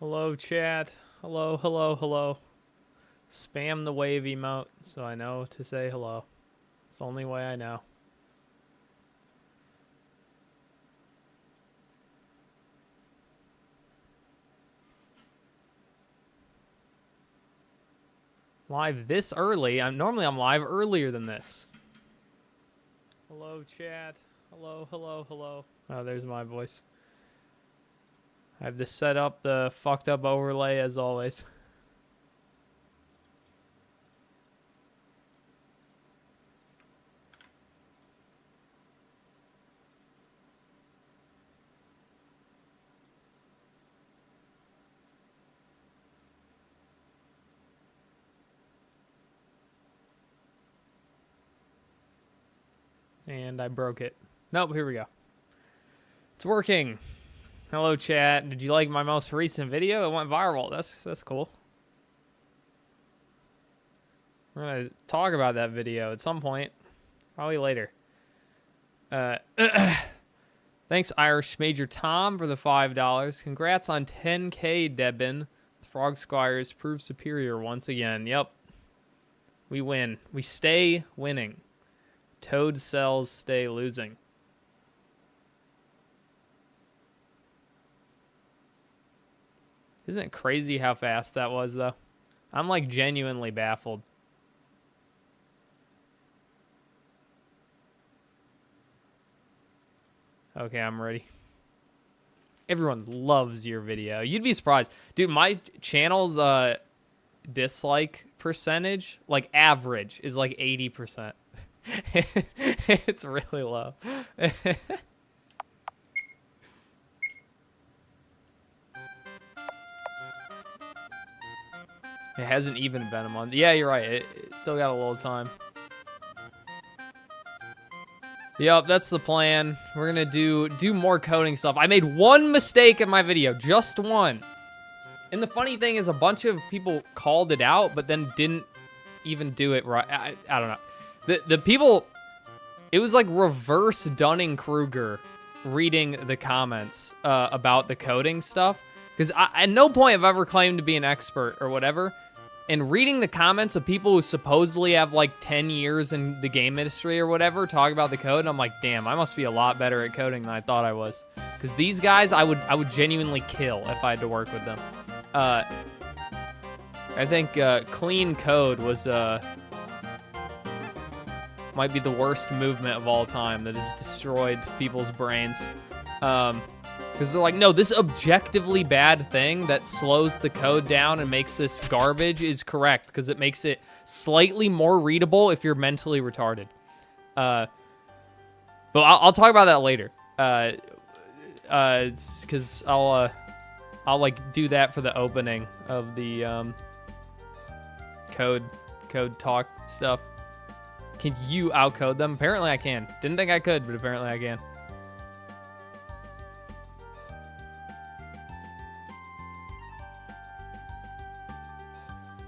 Hello, chat. Hello, hello, hello. Spam the wave emote so I know to say hello. It's the only way I know. Live this early? Normally I'm live earlier than this. Hello, chat. Hello, hello, hello. Oh, there's my voice. I have to set up the fucked up overlay as always. And I broke it. Nope, here we go. It's working. Hello, chat. Did you like my most recent video? It went viral. That's cool. We're gonna talk about that video at some point. Probably later. Thanks, Irish Major Tom, for the $5. Congrats on 10K, Debben. The Frog Squires prove superior once again. Yep. We win. We stay winning. Toad cells stay losing. Isn't it crazy how fast that was, though? I'm, like, genuinely baffled. Okay, I'm ready. Everyone loves your video. You'd be surprised. Dude, my channel's dislike percentage, like, average, is, like, 80%. It's really low. It hasn't even been a month. Yeah, you're right. It still got a little time. Yep, that's the plan. We're gonna do more coding stuff. I made one mistake in my video, just one. And the funny thing is a bunch of people called it out, but then didn't even do it right. I don't know. The people, it was like reverse Dunning-Kruger reading the comments about the coding stuff. Because at no point have I ever claimed to be an expert or whatever. And reading the comments of people who supposedly have like 10 years in the game industry or whatever talk about the code, and I'm like, damn, I must be a lot better at coding than I thought I was. Because these guys, I would genuinely kill if I had to work with them. I think clean code was might be the worst movement of all time that has destroyed people's brains. Because they're like, no, this objectively bad thing that slows the code down and makes this garbage is correct because it makes it slightly more readable if you're mentally retarded. But I'll talk about that later. Because I'll like do that for the opening of the code talk stuff. Can you outcode them? Apparently I can. Didn't think I could, but apparently I can.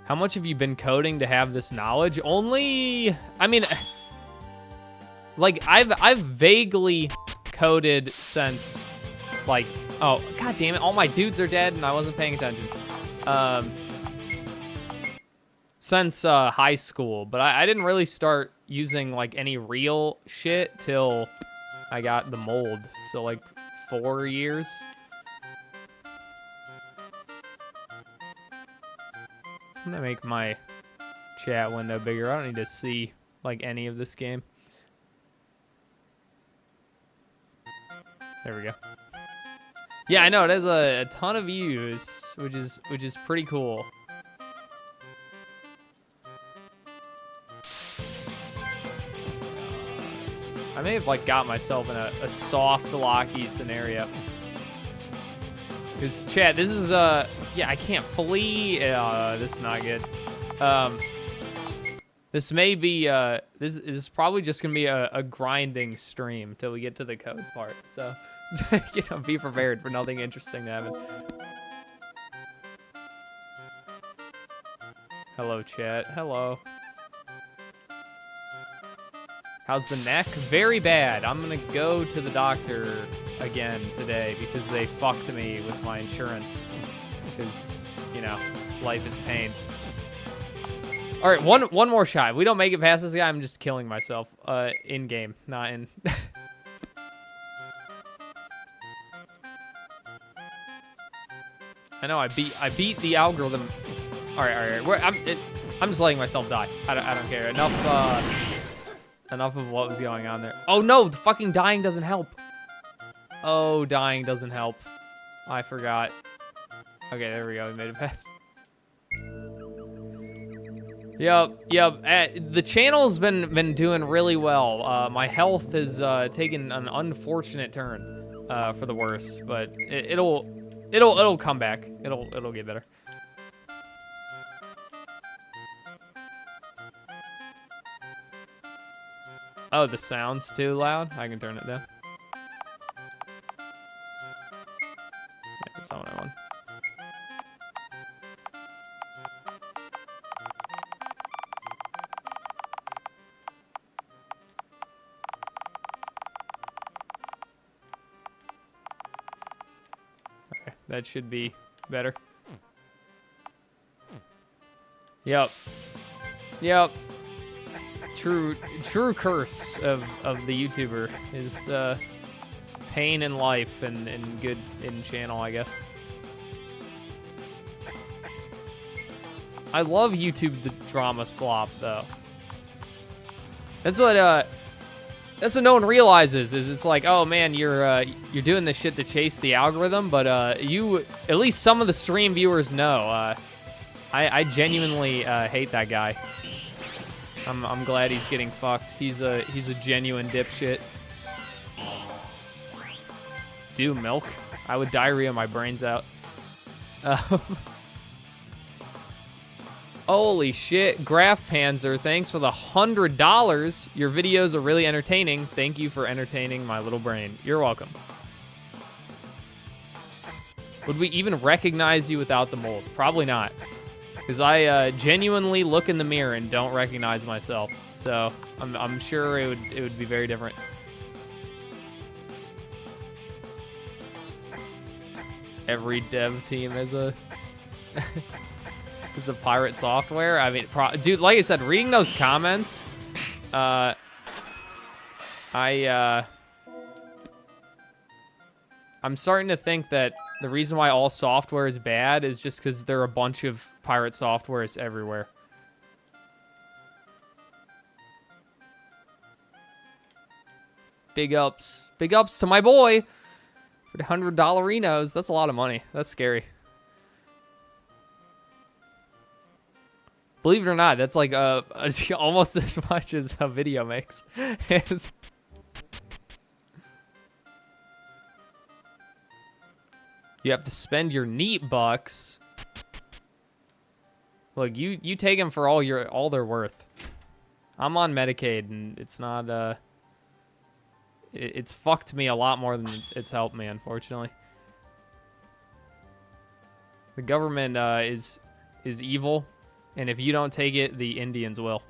How much have you been coding to have this knowledge? Only, I mean, like I've vaguely coded since, like, oh god damn it, all my dudes are dead and I wasn't paying attention. Since high school, but I didn't really start using like any real shit till I got the mold. So like 4 years. I'm gonna make my chat window bigger. I don't need to see like any of this game. There we go. Yeah, I know it has a ton of views, which is pretty cool. I may have like got myself in a soft locky scenario. Cause chat, this is yeah, I can't flee. This is not good. This may be this is probably just gonna be a grinding stream till we get to the code part. So you know, be prepared for nothing interesting to happen. Hello, chat. Hello. How's the neck? Very bad. I'm gonna go to the doctor again today because they fucked me with my insurance. because, you know, life is pain. All right, one more shot. If we don't make it past this guy, I'm just killing myself in game, not in. I know I beat the algorithm. All right. I'm just letting myself die. I don't care. Enough of what was going on there. Oh no, the fucking dying doesn't help. Oh, dying doesn't help. I forgot. Okay, there we go. We made it past. Yep. The channel's been doing really well. My health has taken an unfortunate turn for the worse, but it'll come back. It'll get better. Oh, the sound's too loud. I can turn it down. Yeah, that's not what I want. Okay, that should be better. Yep. True curse of the YouTuber is pain in life and good in channel, I guess. I love YouTube the drama slop though. That's what no one realizes is it's like, oh man, you're doing this shit to chase the algorithm, but you at least some of the stream viewers know. I genuinely hate that guy. I'm glad he's getting fucked. He's a genuine dipshit. Do milk? I would diarrhea my brains out. Holy shit, Graph Panzer, thanks for the $100. Your videos are really entertaining. Thank you for entertaining my little brain. You're welcome. Would we even recognize you without the mold? Probably not. Because I genuinely look in the mirror and don't recognize myself. So I'm sure it would be very different. Every dev team is a is a pirate software. I mean, dude, like I said, reading those comments, I'm starting to think that the reason why all software is bad is just because there are a bunch of pirate softwares everywhere. Big ups to my boy for the $100. That's a lot of money. That's scary. Believe it or not, that's like almost as much as a video makes. You have to spend your neat bucks. Look, you take them for all they're worth. I'm on Medicaid, and it's not it's fucked me a lot more than it's helped me, unfortunately. The government is evil, and if you don't take it, the Indians will.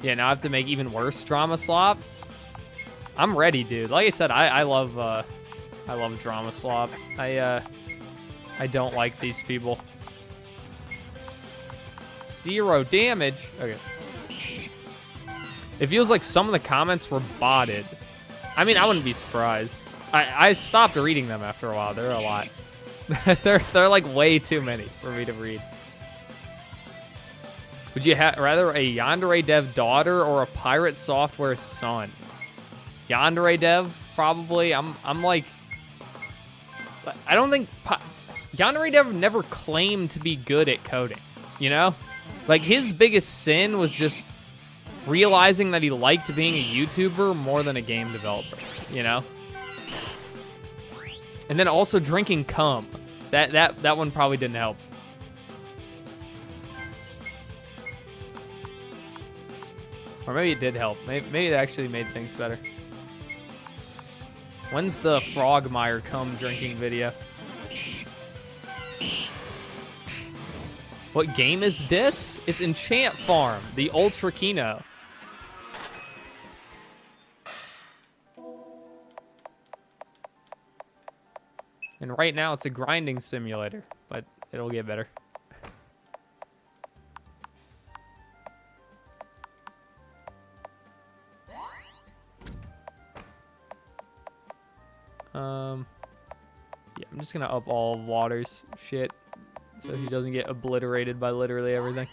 Yeah, now I have to make even worse drama slop. I'm ready, dude. Like I said, I love drama slop. I don't like these people. 0 damage. Okay. It feels like some of the comments were botted. I mean, I wouldn't be surprised. I stopped reading them after a while. There are a lot. they're like way too many for me to read. Would you rather a Yandere dev daughter or a pirate software son? Yandere dev, probably. I'm like, I don't think Yandere dev never claimed to be good at coding. You know, like his biggest sin was just realizing that he liked being a YouTuber more than a game developer. You know, and then also drinking cum. That one probably didn't help. Or maybe it did help. Maybe it actually made things better. When's the frogmire cum drinking video? What game is this? It's Enchant Farm, the Ultra Kino. And right now it's a grinding simulator, but it'll get better. Yeah, I'm just gonna up all of Water's shit so he doesn't get obliterated by literally everything.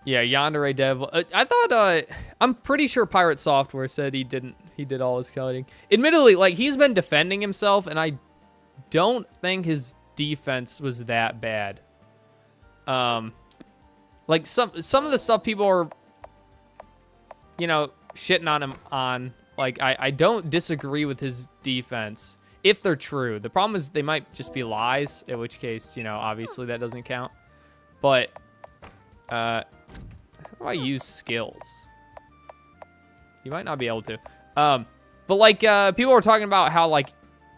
Yeah, Yandere Dev. I thought, I'm pretty sure Pirate Software said he did all his coding. Admittedly, like, he's been defending himself, and I don't think his defense was that bad. Like, some of the stuff people are, you know, shitting on him on, like, I don't disagree with his defense, if they're true. The problem is they might just be lies, in which case, you know, obviously that doesn't count. But, how do I use skills? You might not be able to. But like, people were talking about how, like,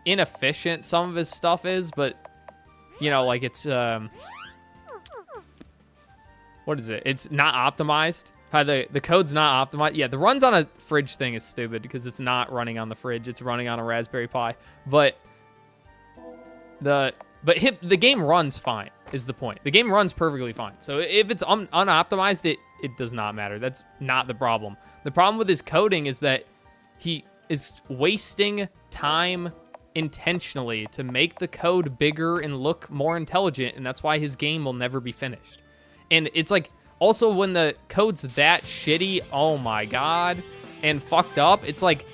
inefficient some of his stuff is, but, you know, like, it's, what is it? It's not optimized. How the code's not optimized. Yeah, the runs on a fridge thing is stupid because it's not running on the fridge. It's running on a Raspberry Pi. But the game runs fine, is the point. The game runs perfectly fine. So if it's unoptimized, it does not matter. That's not the problem. The problem with his coding is that he is wasting time intentionally to make the code bigger and look more intelligent, and that's why his game will never be finished. And it's like, also when the code's that shitty, oh my god, and fucked up, it's like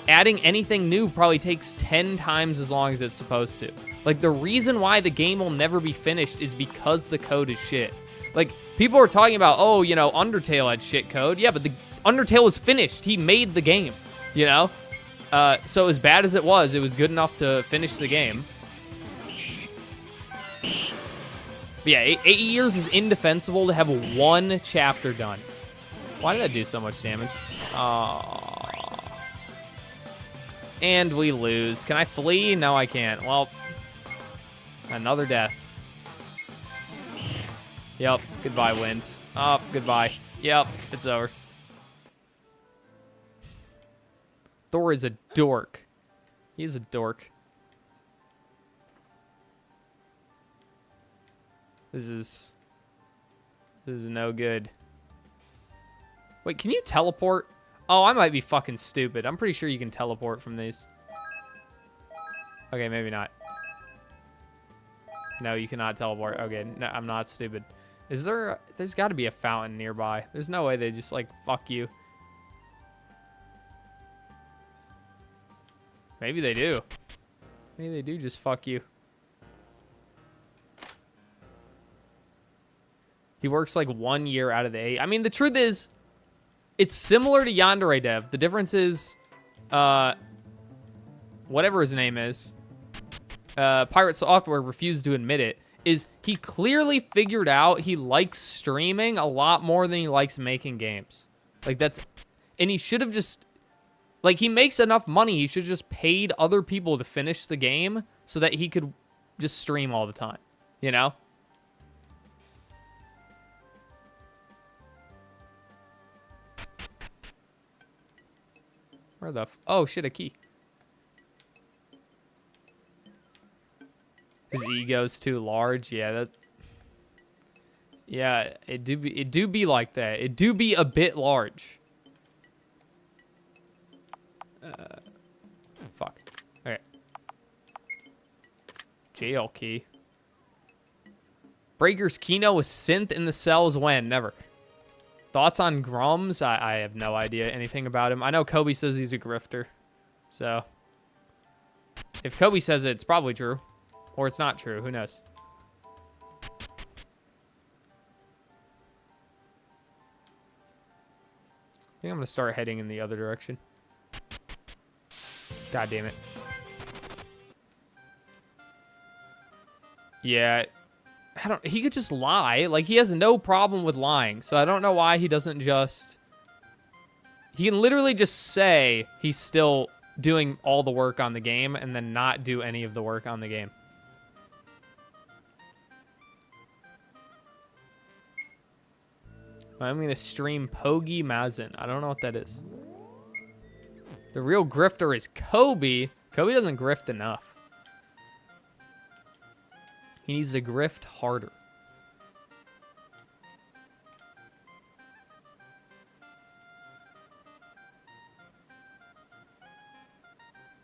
adding anything new probably takes 10 times as long as it's supposed to. Like, the reason why the game will never be finished is because the code is shit. Like, people are talking about, oh, you know, Undertale had shit code. Yeah, but the Undertale was finished. He made the game, you know? So as bad as it was good enough to finish the game. But yeah, 8 years is indefensible to have one chapter done. Why did that do so much damage? And we lose. Can I flee? No, I can't. Well, another death. Yep, goodbye, wins. Oh, goodbye. Yep, it's over. Thor is a dork. He's a dork. This is no good. Wait, can you teleport? Oh, I might be fucking stupid. I'm pretty sure you can teleport from these. Okay, maybe not. No, you cannot teleport. Okay, no, I'm not stupid. Is there... There's got to be a fountain nearby. There's no way they just, like, fuck you. Maybe they do. Maybe they do just fuck you. He works like 1 year out of the 8. I mean, the truth is, it's similar to Yandere Dev. The difference is, whatever his name is, Pirate Software refused to admit it, is he clearly figured out he likes streaming a lot more than he likes making games. Like, that's... And he should have just... Like, he makes enough money, he should have just paid other people to finish the game so that he could just stream all the time, you know? Where the oh shit, a key. His ego's too large. Yeah, that. Yeah, it do be like that. It do be a bit large. Fuck. Okay. Jail key. Breaker's Kino was synth in the cells when? Never. Thoughts on Grums? I have no idea anything about him. I know Kobe says he's a grifter. So, if Kobe says it, it's probably true. Or it's not true. Who knows? I think I'm going to start heading in the other direction. God damn it. Yeah. He could just lie. Like, he has no problem with lying. So I don't know why he doesn't just... He can literally just say he's still doing all the work on the game and then not do any of the work on the game. I'm going to stream Pogi Mazin. I don't know what that is. The real grifter is Kobe. Kobe doesn't grift enough. He needs to grift harder.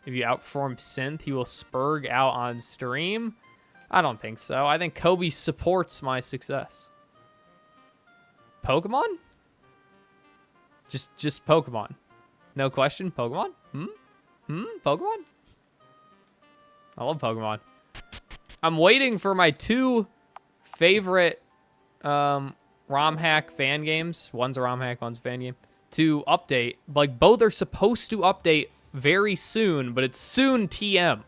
If you outperform Synth, he will spurg out on stream. I don't think so. I think Kobe supports my success. Pokemon? Just Pokemon. No question. Pokemon? Pokemon? I love Pokemon. I'm waiting for my 2 favorite ROM hack fan games. One's a ROM hack, one's a fan game. To update. Like, both are supposed to update very soon, but it's soon TM.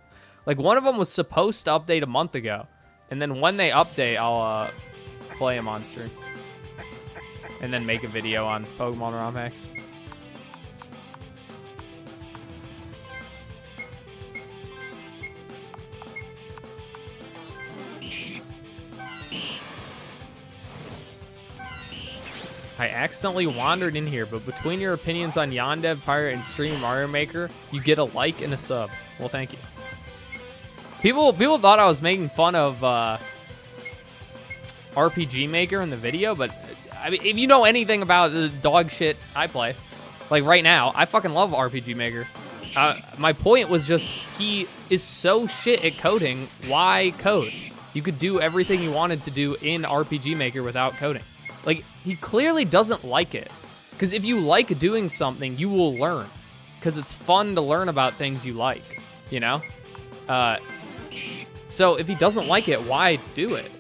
Like, one of them was supposed to update a month ago. And then when they update, I'll play them on stream. And then make a video on Pokemon ROM hacks. I accidentally wandered in here, but between your opinions on Yondev, Pirate, and Stream Mario Maker, you get a like and a sub. Well, thank you. People thought I was making fun of RPG Maker in the video, but I mean, if you know anything about the dog shit I play, like right now, I fucking love RPG Maker. My point was just, he is so shit at coding. Why code? You could do everything you wanted to do in RPG Maker without coding. Like, he clearly doesn't like it. Because if you like doing something, you will learn. Because it's fun to learn about things you like, you know? So if he doesn't like it, why do it?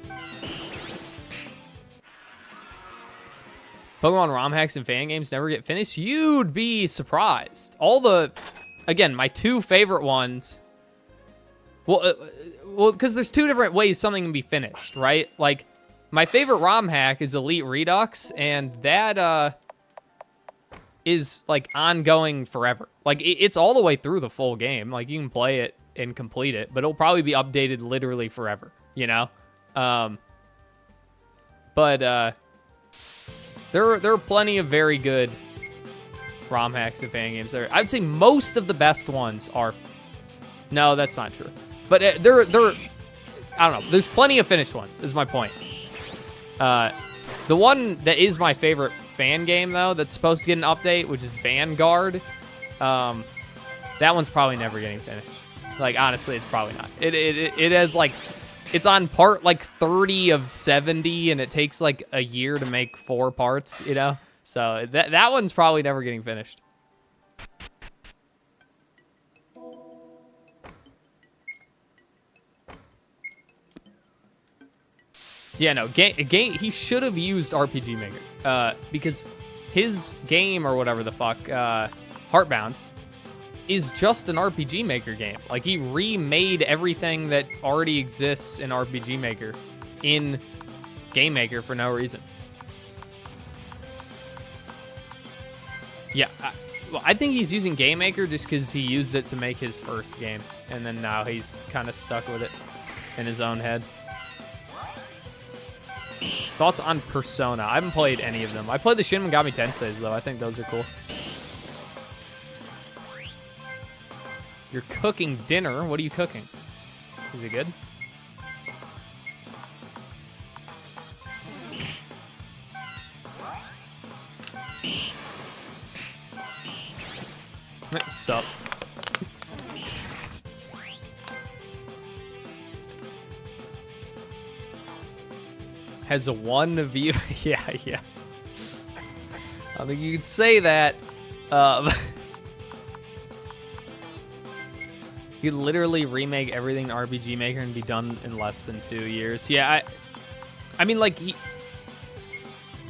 Pokemon ROM hacks and fan games never get finished? You'd be surprised. Again, my 2 favorite ones... Well, because there's 2 different ways something can be finished, right? Like, my favorite ROM hack is Elite Redux, and that is, like, ongoing forever. Like, it's all the way through the full game. Like, you can play it and complete it, but it'll probably be updated literally forever, you know? But there are plenty of very good ROM hacks and fan games there. I'd say most of the best ones are... No, that's not true. But they're I don't know. There's plenty of finished ones, is my point. The one that is my favorite fan game, though, that's supposed to get an update, which is Vanguard, that one's probably never getting finished. Like, honestly, it's probably not. It has, like, it's on part, like, 30 of 70, and it takes, like, a year to make 4 parts, you know? So that one's probably never getting finished. Yeah, no, he should have used RPG Maker, because his game, or whatever the fuck, Heartbound, is just an RPG Maker game. Like, he remade everything that already exists in RPG Maker in Game Maker for no reason. Yeah, I think he's using Game Maker just because he used it to make his first game, and then now he's kind of stuck with it in his own head. Thoughts on Persona? I haven't played any of them. I played the Shin Megami Tenseis, though. I think those are cool. You're cooking dinner. What are you cooking? Is it good? Sup? Has a 1 view. Yeah. I don't think you could say that. You could literally remake everything in RPG Maker and be done in less than 2 years. Yeah, I mean, like,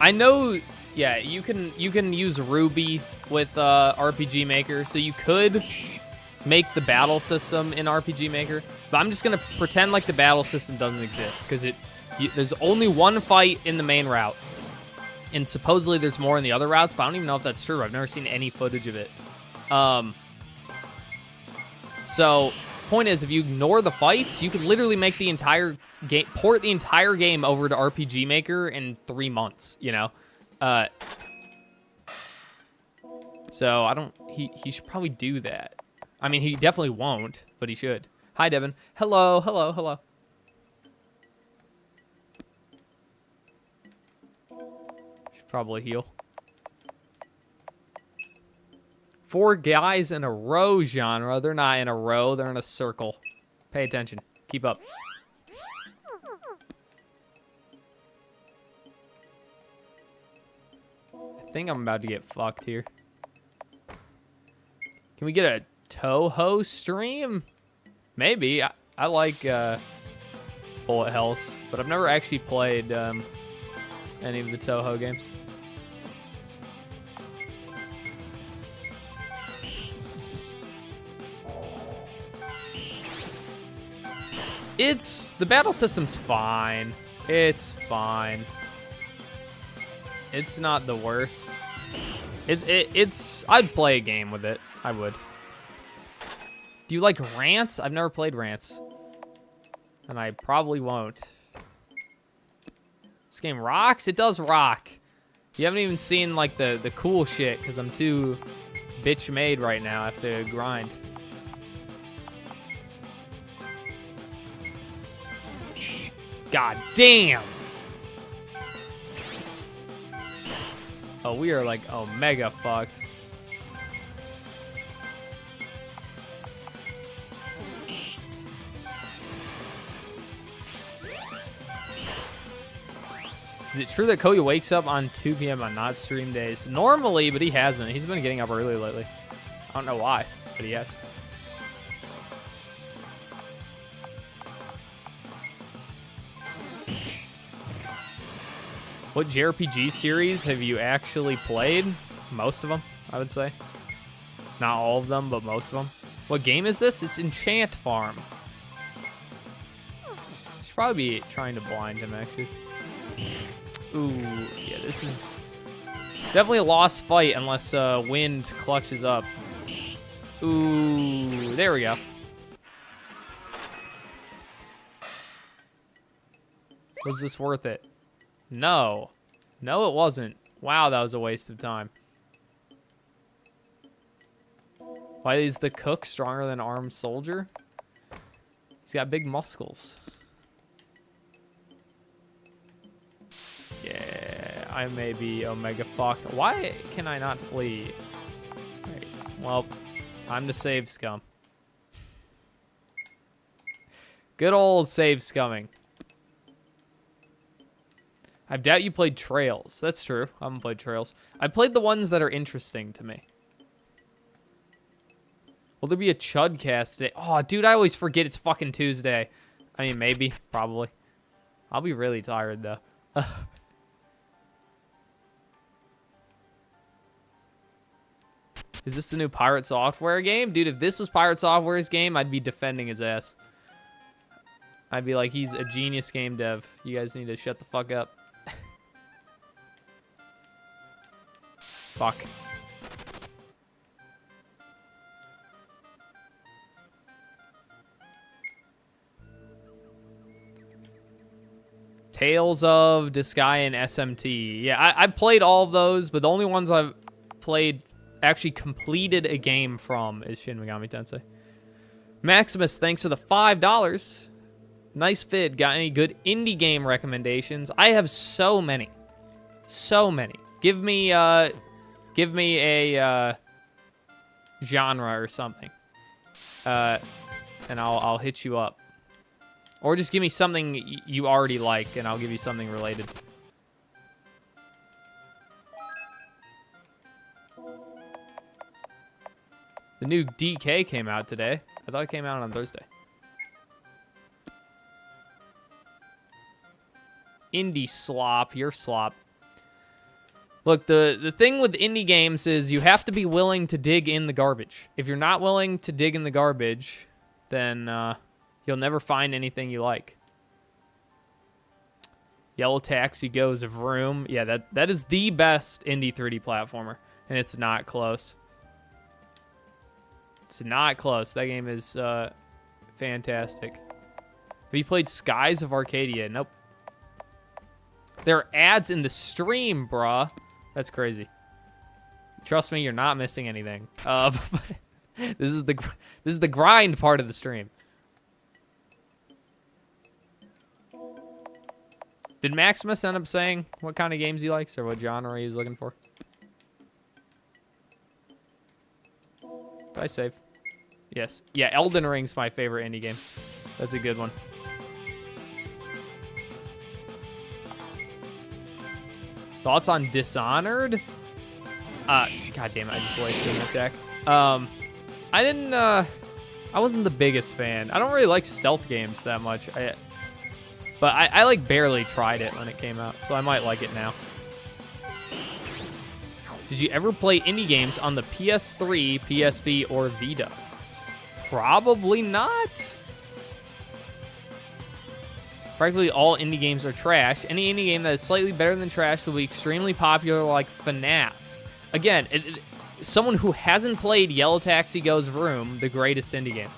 I know. Yeah, you can use Ruby with RPG Maker, so you could make the battle system in RPG Maker. But I'm just gonna pretend like the battle system doesn't exist, because there's only 1 fight in the main route, and supposedly there's more in the other routes, but I don't even know if that's true. I've never seen any footage of it. So, point is, if you ignore the fights, you could literally make the entire game, port the entire game over to RPG Maker in 3 months, you know? So I don't. He should probably do that. I mean, he definitely won't, but he should. Hi, Debben. Hello, hello, hello. Should probably heal. 4 guys in a row genre. They're not in a row. They're in a circle. Pay attention. Keep up. I think I'm about to get fucked here. Can we get a Toho stream? Maybe. I like bullet hells, but I've never actually played any of the Toho games. The battle system's fine. It's fine. It's not the worst. I'd play a game with it. I would. Do you like rants? I've never played rants. And I probably won't. This game rocks? It does rock. You haven't even seen like the cool shit because I'm too bitch made right now. I have to grind. God damn. Oh, we are like mega fucked. Is it true that Cody wakes up on 2 p.m. on not stream days? Normally, but he hasn't. He's been getting up early lately. I don't know why, but he has. What JRPG series have you actually played? Most of them, I would say. Not all of them, but most of them. What game is this? It's Enchant Farm. Should probably be trying to blind him, actually. Ooh, yeah, this is definitely a lost fight unless Wind clutches up. Ooh, there we go. Was this worth it? No. No, it wasn't. Wow, that was a waste of time. Why is the cook stronger than armed soldier? He's got big muscles. Yeah, I may be omega fucked. Why can I not flee? Right. Well, time to save scum. Good old save scumming. I doubt you played Trails. That's true. I haven't played Trails. I played the ones that are interesting to me. Will there be a Chudcast today? Oh, dude, I always forget it's fucking Tuesday. I mean, maybe. Probably. I'll be really tired, though. Is this the new Pirate Software game? Dude, if this was Pirate Software's game, I'd be defending his ass. I'd be like, he's a genius game dev. You guys need to shut the fuck up. Fuck. Tales of Disgaea and SMT. Yeah, I played all of those, but the only ones I've played, actually completed a game from, is Shin Megami Tensei. Maximus, thanks for the $5. Nice vid. Got any good indie game recommendations? I have so many. So many. Give me a genre or something. And I'll hit you up. Or just give me something you already like, and I'll give you something related. The new DK came out today. I thought it came out on Thursday. Indie slop. You're slop. Look, the thing with indie games is you have to be willing to dig in the garbage. If you're not willing to dig in the garbage, then you'll never find anything you like. Yellow Taxi goes Vroom. Yeah, that is the best indie 3D platformer, and it's not close. It's not close. That game is fantastic. Have you played Skies of Arcadia? Nope. There are ads in the stream, bruh. That's crazy. Trust me, you're not missing anything. This is the grind part of the stream. Did Maximus end up saying what kind of games he likes or what genre he's looking for? Did I save? Yes. Yeah, Elden Ring's my favorite indie game. That's a good one. Thoughts on Dishonored? God damn it, I just wasted an attack. I wasn't the biggest fan. I don't really like stealth games that much. But I like barely tried it when it came out, so I might like it now. Did you ever play indie games on the PS3, PSP, or Vita? Probably not. Practically all indie games are trash. Any indie game that is slightly better than trash will be extremely popular, like FNAF. Again, someone who hasn't played Yellow Taxi Goes Vroom, the greatest indie game.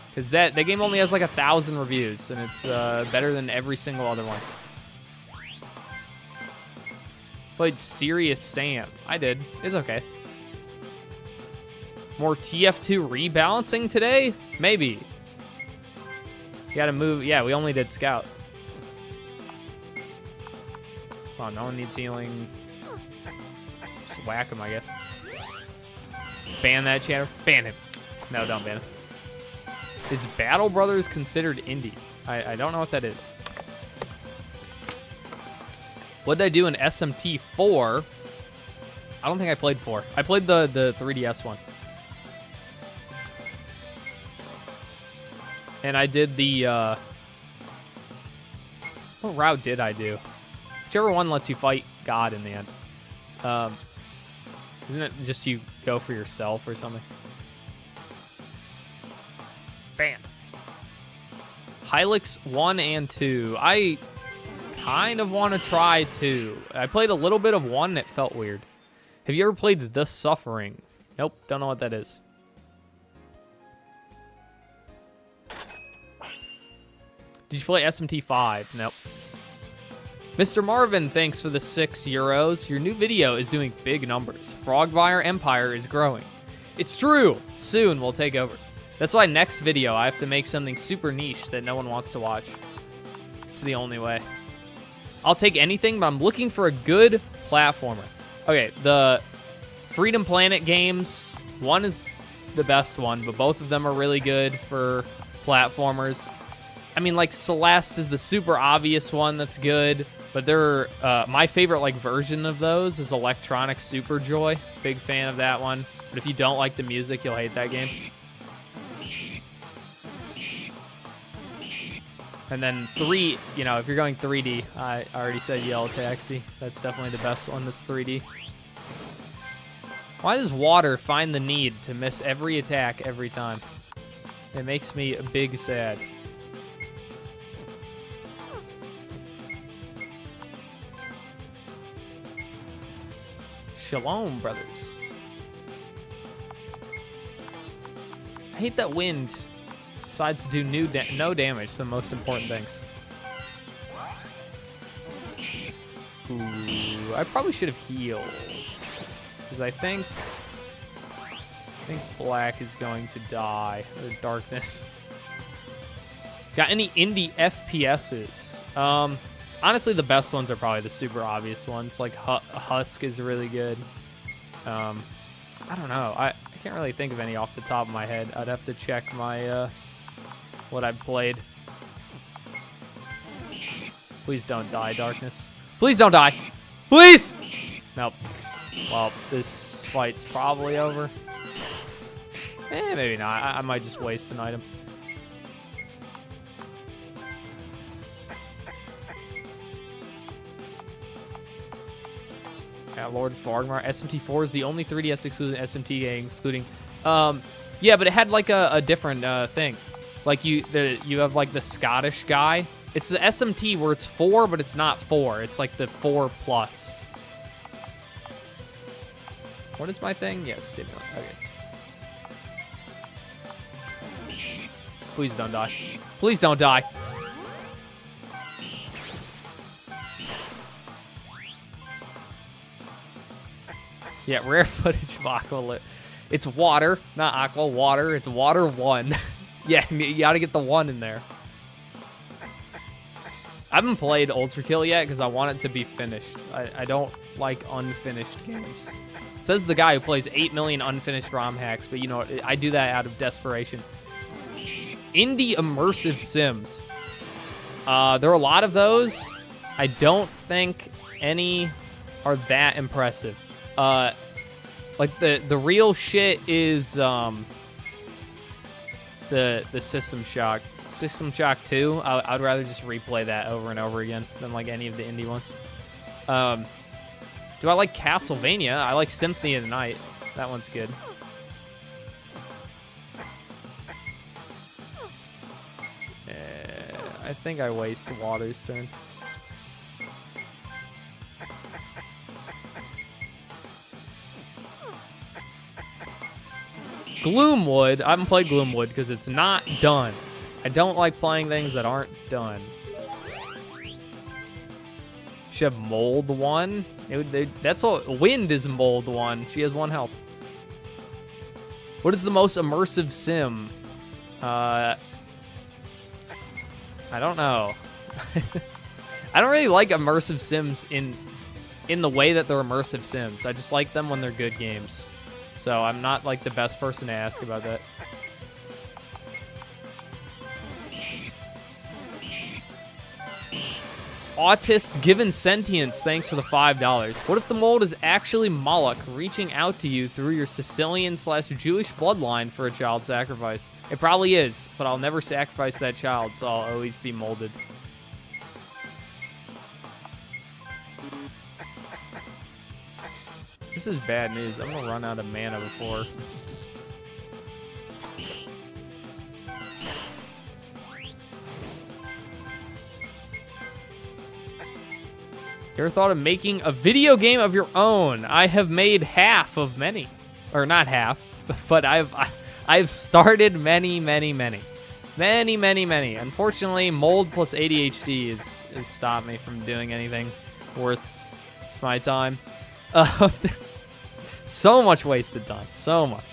Because that game only has like 1,000 reviews, and it's better than every single other one. Played Serious Sam. I did. It's okay. More TF2 rebalancing today? Maybe. You gotta move. Yeah, we only did Scout. Oh, no one needs healing. Just whack him, I guess. Ban that chatter. Ban him. No, don't ban him. Is Battle Brothers considered indie? I don't know what that is. What did I do in SMT 4? I don't think I played 4. I played the 3DS one. And I did the, what route did I do? Whichever one lets you fight God in the end. Isn't it just you go for yourself or something? Bam. Hylix 1 and 2. I kind of want to try 2. I played a little bit of 1 and it felt weird. Have you ever played The Suffering? Nope, don't know what that is. Did you play SMT 5? Nope. Mr. Marvin, thanks for the €6. Your new video is doing big numbers. Frogmire Empire is growing. It's true. Soon we'll take over. That's why next video I have to make something super niche that no one wants to watch. It's the only way. I'll take anything, but I'm looking for a good platformer. Okay, the Freedom Planet games, one is the best one, but both of them are really good for platformers. I mean, like, Celeste is the super obvious one that's good, but they're, my favorite, like, version of those is Electronic Super Joy. Big fan of that one. But if you don't like the music, you'll hate that game. And then 3, you know, if you're going 3D, I already said Yellow Taxi. That's definitely the best one that's 3D. Why does water find the need to miss every attack every time? It makes me a big sad. Shalom, brothers. I hate that wind decides to do no damage to the most important things. Ooh, I probably should have healed. Because I think black is going to die. Or darkness. Got any indie FPSs? Honestly, the best ones are probably the super obvious ones. Like Husk is really good. I don't know. I can't really think of any off the top of my head. I'd have to check my what I've played. Please don't die, Darkness. Please don't die. Please! Nope. Well, this fight's probably over. Maybe not. I might just waste an item. Yeah, Lord Frogmire. SMT4 is the only 3DS exclusive SMT game, excluding... yeah, but it had like a different thing. Like you have like the Scottish guy. It's the SMT where it's 4, but it's not 4. It's like the 4 plus. What is my thing? Yes, stimulant. Okay. Please don't die. Please don't die. Yeah, rare footage of Aqua. It's water, not Aqua, water. It's water 1. Yeah, you gotta get the 1 in there. I haven't played Ultra Kill yet because I want it to be finished. I don't like unfinished games. Says the guy who plays 8 million unfinished ROM hacks, but you know, I do that out of desperation. Indie immersive sims. There are a lot of those. I don't think any are that impressive. Like the real shit is the System Shock. System Shock 2, I'd rather just replay that over and over again than like any of the indie ones. Do I like Castlevania? I like Symphony of the Night. That one's good. I think I waste Water's turn. Gloomwood. I haven't played Gloomwood because it's not done. I don't like playing things that aren't done. She have Mold 1. That's what Wind is Mold 1. She has 1 health. What is the most immersive sim? I don't know. I don't really like immersive sims in the way that they're immersive sims. I just like them when they're good games. So I'm not like the best person to ask about that. Autist Given Sentience, thanks for the $5. What if the mold is actually Moloch reaching out to you through your Sicilian/Jewish bloodline for a child sacrifice? It probably is, but I'll never sacrifice that child, so I'll always be molded. This is bad news. I'm gonna run out of mana before. You ever thought of making a video game of your own? I have made half of many. Or not half, but I've started many. Unfortunately, mold plus ADHD has stopped me from doing anything worth my time. There's so much wasted time. So much.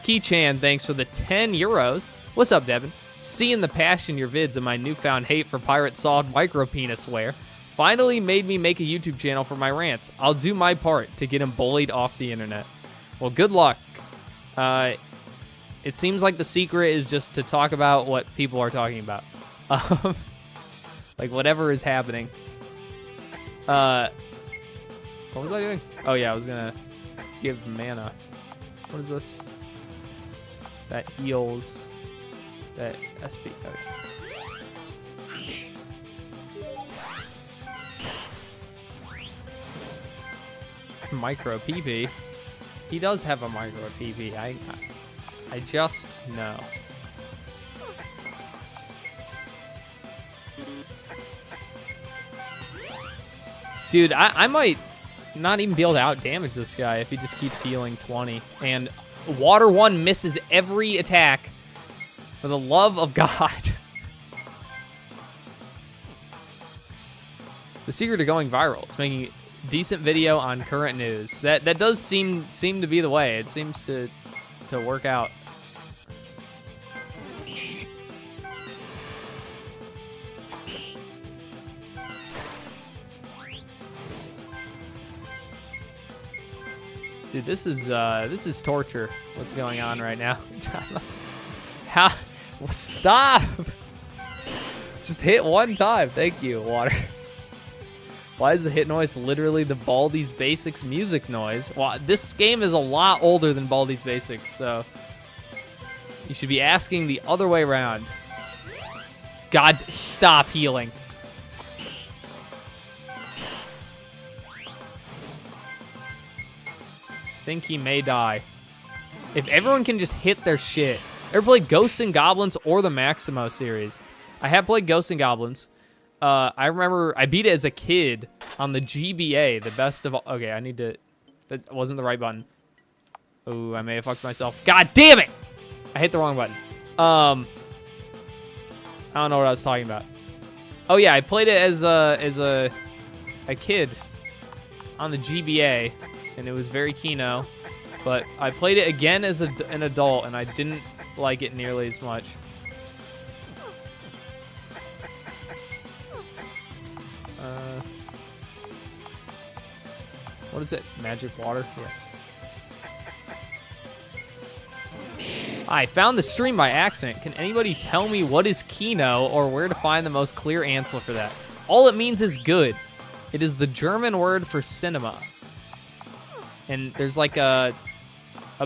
Key-chan, thanks for the 10 euros. What's up, Debben? Seeing the passion in your vids and my newfound hate for pirate sawed micro-penis wear finally made me make a YouTube channel for my rants. I'll do my part to get him bullied off the internet. Well, good luck. It seems like the secret is just to talk about what people are talking about. Like, whatever is happening. What was I doing? Oh, yeah, I was gonna give mana. What is this? That heals. That SP. Okay. Micro PP. He does have a micro PP. I just know. Dude, I might not even be able to out damage this guy if he just keeps healing 20. And Water 1 misses every attack. For the love of God. The secret to going viral. It's making decent video on current news. That does seem to be the way. It seems to work out. Dude, this is torture. What's going on right now? How? Stop! Just hit one time. Thank you, Water. Why is the hit noise literally the Baldi's Basics music noise? Well, this game is a lot older than Baldi's Basics, so you should be asking the other way around. God, stop healing. Think he may die. If everyone can just hit their shit. Ever played Ghosts and Goblins or the Maximo series? I have played Ghosts and Goblins. I remember I beat it as a kid on the GBA, the best of all. Okay, I need to. That wasn't the right button. Oh, I may have fucked myself. God damn it! I hit the wrong button. I don't know what I was talking about. Oh yeah, I played it as a kid on the GBA, and it was very Kino. But I played it again as an adult, and I didn't like it nearly as much. What is it? Magic water? Yeah. I found the stream by accident. Can anybody tell me what is Kino or where to find the most clear answer for that? All it means is good. It is the German word for cinema. And there's like a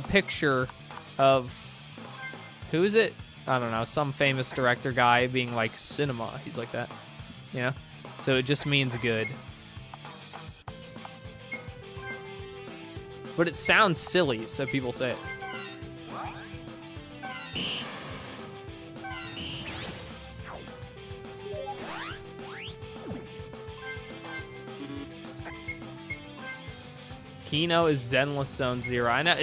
picture of, who is it? I don't know, some famous director guy being like cinema. He's like that, you know? So it just means good. But it sounds silly, so people say it. Kino is Zenless Zone Zero. I know.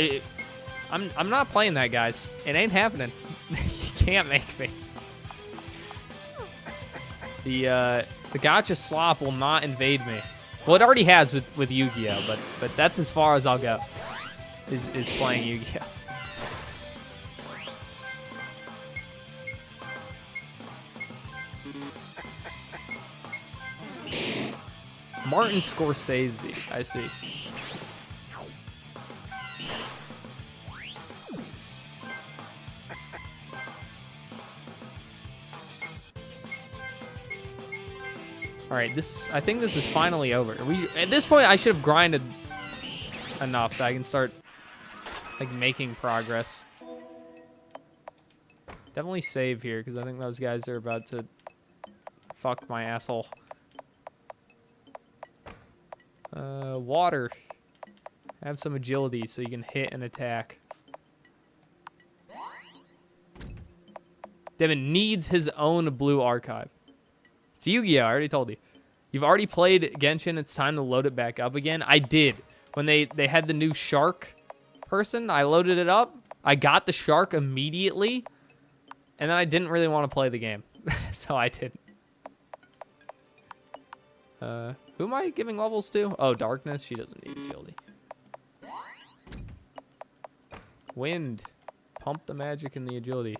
I'm not playing that, guys. It ain't happening. You can't make me. The gotcha slop will not invade me. Well, it already has with Yu-Gi-Oh, but that's as far as I'll go. Is playing Yu-Gi-Oh. Martin Scorsese, I see. All right, I think this is finally over. At this point, I should have grinded enough that I can start like making progress. Definitely save here because I think those guys are about to fuck my asshole. Water. Have some agility so you can hit and attack. Debben needs his own blue archive. It's Yu-Gi-Oh! I already told you. You've already played Genshin. It's time to load it back up again. I did. When they had the new shark person, I loaded it up. I got the shark immediately. And then I didn't really want to play the game. So I didn't. Who am I giving levels to? Oh, Darkness. She doesn't need agility. Wind. Pump the magic and the agility.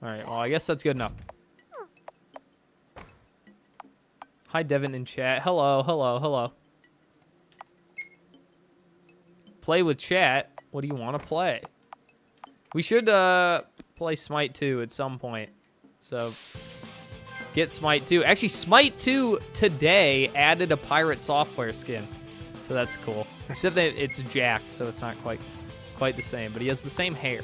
Alright, well, I guess that's good enough. Hi, Devin in chat. Hello, hello, hello. Play with chat. What do you want to play? We should play Smite 2 at some point. So, get Smite 2. Actually, Smite 2 today added a pirate software skin. So that's cool. Except that it's jacked, so it's not quite the same. But he has the same hair.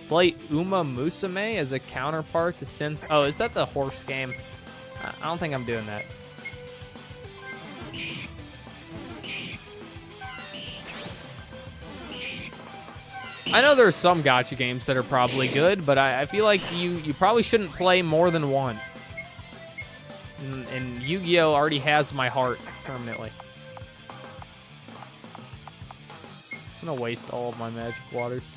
Play Uma Musume as a counterpart to Synth. Oh, is that the horse game? I don't think I'm doing that. I know there are some gacha games that are probably good, but I feel like you probably shouldn't play more than one. And Yu-Gi-Oh! Already has my heart permanently. I'm gonna waste all of my magic waters.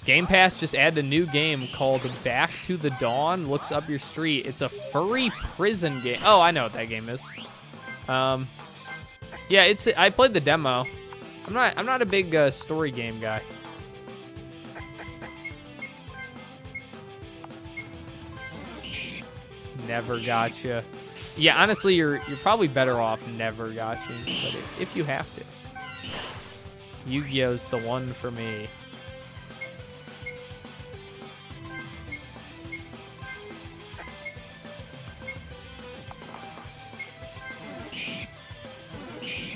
Game Pass just added a new game called Back to the Dawn. Looks up your street. It's a furry prison game. Oh, I know what that game is. Yeah, I played the demo. I'm not a big story game guy. Never gotcha. Yeah, honestly, you're probably better off never gotcha, but if you have to. Yu-Gi-Oh's the one for me.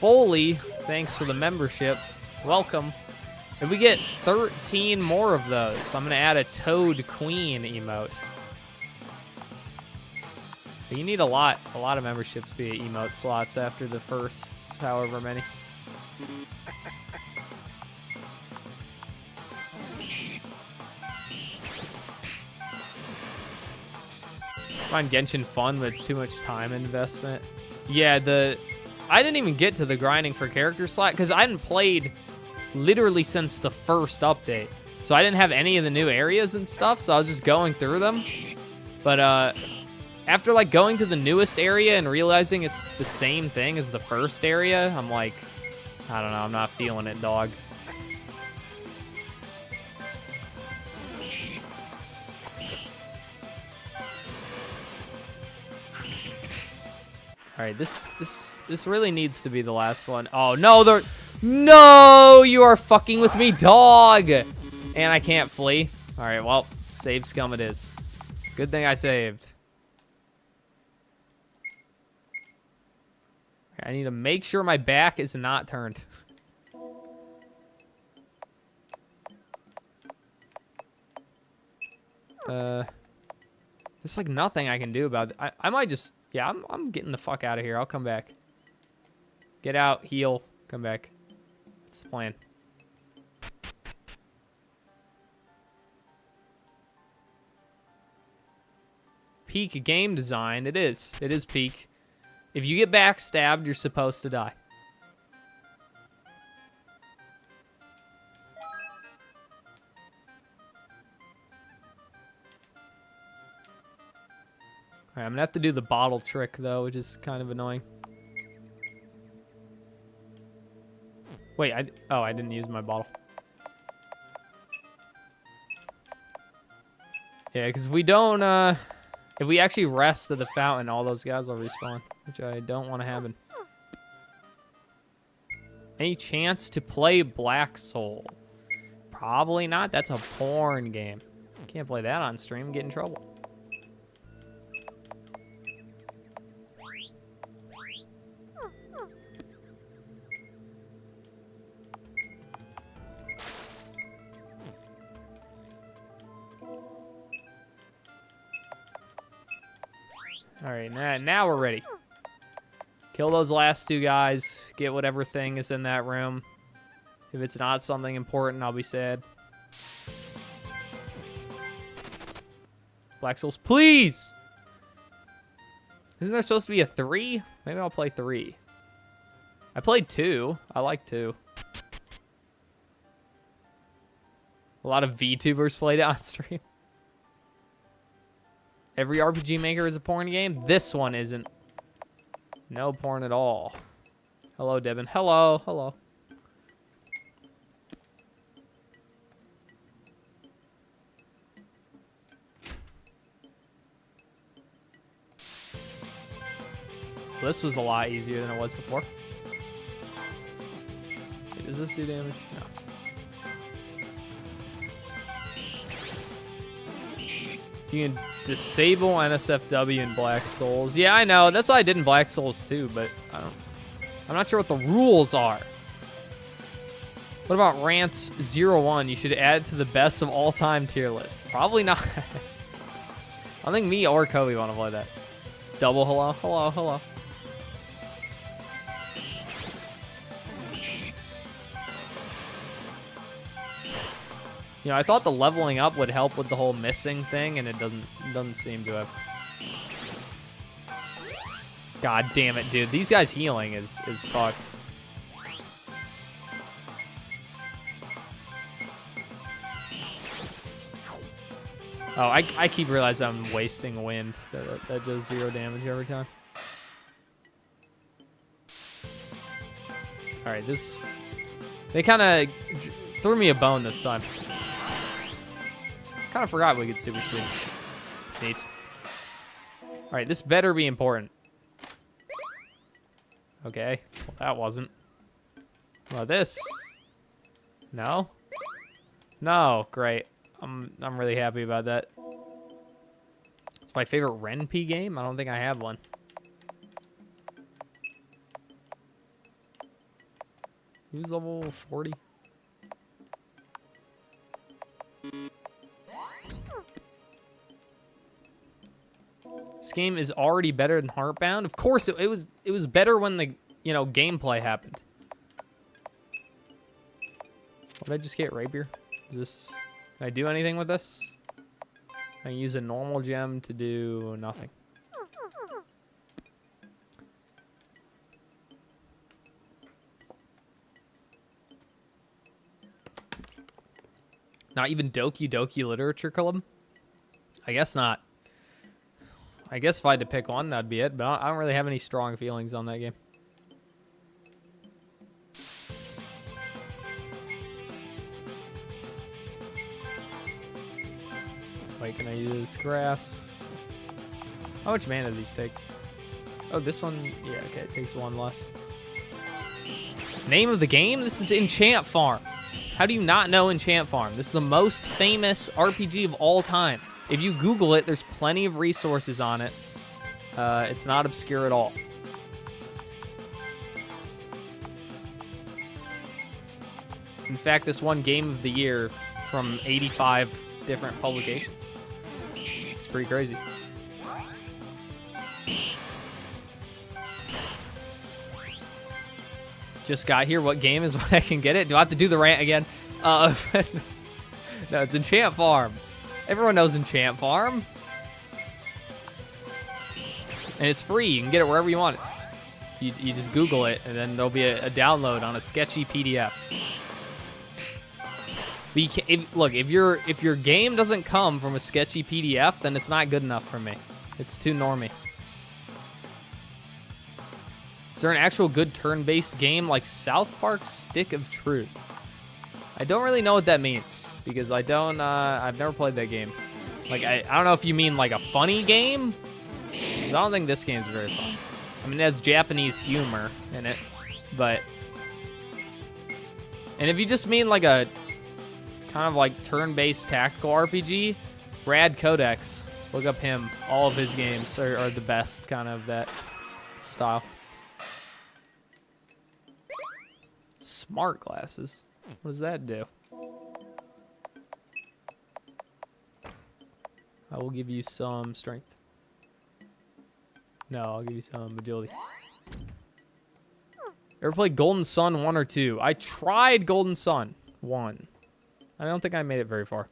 Foley, thanks for the membership. Welcome. If we get 13 more of those, I'm going to add a Toad Queen emote. But you need a lot of memberships to get emote slots after the first however many. I find Genshin fun, but it's too much time investment. Yeah, I didn't even get to the grinding for character slot because I hadn't played literally since the first update. So I didn't have any of the new areas and stuff, so I was just going through them. But after like going to the newest area and realizing it's the same thing as the first area, I'm like, I don't know, I'm not feeling it, dog. All right, this really needs to be the last one. Oh no, no, you are fucking with me, dog. And I can't flee. All right, well, save scum it is. Good thing I saved. I need to make sure my back is not turned. There's like nothing I can do about it. I might just, yeah, I'm getting the fuck out of here. I'll come back. Get out, heal, come back. That's the plan. Peak game design. It is. It is peak. If you get backstabbed, you're supposed to die. All right, I'm gonna have to do the bottle trick though, which is kind of annoying. Wait, I didn't use my bottle. Yeah, because if we don't, if we actually rest at the fountain, all those guys will respawn, which I don't want to happen. Any chance to play Black Soul? Probably not. That's a porn game. Can't play that on stream. Get in trouble. All right, now we're ready. Kill those last two guys. Get whatever thing is in that room. If it's not something important, I'll be sad. Black Souls, please! Isn't there supposed to be a 3? Maybe I'll play 3. I played 2. I like 2. A lot of VTubers played it on stream. Every RPG Maker is a porn game. This one isn't. No porn at all. Hello, Debben. Hello, hello. This was a lot easier than it was before. Wait, does this do damage? No. You can disable NSFW in Black Souls. Yeah, I know. That's what I did in Black Souls too, but I'm not sure what the rules are. What about Rants 01? You should add to the best of all time tier list. Probably not. I don't think me or Kobe want to play that. Double hello, hello, hello. You know, I thought the leveling up would help with the whole missing thing, and it doesn't seem to have. God damn it, dude. These guys healing is fucked. Oh, I keep realizing I'm wasting wind. That does 0 damage every time. Alright, this... They kind of threw me a bone this time. Kind of forgot we could super speed. Neat. Alright, this better be important. Okay. Well, that wasn't. Well, this. No? No, great. I'm really happy about that. It's my favorite Ren'P game. I don't think I have one. Who's level 40? This game is already better than Heartbound. Of course, it was better when the gameplay happened. What did I just get? Rapier? Is this? Can I do anything with this? I use a normal gem to do nothing. Not even Doki Doki Literature Club? I guess not. I guess if I had to pick one, that'd be it. But I don't really have any strong feelings on that game. Wait, can I use grass? How much mana do these take? Oh, this one, yeah, okay, it takes one less. Name of the game? This is Enchant Farm. How do you not know Enchant Farm? This is the most famous RPG of all time. If you Google it, there's plenty of resources on it. It's not obscure at all. In fact, this won Game of the Year from 85 different publications. It's pretty crazy. Just got here. What game is when I can get it? Do I have to do the rant again? No, it's Enchant Farm. Everyone knows Enchant Farm. And it's free. You can get it wherever you want it. You just Google it, and then there'll be a download on a sketchy PDF. But you can't, look, if your game doesn't come from a sketchy PDF, then it's not good enough for me. It's too normie. Is there an actual good turn-based game like South Park's Stick of Truth? I don't really know what that means because I've never played that game. Like, I don't know if you mean like a funny game. 'Cause I don't think this game's very fun. I mean, it has Japanese humor in it, but... And if you just mean like a kind of like turn-based tactical RPG, Brad Codex, look up him. All of his games are the best kind of that style. Smart glasses? What does that do? I will give you some strength. No, I'll give you some agility. Ever played Golden Sun 1 or 2? I tried Golden Sun 1. I don't think I made it very far.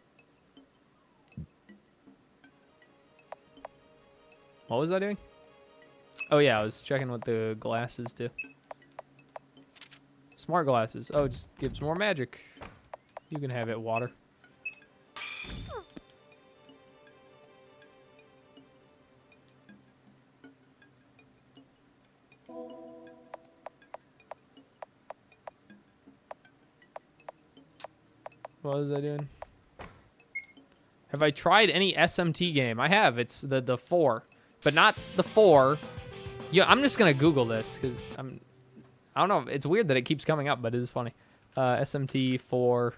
What was I doing? Oh yeah, I was checking what the glasses do. Smart glasses. Oh, it just gives more magic. You can have it, water. What was I doing? Have I tried any SMT game? I have. It's the 4, but not the 4. Yeah, I'm just gonna Google this because I don't know. It's weird that it keeps coming up, but it is funny. SMT 4.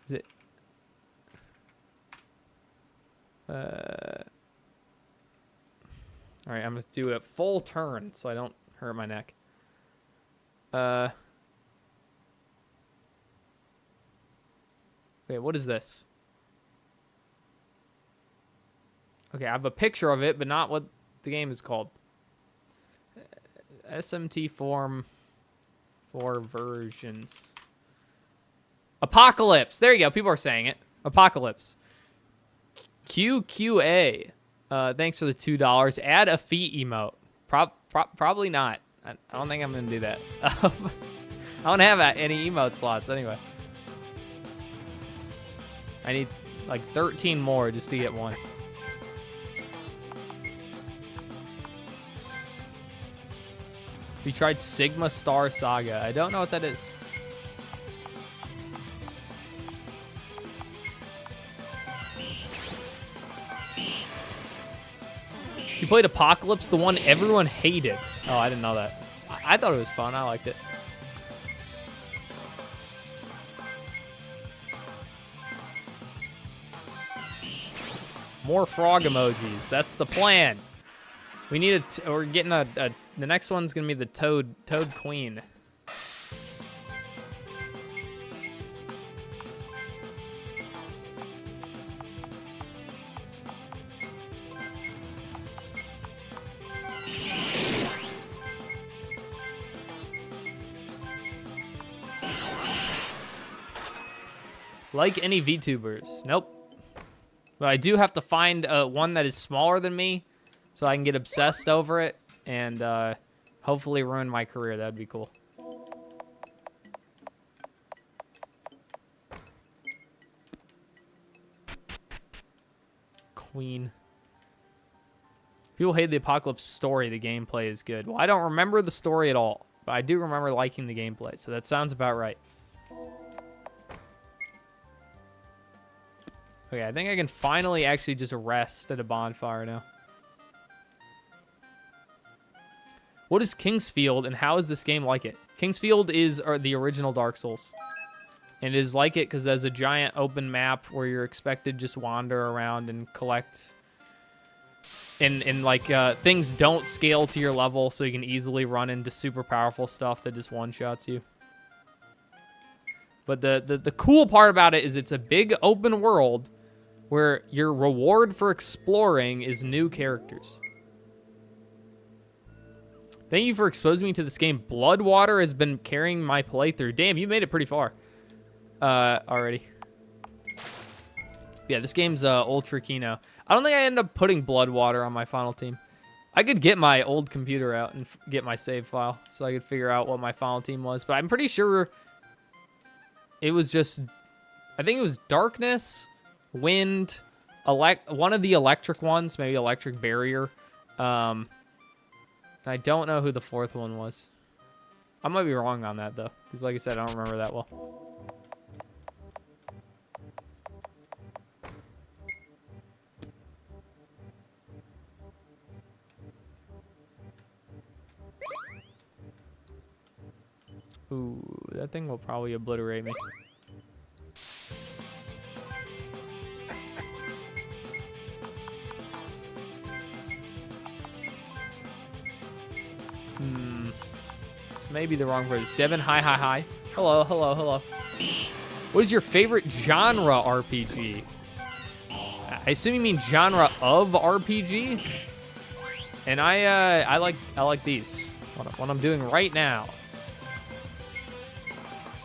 Is it? All right, I'm gonna do a full turn so I don't hurt my neck. Wait, what is this? Okay, I have a picture of it, but not what the game is called. SMT form 4 versions. Apocalypse. There you go. People are saying it. Apocalypse. QQA. Thanks for the $2. Add a feet emote. Probably not. I don't think I'm going to do that. I don't have any emote slots anyway. I need like 13 more just to get one. We tried Sigma Star Saga. I don't know what that is. You played Apocalypse, the one everyone hated. Oh, I didn't know that. I thought it was fun. I liked it. More frog emojis. That's the plan. We need we're getting the next one's gonna be the Toad Queen. Like any VTubers. Nope. But I do have to find one that is smaller than me so I can get obsessed over it and hopefully ruin my career. That'd be cool. Queen. People hate the Apocalypse story. The gameplay is good. Well, I don't remember the story at all, but I do remember liking the gameplay, so that sounds about right. Okay, I think I can finally actually just rest at a bonfire now. What is Kingsfield, and how is this game like it? Kingsfield is the original Dark Souls. And it is like it because there's a giant open map where you're expected to just wander around and collect. And like, things don't scale to your level, so you can easily run into super powerful stuff that just one-shots you. But the cool part about it is it's a big open world where your reward for exploring is new characters. Thank you for exposing me to this game. Bloodwater has been carrying my playthrough. Damn, you made it pretty far already. Yeah, this game's ultra kino. I don't think I end up putting Bloodwater on my final team. I could get my old computer out and get my save file so I could figure out what my final team was. But I'm pretty sure it was just... I think it was Darkness, Wind, one of the electric ones, maybe Electric Barrier. I don't know who the fourth one was. I might be wrong on that, though. Because like I said, I don't remember that well. Ooh, that thing will probably obliterate me. This may be the wrong word. Debben, hi. Hello. What is your favorite genre RPG? I assume you mean genre of RPG? And I like these. What I'm doing right now.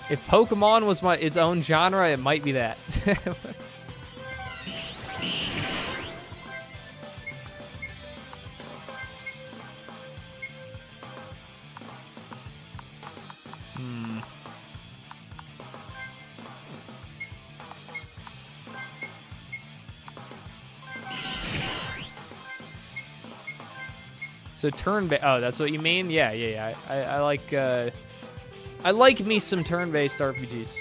If Pokemon was its own genre, it might be that. So turn-based. Oh, that's what you mean? Yeah. I like me some turn-based RPGs.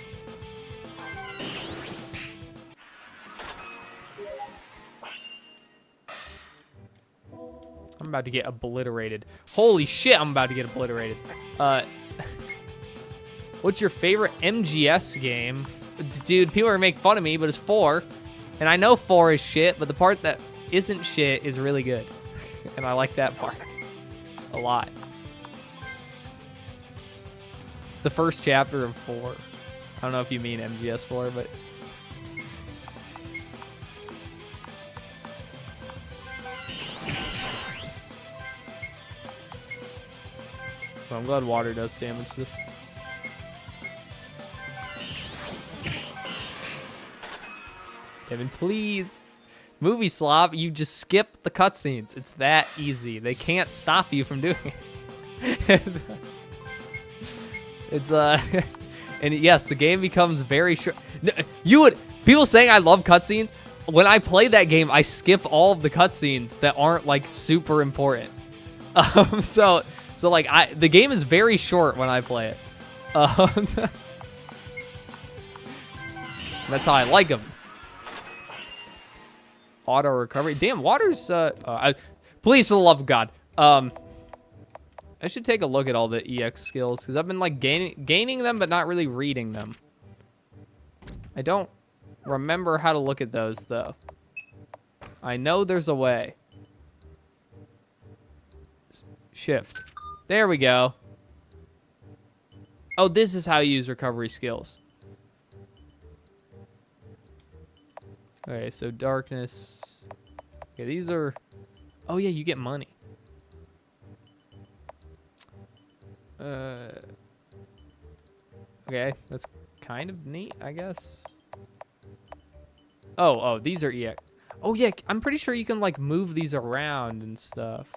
I'm about to get obliterated. Holy shit, I'm about to get obliterated. What's your favorite MGS game? Dude, people are gonna make fun of me, but it's 4. And I know 4 is shit, but the part that isn't shit is really good. And I like that part a lot. The first chapter of 4. I don't know if you mean MGS 4, but... Well, I'm glad water does damage this. Kevin, please. Movie slop, you just skip the cutscenes. It's that easy. They can't stop you from doing it. It's and yes, the game becomes very short. People saying I love cutscenes. When I play that game, I skip all of the cutscenes that aren't like super important. So like the game is very short when I play it. That's how I like them. Auto recovery. Damn, water's please, for the love of God. I should take a look at all the EX skills because I've been like gaining them but not really reading them. I don't remember how to look at those though. I know there's a way. Shift. There we go. Oh, this is how you use recovery skills. Okay, so darkness. Okay, these are... Oh, yeah, you get money. Okay, that's kind of neat, I guess. Oh, these are EX. Oh, yeah, I'm pretty sure you can, like, move these around and stuff.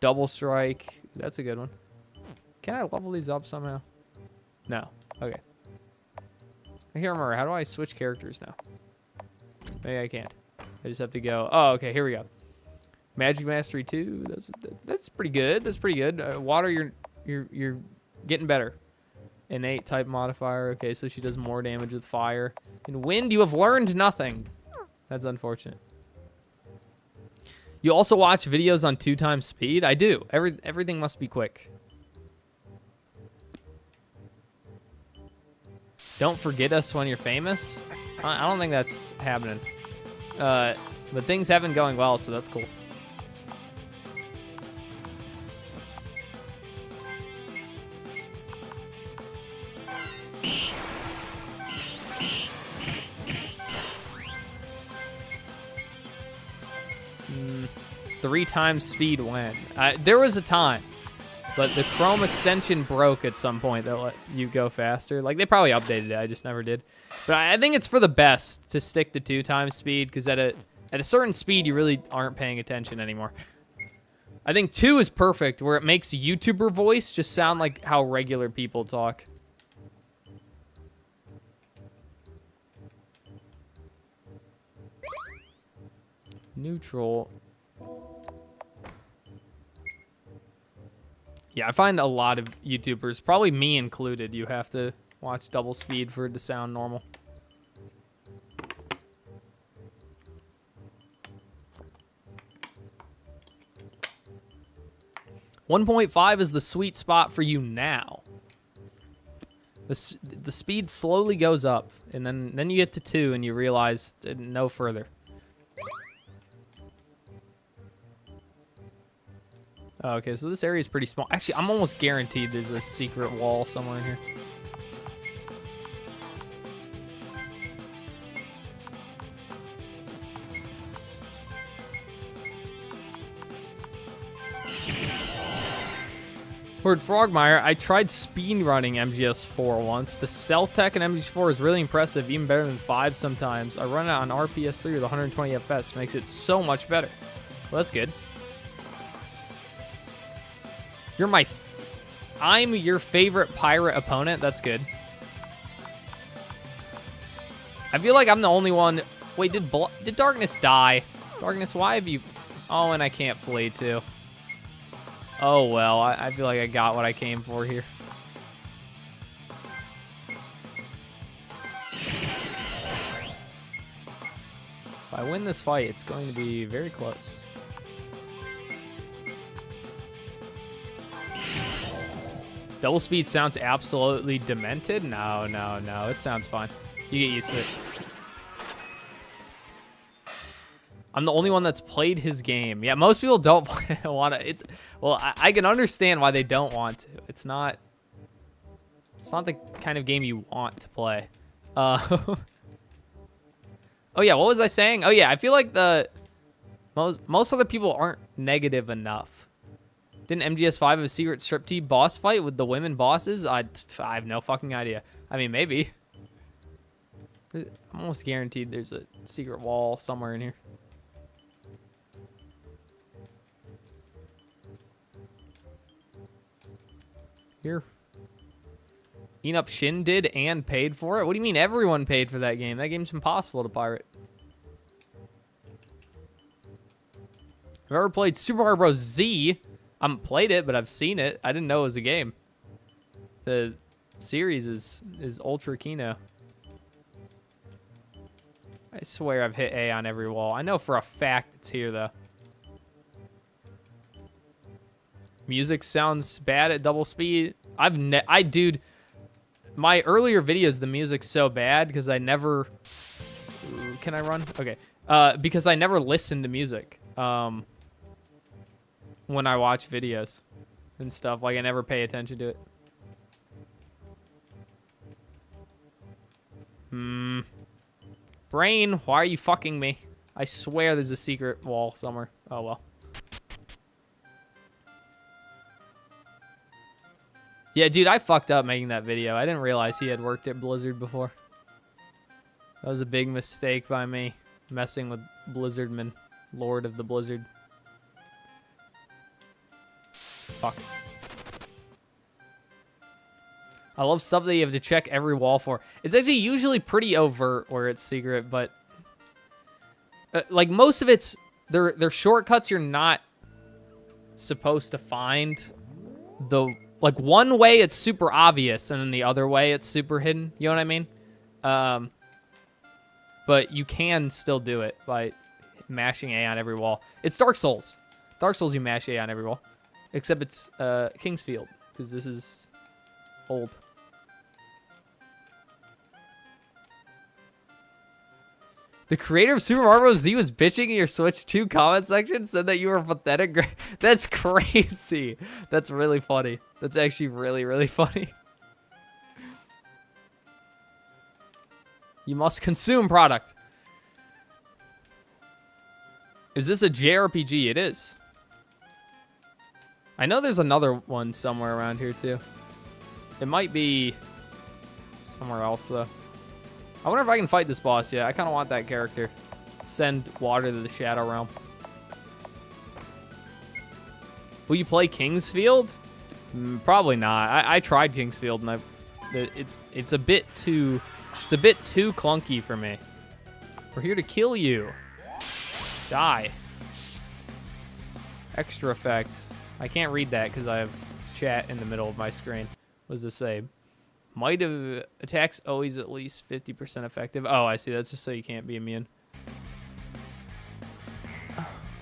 Double strike. That's a good one. Can I level these up somehow? No. Okay. I can't remember. How do I switch characters now? Maybe I can't. I just have to go. Oh, okay, here we go. Magic Mastery 2. That's pretty good. That's pretty good. Water, you're getting better. Innate type modifier. Okay, so she does more damage with fire. In wind, you have learned nothing. That's unfortunate. You also watch videos on 2x speed? I do. Everything must be quick. Don't forget us when you're famous? I don't think that's happening. But things have been going well, so that's cool. Three times speed when? There was a time, but the Chrome extension broke at some point that let you go faster. Like, they probably updated it, I just never did. But I think it's for the best to stick to 2x speed, because at a certain speed, you really aren't paying attention anymore. I think 2 is perfect, where it makes YouTuber voice just sound like how regular people talk. Neutral. Yeah, I find a lot of YouTubers, probably me included, you have to watch double speed for it to sound normal. .5 is the sweet spot for you now. The speed slowly goes up, and then you get to 2 and you realize no further. Oh, okay, so this area is pretty small. Actually, I'm almost guaranteed there's a secret wall somewhere in here. Word Frogmire, I tried speed running MGS4 once. The stealth tech in MGS4 is really impressive, even better than 5 sometimes. I run it on RPS3 with 120 FPS, makes it so much better. Well, that's good. I'm your favorite pirate opponent. That's good. I feel like I'm the only one. Wait, did Darkness die? Darkness, why have you? Oh, and I can't flee too. Oh well, I feel like I got what I came for here. If I win this fight, it's going to be very close. Double speed sounds absolutely demented. No, it sounds fine. You get used to it. I'm the only one that's played his game. Yeah, most people don't want to. Well, I can understand why they don't want to. It's not the kind of game you want to play. Oh yeah, what was I saying? Oh yeah, I feel like most other people aren't negative enough. Didn't MGS5 have a secret striptease boss fight with the women bosses? I have no fucking idea. I mean, maybe. I'm almost guaranteed there's a secret wall somewhere in here. Here. Enup Shin did and paid for it? What do you mean everyone paid for that game? That game's impossible to pirate. I've ever played Super Mario Bros. Z. I haven't played it, but I've seen it. I didn't know it was a game. The series is Ultra Kino. I swear I've hit A on every wall. I know for a fact it's here, though. Music sounds bad at double speed. Dude, my earlier videos, the music's so bad because I never... Ooh, can I run? Okay. Because I never listened to music. When I watch videos and stuff. Like, I never pay attention to it. Brain, why are you fucking me? I swear there's a secret wall somewhere. Oh, well. Yeah, dude, I fucked up making that video. I didn't realize he had worked at Blizzard before. That was a big mistake by me, messing with Blizzardman, Lord of the Blizzard. Fuck. I love stuff that you have to check every wall for. It's actually usually pretty overt where it's secret, but like most of it's they're shortcuts you're not supposed to find. Like one way it's super obvious, and then the other way it's super hidden. You know what I mean? But you can still do it by mashing A on every wall. It's Dark Souls. Dark Souls, you mash A on every wall. Except it's Kingsfield, because this is old. The creator of Super Mario Bros. Z was bitching in your Switch 2 comment section, said that you were pathetic. That's crazy. That's really funny. That's actually really, really funny. You must consume product. Is this a JRPG? It is. I know there's another one somewhere around here, too. It might be somewhere else, though. I wonder if I can fight this boss yet. I kind of want that character. Send water to the Shadow Realm. Will you play Kingsfield? Probably not. I tried Kingsfield, and it's a bit too clunky for me. We're here to kill you. Die. Extra effect. I can't read that because I have chat in the middle of my screen. What does this say? Might have attacks always at least 50% effective. Oh, I see. That's just so you can't be immune.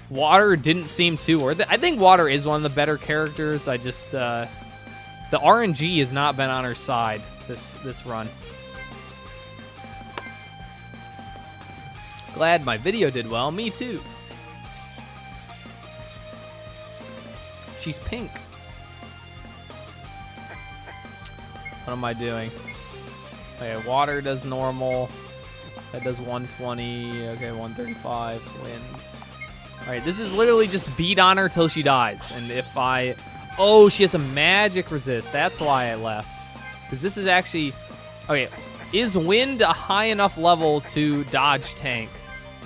Water didn't seem too worth it. I think Water is one of the better characters. I just the RNG has not been on her side this run. Glad my video did well. Me too. She's pink. What am I doing? Okay, water does normal. That does 120. Okay, 135. Wins. All right, this is literally just beat on her till she dies. And if I... Oh, she has a magic resist. That's why I left. Because this is actually... Okay, is wind a high enough level to dodge tank?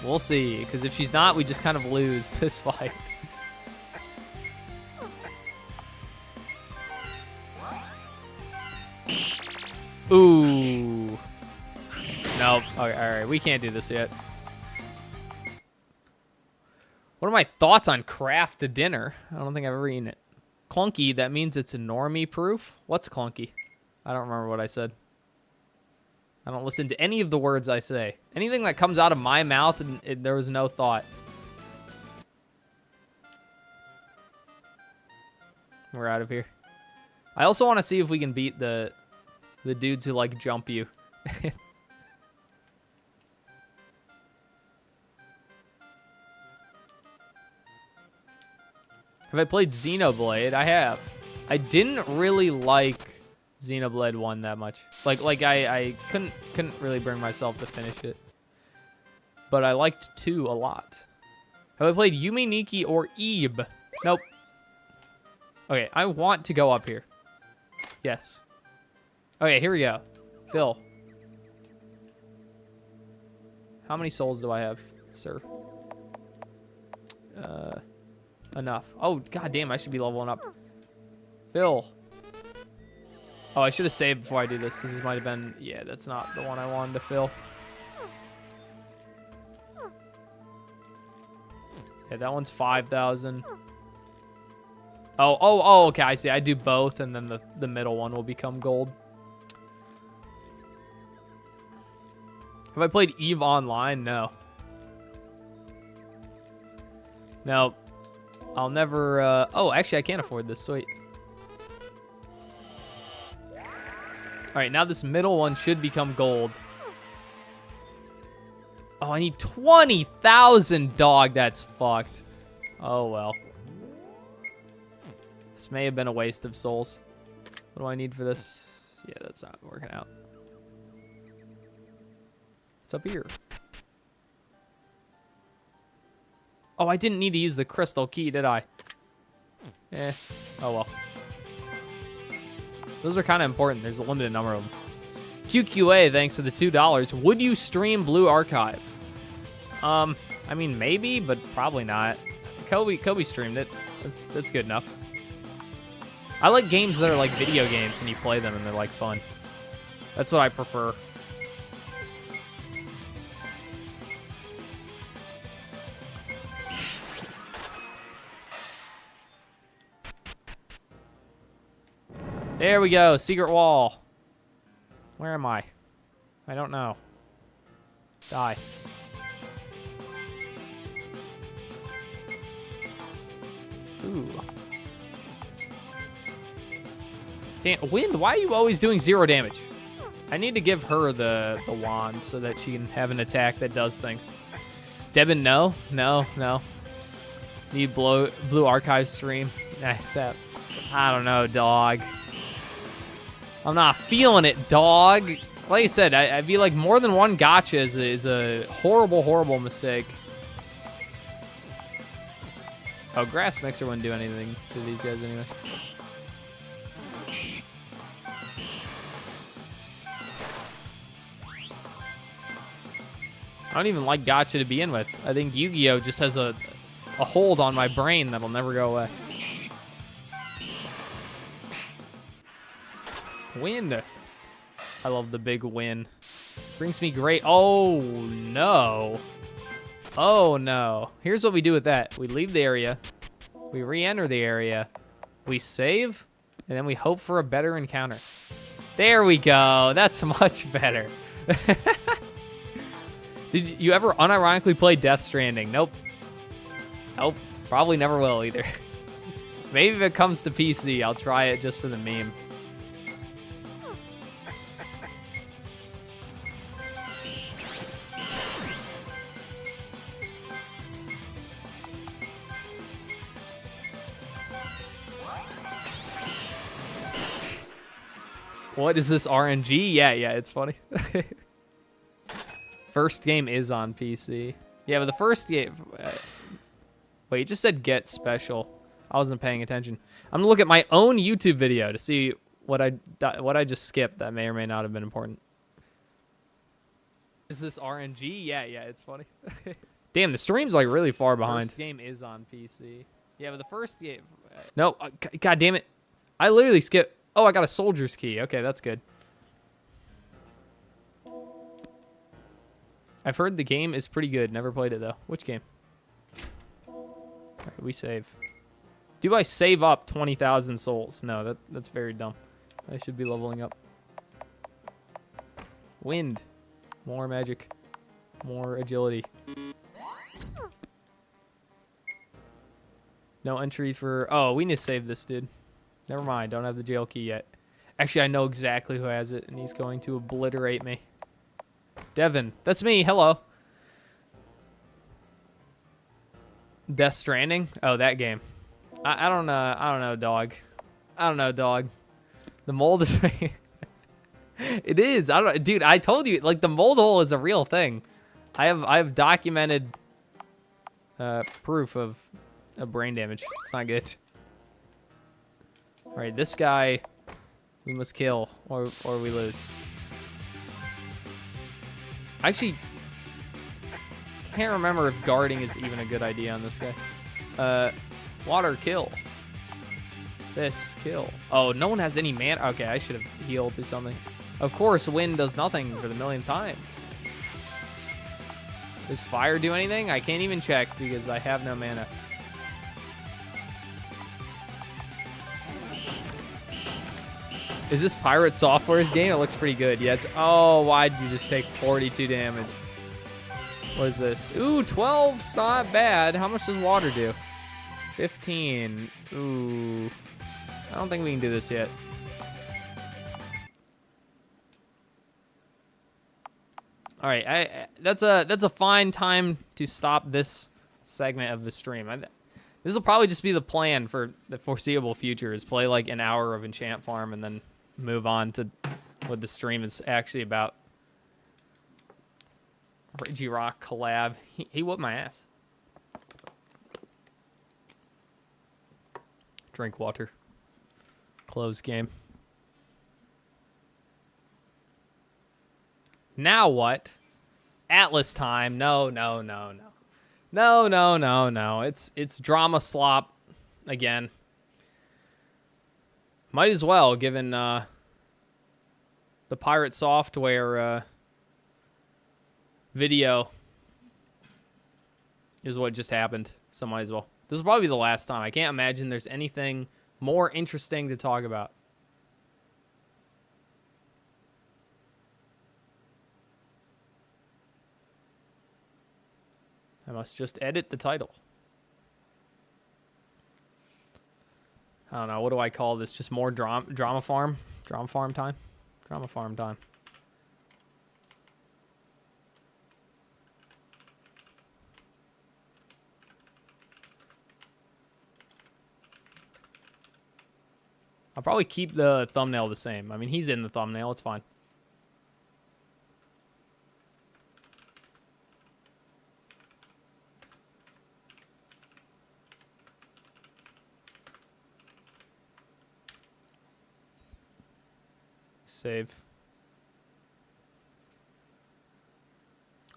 We'll see. Because if she's not, we just kind of lose this fight. Ooh. Nope. Okay, all right, we can't do this yet. What are my thoughts on craft to dinner? I don't think I've ever eaten it. Clunky, that means it's a normie proof? What's clunky? I don't remember what I said. I don't listen to any of the words I say. Anything that comes out of my mouth, and there was no thought. We're out of here. I also want to see if we can beat the dudes who, like, jump you. Have I played Xenoblade? I have. I didn't really like Xenoblade 1 that much. Like I couldn't really bring myself to finish it. But I liked 2 a lot. Have I played Yumi Nikki or Ebe? Nope. Okay, I want to go up here. Yes. Okay, here we go. Phil. How many souls do I have, sir? Enough. Oh, goddamn, I should be leveling up. Phil. Oh, I should have saved before I do this, because this might have been... Yeah, that's not the one I wanted to fill. Yeah, that one's 5,000. Oh, okay, I see. I do both, and then the middle one will become gold. Have I played EVE Online? No. No. I'll never... Oh, actually, I can't afford this. Sweet. All right, now this middle one should become gold. Oh, I need 20,000, dog. That's fucked. Oh, well. This may have been a waste of souls. What do I need for this? Yeah, that's not working out. What's up here? Oh, I didn't need to use the crystal key, did I? Eh. Oh, well. Those are kind of important. There's a limited number of them. QQA, thanks to the $2. Would you stream Blue Archive? I mean, maybe, but probably not. Kobe streamed it. That's good enough. I like games that are like video games and you play them and they're like fun. That's what I prefer. There we go. Secret wall. Where am I? I don't know. Die. Ooh. Damn, Wind, why are you always doing 0 damage? I need to give her the wand so that she can have an attack that does things. Debben, no. No. Need blue archive stream. Nice. I don't know, dog. I'm not feeling it, dog. Like I said, I feel like more than one gotcha is a horrible, horrible mistake. Oh, grass mixer wouldn't do anything to these guys anyway. I don't even like gotcha to begin with. I think Yu-Gi-Oh! Just has a hold on my brain that'll never go away. Win. I love the big win. Brings me great. Oh, no. Oh, no. Here's what we do with that. We leave the area. We re-enter the area. We save. And then we hope for a better encounter. There we go. That's much better. Did you ever unironically play Death Stranding? Nope. Nope. Probably never will either. Maybe if it comes to PC, I'll try it just for the meme. What is this RNG? Yeah, it's funny. First game is on PC. Yeah, but the first game... wait, you just said get special. I wasn't paying attention. I'm gonna look at my own YouTube video to see what I just skipped that may or may not have been important. Is this RNG? Yeah, it's funny. Damn, the stream's like really far behind. First game is on PC. Yeah, but the first game... no, God damn it. I literally skipped... oh, I got a soldier's key. Okay, that's good. I've heard the game is pretty good. Never played it, though. Which game? All right, we save. Do I save up 20,000 souls? No, that's very dumb. I should be leveling up. Wind. More magic. More agility. No entry for... oh, we need to save this, dude. Never mind. Don't have the jail key yet. Actually, I know exactly who has it, and he's going to obliterate me. Devin. That's me. Hello. Death Stranding? Oh, that game. I don't know. I don't know, dog. I don't know, dog. The mold is... it is. I don't... dude, I told you, like, the mold hole is a real thing. I have documented proof of brain damage. It's not good. All right, this guy we must kill or we lose. I actually can't remember if guarding is even a good idea on this guy. Water, kill. This, kill. Oh, no one has any mana. Okay, I should have healed or something. Of course, wind does nothing for the millionth time. Does fire do anything? I can't even check because I have no mana. Is this Pirate Software's game? It looks pretty good. Yeah, it's... oh, why'd you just take 42 damage? What is this? Ooh, 12's not bad. How much does water do? 15. Ooh. I don't think we can do this yet. All right, that's a fine time to stop this segment of the stream. This will probably just be the plan for the foreseeable future, is play like an hour of Enchant Farm and then move on to what the stream is actually about. Reggie Rock collab. He whooped my ass. Drink water. Close game. Now what? Atlas time. No. It's drama slop again. Might as well, given the Pirate Software video is what just happened. So might as well. This will probably be the last time. I can't imagine there's anything more interesting to talk about. I must just edit the title. I don't know. What do I call this? Just more drama farm? Drama farm time? Drama farm time. I'll probably keep the thumbnail the same. I mean, he's in the thumbnail. It's fine. Save.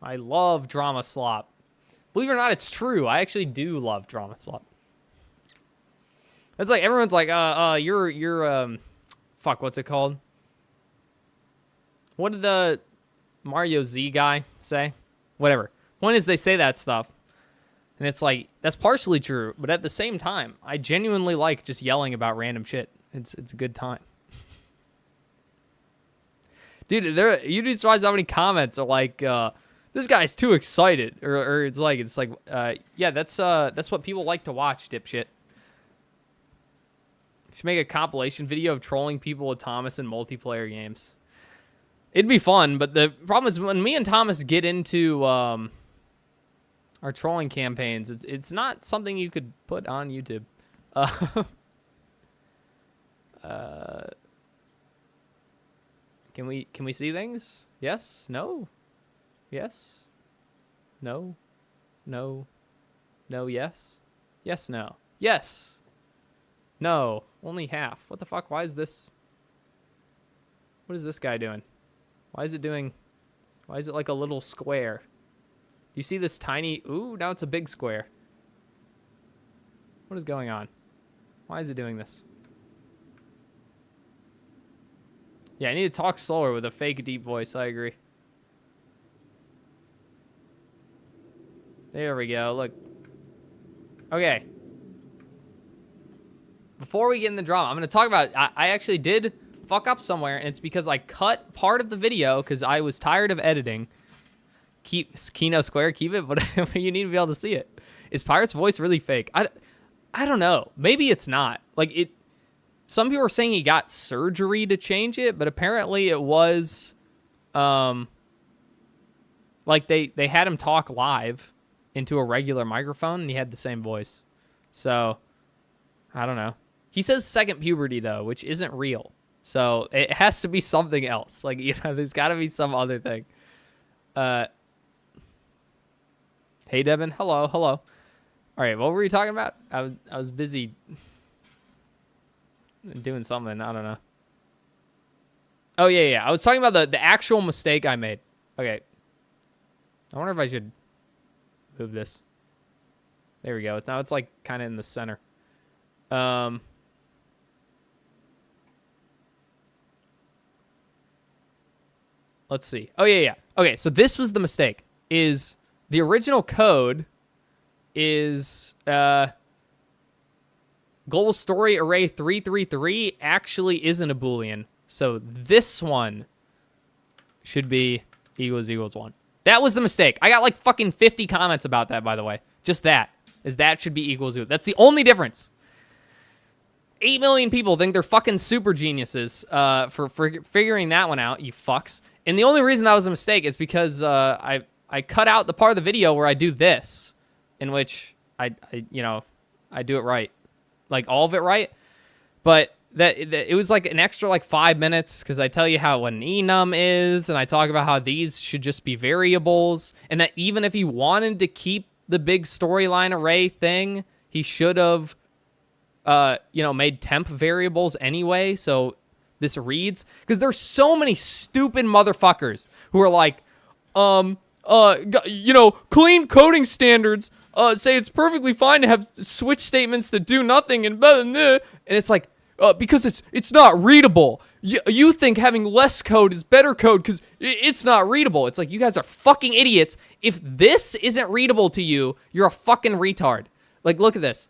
I love drama slop. Believe it or not, it's true. I actually do love drama slop. It's like everyone's like, you're fuck, what's it called? What did the Mario Z guy say? Whatever. Point is, they say that stuff, and it's like that's partially true, but at the same time, I genuinely like just yelling about random shit. It's a good time. Dude, you'd be surprised how many comments are like, this guy's too excited, or it's like, yeah, that's what people like to watch, dipshit. Should make a compilation video of trolling people with Thomas in multiplayer games. It'd be fun, but the problem is when me and Thomas get into our trolling campaigns, it's not something you could put on YouTube. Can we see things? Yes? No? Yes? No? No? No? Yes? Yes? No? Yes! No. Only half. What the fuck? Why is this? What is this guy doing? Why is it doing? Why is it like a little square? Do you see this tiny? Ooh, now it's a big square. What is going on? Why is it doing this? Yeah, I need to talk slower with a fake deep voice. I agree. There we go. Look. Okay. Before we get in the drama, I'm going to talk about... I actually did fuck up somewhere, and it's because I cut part of the video because I was tired of editing. Keep Kino Square, keep it, but you need to be able to see it. Is Pirate's voice really fake? I don't know. Maybe it's not. Like, it... Some people are saying he got surgery to change it, but apparently it was... like, they had him talk live into a regular microphone, and he had the same voice. So, I don't know. He says second puberty, though, which isn't real. So, it has to be something else. Like, you know, there's got to be some other thing. Hey, Debben. Hello, hello. All right, what were you talking about? I was busy doing something. I don't know. Oh, yeah. I was talking about the actual mistake I made. Okay. I wonder if I should move this. There we go. Now it's like kind of in the center. Let's see. Oh, yeah. Okay, so this was the mistake. Is the original code is global story array 333 actually isn't a Boolean. So this one should be equals 1. That was the mistake. I got like fucking 50 comments about that, by the way. Just that. Is that should be equals 0. That's the only difference. 8 million people think they're fucking super geniuses for figuring that one out, you fucks. And the only reason that was a mistake is because I cut out the part of the video where I do this, in which I do it right. Like all of it right. But that it was like an extra like 5 minutes because I tell you how what an enum is, and I talk about how these should just be variables, and that even if he wanted to keep the big storyline array thing, he should have made temp variables anyway. So this reads, because there's so many stupid motherfuckers who are like, clean coding standards say it's perfectly fine to have switch statements that do nothing and blah, blah, blah. And it's like, because it's not readable. You think having less code is better code because it's not readable. It's like, you guys are fucking idiots. If this isn't readable to you, you're a fucking retard. Like, look at this.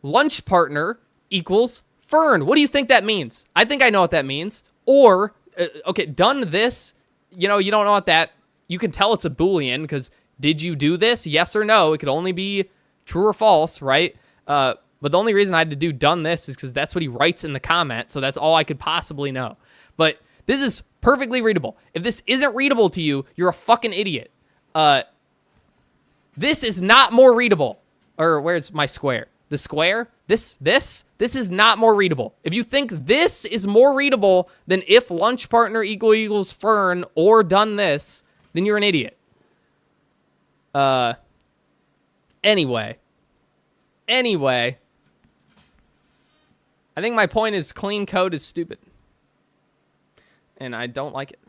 Lunch partner equals Fern. What do you think that means? I think I know what that means. Or, okay, done this, you don't know what that... You can tell it's a Boolean because Did you do this? Yes or no. It could only be true or false, right? But the only reason I had to do done this is because that's what he writes in the comment, so that's all I could possibly know. But this is perfectly readable. If this isn't readable to you, you're a fucking idiot. This is not more readable. Or where's my square? The square? This is not more readable. If you think this is more readable than if lunch partner equals fern or done this, then you're an idiot. Anyway, I think my point is clean code is stupid. And I don't like it.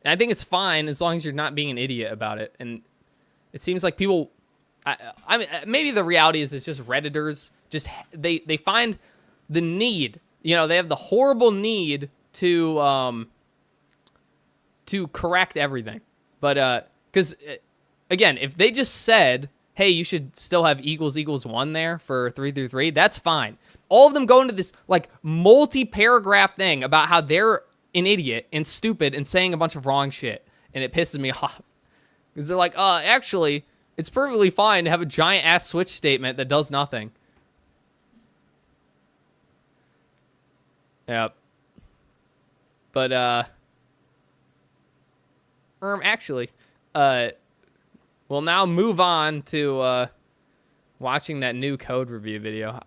And I think it's fine as long as you're not being an idiot about it. And it seems like people, I mean, maybe the reality is it's just Redditors. Just they find the need. You know, they have the horrible need to correct everything. But because again, if they just said, hey, you should still have equals 1 there for 3 through 3, that's fine. All of them go into this like multi-paragraph thing about how they're an idiot and stupid and saying a bunch of wrong shit, and it pisses me off. Because they're like, actually, it's perfectly fine to have a giant-ass switch statement that does nothing. Yep. But, actually, we'll now move on to, watching that new code review video.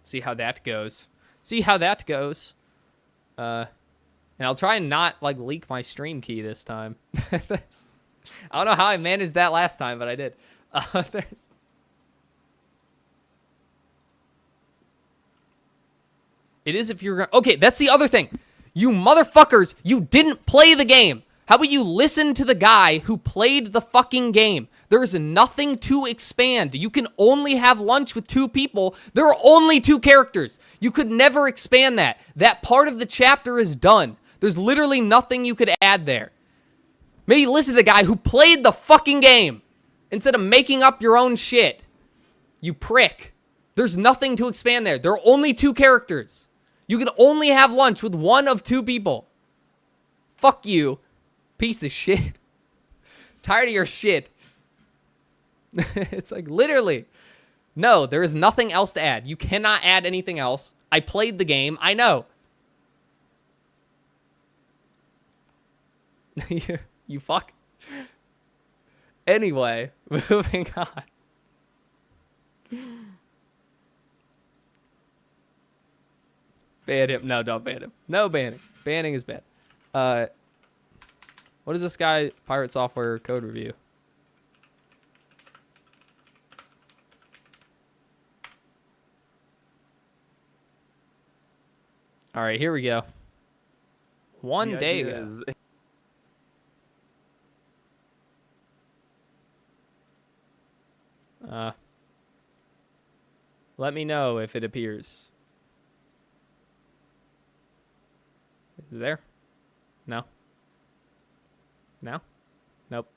See how that goes. And I'll try and not, like, leak my stream key this time. I don't know how I managed that last time, but I did. It is if you're going to... Okay, that's the other thing. You motherfuckers, you didn't play the game. How about you listen to the guy who played the fucking game? There is nothing to expand. You can only have lunch with 2 people. There are only 2 characters. You could never expand that. That part of the chapter is done. There's literally nothing you could add there. Maybe listen to the guy who played the fucking game instead of making up your own shit. You prick. There's nothing to expand there. There are only 2 characters. You can only have lunch with 1 of 2 people. Fuck you. Piece of shit. Tired of your shit. It's like, literally. No, there is nothing else to add. You cannot add anything else. I played the game. I know. You fuck. Anyway, moving on. Ban him. No, don't ban him. No banning. Banning is bad. What is this guy? Pirate Software code review. All right, here we go. One day ago. Let me know if it appears. Is it there? No. No? Nope.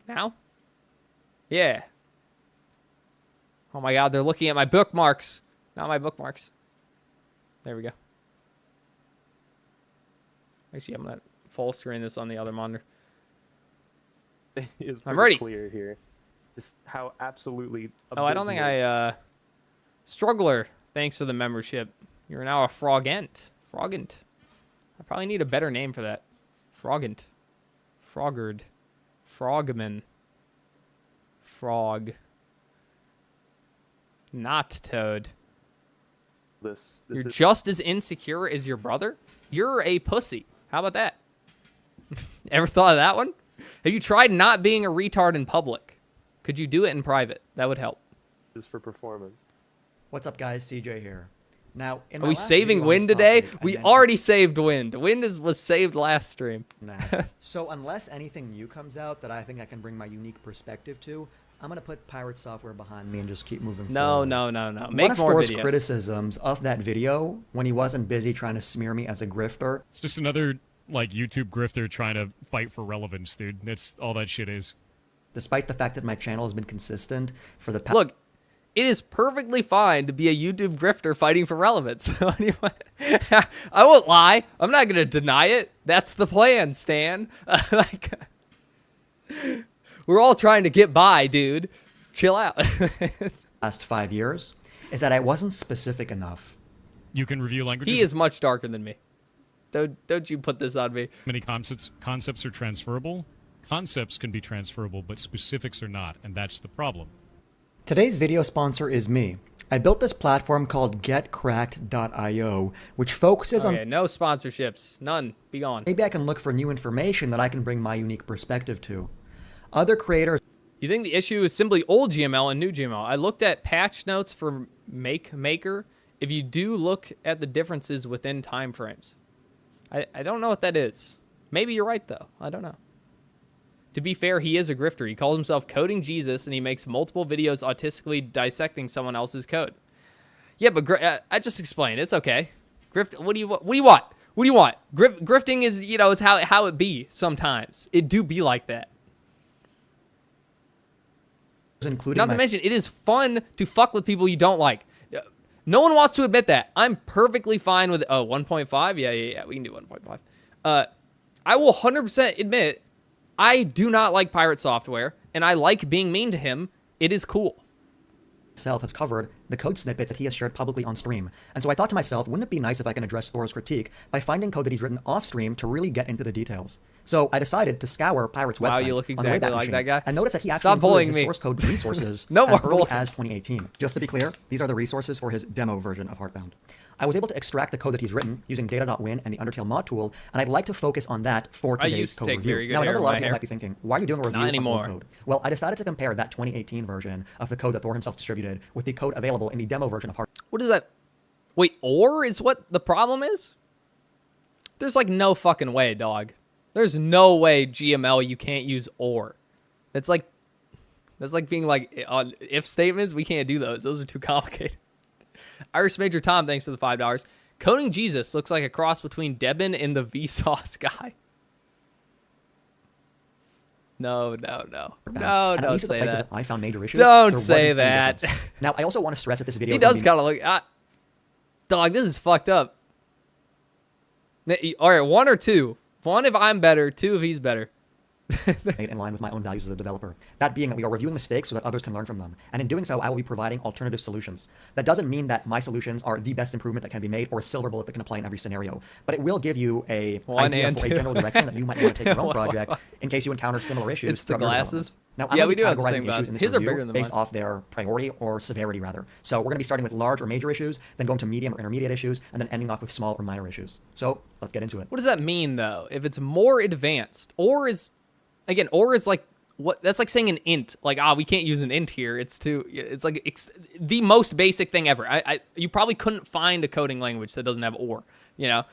Now? Yeah. Oh my god, they're looking at my bookmarks. Not my bookmarks. There we go. Actually, I'm going to full screen this on the other monitor. I'm ready. Clear here. Just how absolutely abysmal. Oh, I don't think I... Struggler, thanks for the membership. You're now a frogent. Frogent. I probably need a better name for that. Frogent. Froggard. Frogman. Frog. Not Toad. You're just as insecure as your brother? You're a pussy. How about that? Ever thought of that one? Have you tried not being a retard in public? Could you do it in private? That would help. Is for performance. What's up, guys? CJ here. Now, are we saving Wind today? We already saved Wind. Wind was saved last stream. Nah. So unless anything new comes out that I think I can bring my unique perspective to, I'm going to put Pirate Software behind me and just keep moving forward. No. Make One of more Thor's videos. criticisms of that video, when he wasn't busy trying to smear me as a grifter. It's just another, like, YouTube grifter trying to fight for relevance, dude. That's all that shit is. Despite the fact that my channel has been consistent for the past... Look, It is perfectly fine to be a YouTube grifter fighting for relevance. I won't lie. I'm not going to deny it. That's the plan, Stan. Like, we're all trying to get by, dude. Chill out. last 5 years is that I wasn't specific enough. You can review languages. He is much darker than me. Don't you put this on me. Many concepts are transferable. Concepts can be transferable, but specifics are not, and that's the problem. Today's video sponsor is me. I built this platform called getcracked.io, which focuses on... Okay, no sponsorships. None. Be gone. Maybe I can look for new information that I can bring my unique perspective to. Other creators... You think the issue is simply old GML and new GML? I looked at patch notes for Maker. If you do look at the differences within time frames. I don't know what that is. Maybe you're right, though. I don't know. To be fair, he is a grifter. He calls himself Coding Jesus, and he makes multiple videos autistically dissecting someone else's code. Yeah, but I just explained. It's okay. What do you want? What do you want? Grifting is, you know, it's how it be sometimes. It do be like that. including Not to mention, it is fun to fuck with people you don't like. No one wants to admit that. I'm perfectly fine with 1.5. Yeah, we can do 1.5. I will 100% admit I do not like Pirate Software, and I like being mean to him. It is cool. Myself have covered the code snippets that he has shared publicly on stream. And so I thought to myself, wouldn't it be nice if I can address Thor's critique by finding code that he's written off stream to really get into the details? So I decided to scour Pirate's Wow, website you look on the exactly Wayback like Machine, that guy. and notice that he actually Stop bullying included his me. source code resources No more as early bullying. as 2018. Just to be clear, these are the resources for his demo version of Heartbound. I was able to extract the code that he's written using data.win and the Undertale mod tool, and I'd like to focus on that for I today's used to code take review. very good Now, I know care that a of lot my of people hair. might be thinking, why are you doing a review Not on anymore. old code? Well, I decided to compare that 2018 version of the code that Thor himself distributed with the code available in the demo version of Heartbound. What is that? Wait, or is what the problem is? There's like no fucking way, dog. There's no way GML you can't use or. That's like being like on if statements. We can't do those. Those are too complicated. Irish Major Tom, thanks for the $5. Coding Jesus looks like a cross between Debben and the Vsauce guy. No, And at don't least at the say places that. I found major issues. Don't there say wasn't any that. difference. Now, I also want to stress that this video He is gonna does be gotta look. Dog, this is fucked up. All right, 1 or 2. 1 if I'm better, 2 if he's better. made in line with my own values as a developer. That being that we are reviewing mistakes so that others can learn from them. And in doing so, I will be providing alternative solutions. That doesn't mean that my solutions are the best improvement that can be made or a silver bullet that can apply in every scenario. But it will give you a 1 idea and for a 2. general direction that you might want to take your own Wow. project in case you encounter similar issues. It's the throughout your glasses? development. Now, I'm Yeah, going we to be do have the categorizing same issues glasses. in this His are review bigger than based mine. off their priority or severity, rather. So we're going to be starting with large or major issues, then going to medium or intermediate issues, and then ending off with small or minor issues. So let's get into it. What does that mean, though? If it's more advanced, or is like what? That's like saying an int. Like, we can't use an int here. It's the most basic thing ever. You probably couldn't find a coding language that doesn't have or. You know,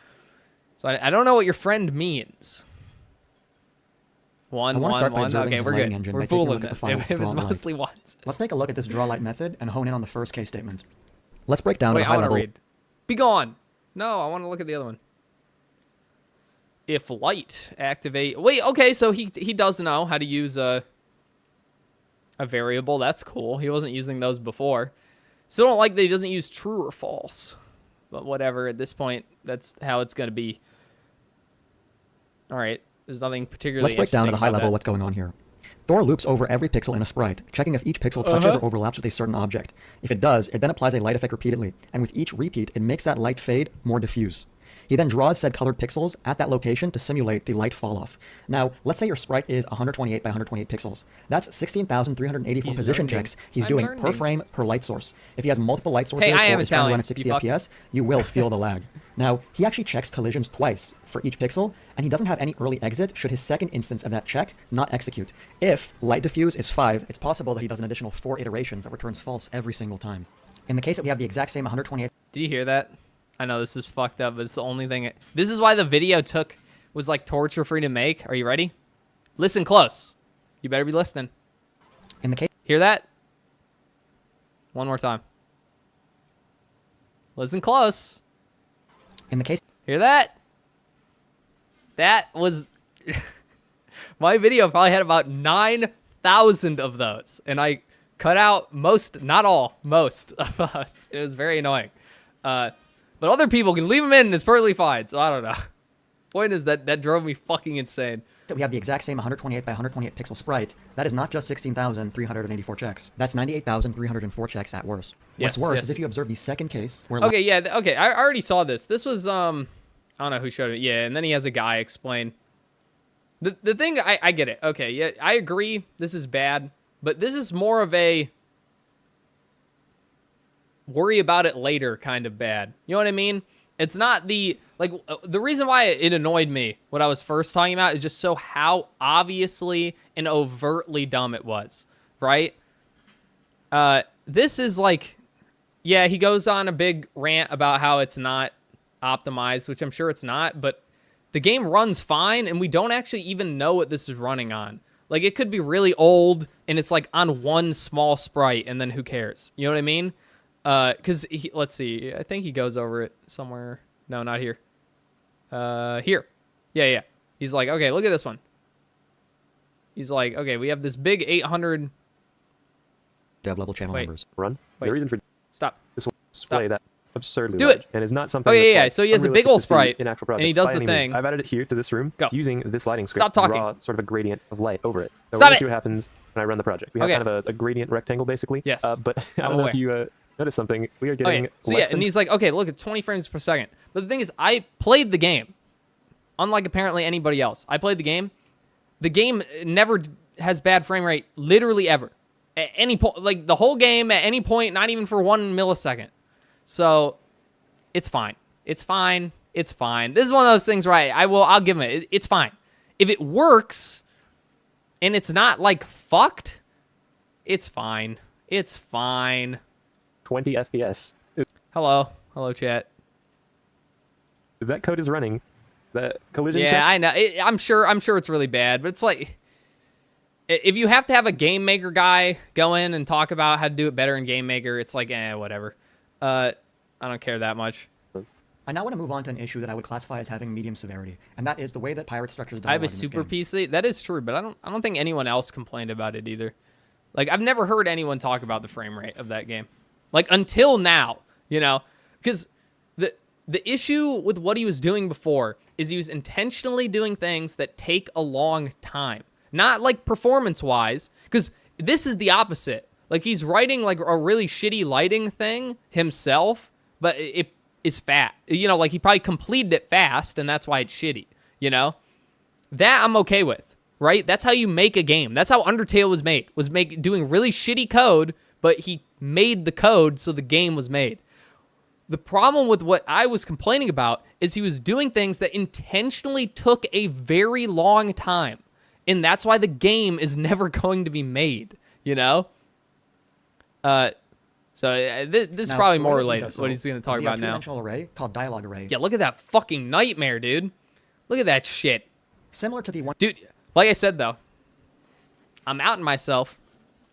so I don't know what your friend means. I want to start by observing Okay, his we're lighting good. engine We're by taking a fooling look at them. the file If it's draw light. mostly ones. Let's take a look at this draw light method and hone in on the first case statement. Let's break down Wait, at a I high want to level. read. Be gone. No, I want to look at the other one. If light activate. Wait, okay, so he does know how to use a variable. That's cool. He wasn't using those before. Still don't like that he doesn't use true or false. But whatever, at this point, that's how it's going to be. All right, there's nothing particularly Let's break down at a interesting high about level that. what's going on here. Thor loops over every pixel in a sprite, checking if each pixel touches or overlaps with a certain object. If it does, it then applies a light effect repeatedly, and with each repeat, it makes that light fade more diffuse. He then draws said colored pixels at that location to simulate the light falloff. Now, let's say your sprite is 128 by 128 pixels. That's 16,384 He's position learning. checks he's I'm doing per learning. frame per light source. If he has multiple light sources I am or is trying to run Italian, at 60 you fuck. FPS, you will feel the lag. Now, he actually checks collisions twice for each pixel, and he doesn't have any early exit should his second instance of that check not execute. If light diffuse is 5, it's possible that he does an additional 4 iterations that returns false every single time. In the case that we have the exact same 128 Did you hear that? I know this is fucked up, but it's the only thing. This is why the video was like torture free to make. Are you ready? Listen close. You better be listening. in the case Hear that? One more time. Listen close. Hear that? That was... My video probably had about 9,000 of those. And I cut out most, not all, most of us. It was very annoying. But other people can leave them in and it's perfectly fine. So I don't know. Point is that drove me fucking insane. So we have the exact same 128 by 128 pixel sprite. That is not just 16,384 checks. That's 98,304 checks at worst. Yes, What's worse yes. is if you observe the second case where Okay, yeah, okay. I already saw this. This was, I don't know who showed it. Yeah, and then he has a guy explain. The thing, I get it. Okay, yeah, I agree. This is bad. But this is more of a worry about it later kind of bad. You know what I mean? It's not the, like, the reason why it annoyed me, what I was first talking about, is just so how obviously and overtly dumb it was, right? This is like, yeah, he goes on a big rant about how it's not optimized, which I'm sure it's not, but the game runs fine, and we don't actually even know what this is running on. Like, it could be really old, and it's, like, on one small sprite, and then who cares? You know what I mean? Because, let's see. I think he goes over it somewhere. No, not here. Here. Yeah. He's like, okay, look at this one. He's like, okay, we have this big 800... dev level channel Wait. numbers. Run. Wait. The reason for Stop. this will display that absurdly Do large, it. and is not something. Okay, that's, yeah. like, So he has a big unrealistic old to see sprite, in actual and he projects does by the any means. thing. I've added it here to this room. Go. It's using this lighting script Stop to talking. draw sort of a gradient of light over it. So Stop we're gonna it. see what happens when I run the project. We have Okay. kind of a gradient rectangle, basically. Yes. But I I'm don't know aware. if you noticed something. We are Oh, getting yeah. So less yeah, than and he's like, okay, look at 20 frames per second. But the thing is, I played the game. Unlike apparently anybody else. I played the game. The game never has bad frame rate, literally ever. At any point, like the whole game at any point, not even for 1 millisecond. So, it's fine. It's fine. It's fine. This is one of those things where I'll give him it. It's fine. If it works, and it's not like fucked, it's fine. It's fine. 20 FPS. Hello, chat. If that code is running, the collision Yeah, check. I know. I'm sure it's really bad, but it's like if you have to have a game maker guy go in and talk about how to do it better in game maker, it's like whatever. I don't care that much. I now want to move on to an issue that I would classify as having medium severity, and that is the way that Pirate structures I have dialogue a in this super game. PC. That is true, but I don't think anyone else complained about it either. Like I've never heard anyone talk about the frame rate of that game. Like until now, you know, because the issue with what he was doing before is he was intentionally doing things that take a long time. Not like performance-wise, because this is the opposite. Like he's writing like a really shitty lighting thing himself, but it is fat. You know, like he probably completed it fast, and that's why it's shitty. You know, that I'm okay with, right? That's how you make a game. That's how Undertale was made. Doing really shitty code, but he made the code so the game was made. The problem with what I was complaining about is he was doing things that intentionally took a very long time. And that's why the game is never going to be made, you know? This is Now, probably the way more that he related does to what so he's going to is talk the about now. two-dimensional array called dialogue array. Yeah, look at that fucking nightmare, dude. Look at that shit. Similar to the one. Dude, like I said, though, I'm outing myself.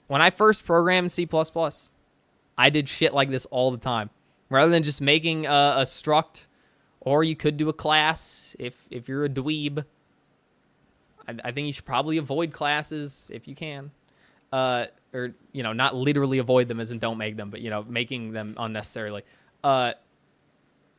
When I first programmed C++, I did shit like this all the time. Rather than just making a struct, or you could do a class if you're a dweeb. I think you should probably avoid classes if you can. Or, you know, not literally avoid them as in don't make them, but, you know, making them unnecessarily. But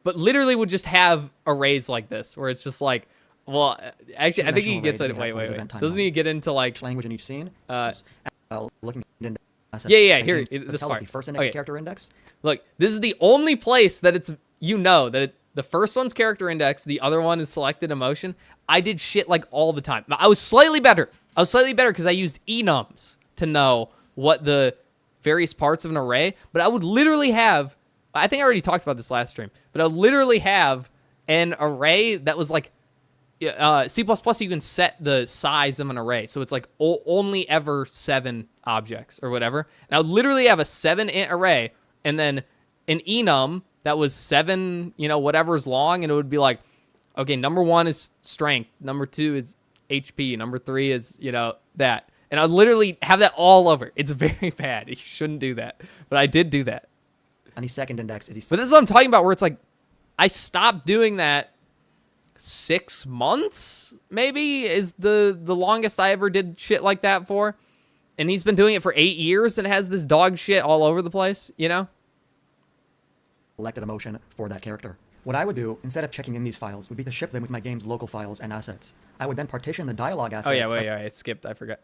literally would just have arrays like this, where it's just like, well, actually, I think he Two-dimensional gets array it. that you have Wait. for event timeline. Doesn't he get into, like... language in each scene. Looking into Yeah, here, this tell part. the first index Okay. character index. Look, this is the only place that it's, you know, that the first one's character index, the other one is selected emotion. I did shit like all the time. I was slightly better. Because I used enums to know what the various parts of an array, but I would literally have, I think I already talked about this last stream, but I would literally have an array that was like, C++, you can set the size of an array. So it's like only ever 7 objects or whatever. And I would literally have a 7-int array and then an enum that was 7, you know, whatever's long. And it would be like, okay, number 1 is strength. Number 2 is HP. Number 3 is, you know, that. And I'd literally have that all over. It's very bad. You shouldn't do that. But I did do that. And the second index is the But this is what I'm talking about, where it's like, I stopped doing that 6 months, maybe, is the longest I ever did shit like that for. And he's been doing it for 8 years and has this dog shit all over the place, you know? Selected emotion for that character. What I would do, instead of checking in these files, would be to ship them with my game's local files and assets. I would then partition the dialogue assets. Oh, yeah, wait, I skipped. I forgot.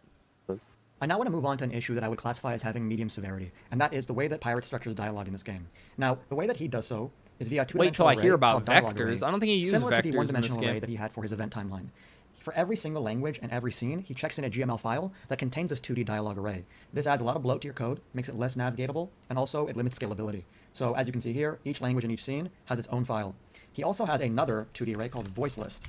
I now want to move on to an issue that I would classify as having medium severity, and that is the way that Pirate structures dialogue in this game. Now, the way that he does so is via a two-dimensional Wait till I hear array about called dialogue vectors. array, I don't think he used similar to the vectors in this one-dimensional array game. that he had for his event timeline. For every single language and every scene, he checks in a GML file that contains this 2D dialogue array. This adds a lot of bloat to your code, makes it less navigatable, and also it limits scalability. So as you can see here, each language in each scene has its own file. He also has another 2D array called voice list.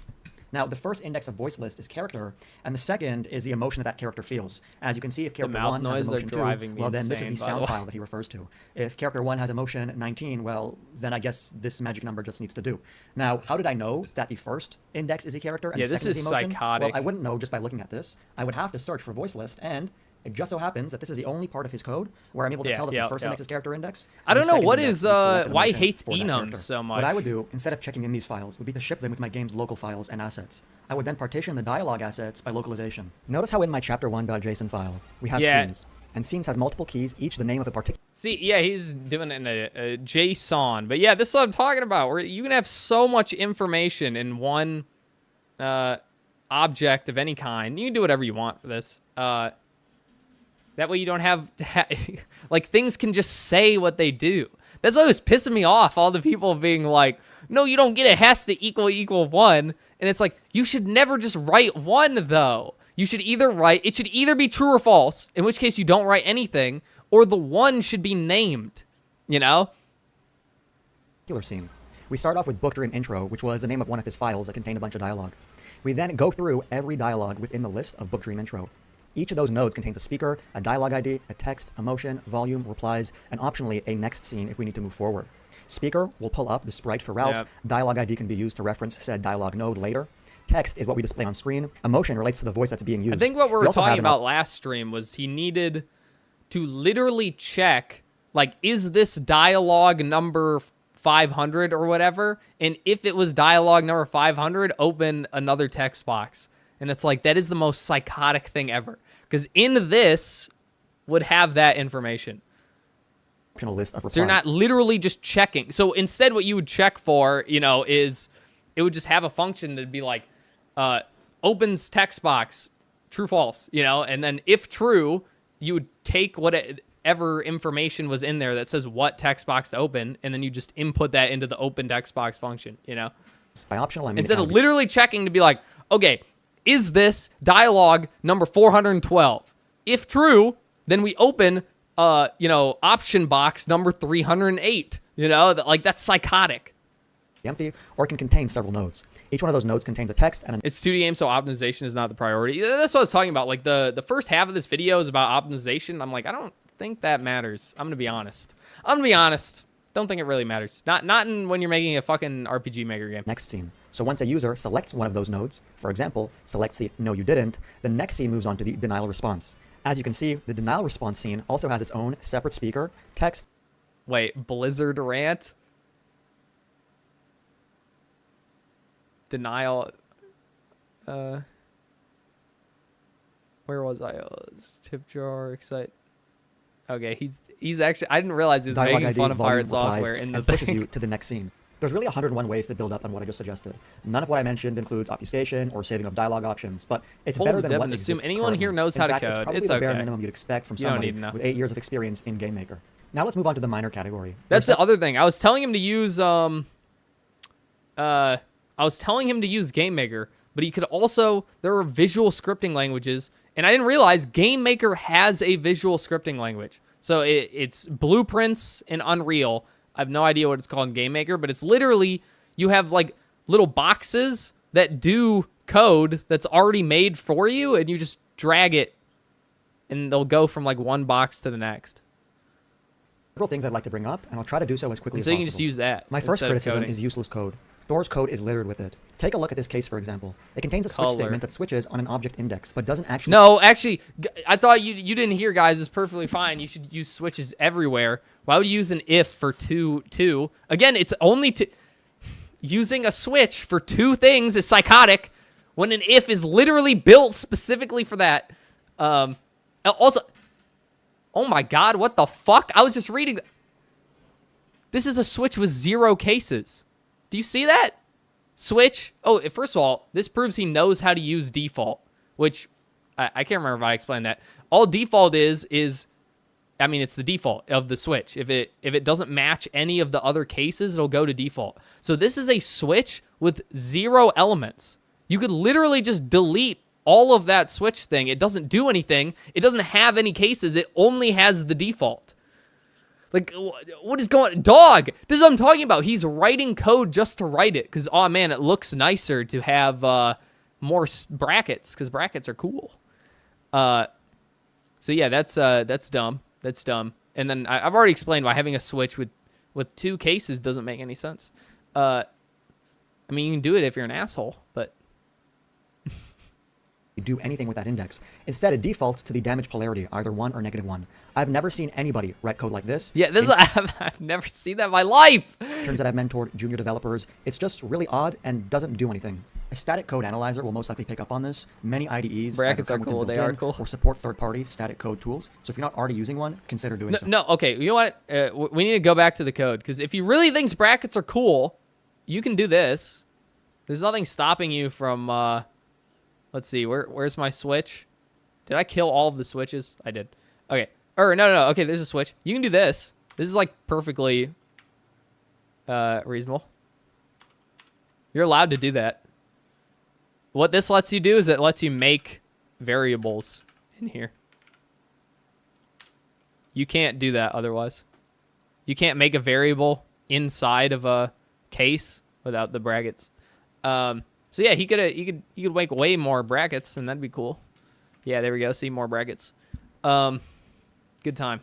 Now, the first index of voice list is character, and the second is the emotion that that character feels. As you can see, if character mouth 1 has noises are emotion 2, driving me well, then this is insane, the by the sound way. file that he refers to. If character 1 has emotion 19, well, then I guess this magic number just needs to do. Now, how did I know that the first index is a character and Yeah, the this second is is the emotion? psychotic. Well, I wouldn't know just by looking at this. I would have to search for voice list, and it just so happens that this is the only part of his code where I'm able to tell that the first index is character index. I and the don't know second what index is, the selected why he emotion hates for that enums character. so much. What I would do, instead of checking in these files, would be to ship them with my game's local files and assets. I would then partition the dialogue assets by localization. Notice how in my chapter1.json file, we have scenes. And scenes has multiple keys, each the name of a particular... See, yeah, he's doing it in a JSON. But yeah, this is what I'm talking about. Where you can have so much information in one object of any kind. You can do whatever you want for this. That way you don't have to like, things can just say what they do. That's what was pissing me off, all the people being like, no, you don't get it, has to equal 1. And it's like, you should never just write 1, though. You should either write, it should either be true or false, in which case you don't write anything, or the 1 should be named, you know? Scene. We start off with Book Dream Intro, which was the name of one of his files that contained a bunch of dialogue. We then go through every dialogue within the list of Book Dream Intro. Each of those nodes contains a speaker, a dialogue ID, a text, emotion, volume, replies, and optionally a next scene if we need to move forward. Speaker will pull up the sprite for Ralph. Yep. Dialogue ID can be used to reference said dialogue node later. Text is what we display on screen. Emotion relates to the voice that's being used. I think what we were also have talking an about last stream was he needed to literally check, like, is this dialogue number 500 or whatever? And if it was dialogue number 500, open another text box. And it's like, that is the most psychotic thing ever. Because in this would have that information. list of So you're not literally just checking. So instead what you would check for, you know, is it would just have a function that'd be like, opens text box, true, false, you know? And then if true, you would take whatever information was in there that says what text box to open, and then you just input that into the open text box function, you know? By optional, I mean instead of literally checking to be like, okay, is this dialogue number 412? If true, then we open, you know, option box number 308. You know, like, that's psychotic. Empty, or it can contain several nodes. Each one of those nodes contains a text and It's 2D game, so optimization is not the priority. That's what I was talking about. Like, the first half of this video is about optimization. I'm like, I don't think that matters. I'm gonna be honest. Don't think it really matters. Not when you're making a fucking RPG Maker game. next scene. So once a user selects one of those nodes, for example, selects the no you didn't, the next scene moves on to the denial response. As you can see, the denial response scene also has its own separate speaker, text. Wait, Blizzard rant? Denial. Where was I? Tip jar, excite. Okay, he's actually. I didn't realize he was dialogue making ID, fun of volume, pirate replies, software in the and pushes thing. you to the next scene. There's really 101 ways to build up on what I just suggested. None of what I mentioned includes obfuscation or saving of dialogue options, but it's Hold better the than what debben. Assume exists anyone here currently. knows In how to fact, code. It's probably It's the bare okay. minimum you'd expect from You don't somebody need to know. with 8 years of experience in Game Maker. Now let's move on to the minor category. That's the other thing. I was telling him to use Game Maker, but he could also. There are visual scripting languages, and I didn't realize Game Maker has a visual scripting language. So it's blueprints in Unreal. I have no idea what it's called in Game Maker, but it's literally you have like little boxes that do code that's already made for you, and you just drag it, and they'll go from like one box to the next. Several things I'd like to bring up, and I'll try to do so as quickly And as so you possible. can just use that. My first instead of criticism coding. is useless code. Thor's code is littered with it. Take a look at this case, for example. It contains a switch Color. statement that switches on an object index, but doesn't actually... No, actually, I thought you didn't hear, guys. It's perfectly fine. You should use switches everywhere. Why would you use an if for two? Again, it's only two. Using a switch for two things is psychotic when an if is literally built specifically for that. Also, Oh my god, what the fuck? I was just reading. This is a Switch with 0 cases. Do you see that? Switch. Oh, first of all, this proves he knows how to use default, which I can't remember if I explained that. All default is I mean, it's the default of the Switch. If it doesn't match any of the other cases, it'll go to default. So this is a Switch with 0 elements. You could literally just delete all of that Switch thing. It doesn't do anything. It doesn't have any cases. It only has the default. Like, what is going on? Dog! This is what I'm talking about. He's writing code just to write it. Because, oh, man, it looks nicer to have more brackets. Because brackets are cool. So, yeah, that's dumb. That's dumb. And then I've already explained why having a Switch with 2 cases doesn't make any sense. I mean, you can do it if you're an asshole, but... do anything with that index. Instead, it defaults to the damage polarity, either 1 or -1. I've never seen anybody write code like this. Yeah, I've never seen that in my life. Turns out I've mentored junior developers. It's just really odd and doesn't do anything. A static code analyzer will most likely pick up on this. Many IDEs brackets either are come cool. with them They are built-in cool. Or support third-party static code tools. So if you're not already using one, consider doing so. No, okay. You know what? We need to go back to the code because if you really think brackets are cool, you can do this. There's nothing stopping you from. Let's see. Where's my Switch? Did I kill all of the switches? I did. Okay. Or no. Okay, there's a switch. You can do this. This is like perfectly reasonable. You're allowed to do that. What this lets you do is it lets you make variables in here. You can't do that otherwise. You can't make a variable inside of a case without the brackets. So yeah, he could make way more brackets, and that'd be cool. Yeah, there we go. See, more brackets. Good time.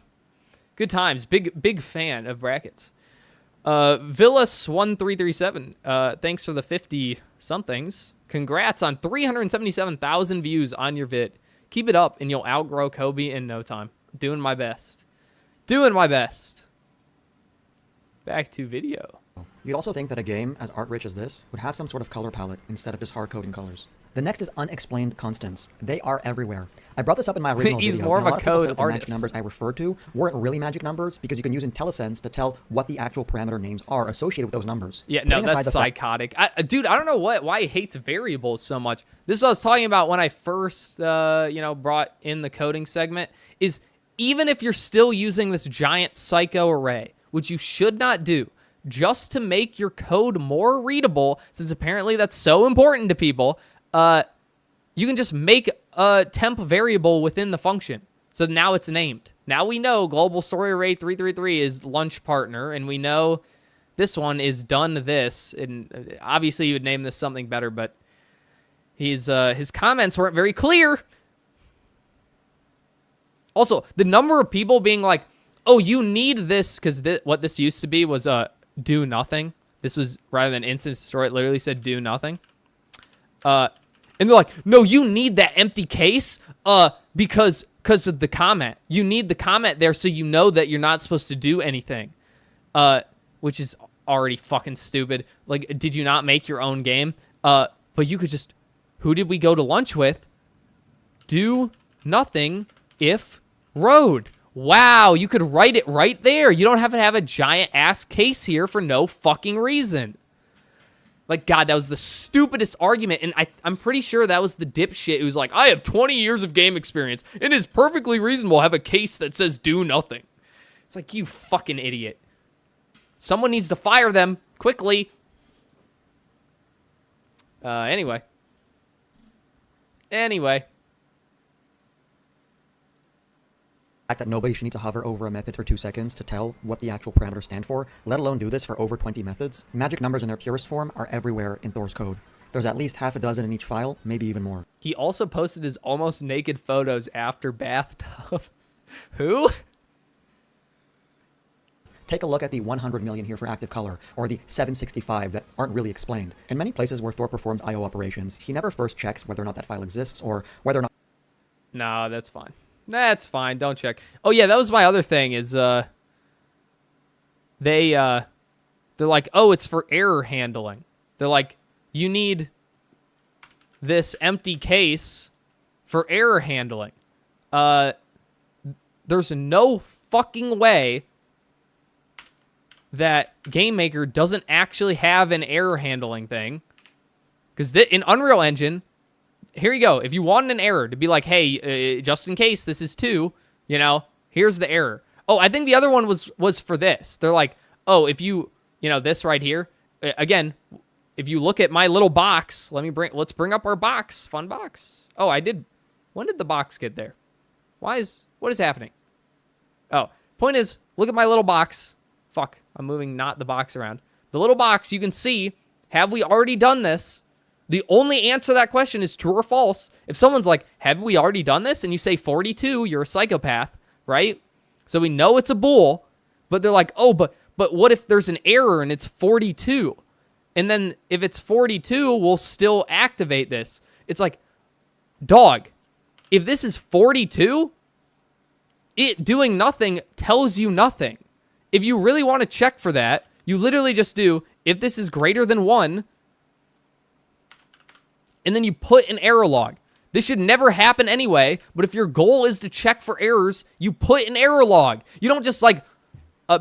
Good times. Big fan of brackets. Villas1337. Thanks for the 50 somethings. Congrats on 377,000 views on your vid. Keep it up, and you'll outgrow Kobe in no time. Doing my best. Doing my best. Back to video. You'd also think that a game as art-rich as this would have some sort of color palette instead of just hard-coding colors. The next is unexplained constants. They are everywhere. I brought this up in my original He's video. more of a lot people code said that the artist. magic numbers I referred to weren't really magic numbers because you can use IntelliSense to tell what the actual parameter names are associated with those numbers. Yeah, no, Putting aside that's the fact- psychotic. Dude, I don't know why he hates variables so much. This is what I was talking about when I first, brought in the coding segment, is even if you're still using this giant psycho array, which you should not do, just to make your code more readable, since apparently that's so important to people, you can just make a temp variable within the function. So now it's named. Now we know global story array 333 is lunch partner, and we know this one is done this. And obviously you would name this something better, but his comments weren't very clear. Also, the number of people being like, oh, you need this, because what this used to be was do nothing. This was, rather than instance destroy, it literally said do nothing. And they're like, no, you need that empty case because of the comment. You need the comment there so you know that you're not supposed to do anything, which is already fucking stupid. Like, did you not make your own game? But you could just, who did we go to lunch with? Do nothing if road. Wow, you could write it right there. You don't have to have a giant ass case here for no fucking reason. Like, God, that was the stupidest argument, and I'm pretty sure that was the dipshit who's like, I have 20 years of game experience. It is perfectly reasonable to have a case that says do nothing. It's like, you fucking idiot. Someone needs to fire them quickly. Anyway. Fact that nobody should need to hover over a method for 2 seconds to tell what the actual parameters stand for, let alone do this for over 20 methods. Magic numbers in their purest form are everywhere in Thor's code. There's at least half a dozen in each file, maybe even more. He also posted his almost naked photos after bathtub. Who? Take a look at the 100 million here for active color, or the 765 that aren't really explained. In many places where Thor performs I/O operations, he never first checks whether or not that file exists, or whether or not... No, that's fine. That's fine. Don't check. Oh yeah, that was my other thing. Is they're like, oh, it's for error handling. They're like, you need this empty case for error handling. there's no fucking way that Game Maker doesn't actually have an error handling thing. Because in Unreal Engine, here you go. If you want an error to be like, hey, just in case this is 2, you know, here's the error. Oh, I think the other one was for this. They're like, oh, if you know, this right here, again, if you look at my little box, let's bring up our box, fun box. Oh, when did the box get there? What is happening? Oh, point is, look at my little box. Fuck, I'm moving not the box around. The little box, you can see, have we already done this? The only answer to that question is true or false. If someone's like, have we already done this? And you say 42, you're a psychopath, right? So we know it's a bool, but they're like, oh, but what if there's an error and it's 42? And then if it's 42, we'll still activate this. It's like, dog, if this is 42, it doing nothing tells you nothing. If you really want to check for that, you literally just do, if this is greater than 1, and then you put an error log. This should never happen anyway, but if your goal is to check for errors, you put an error log. You don't just like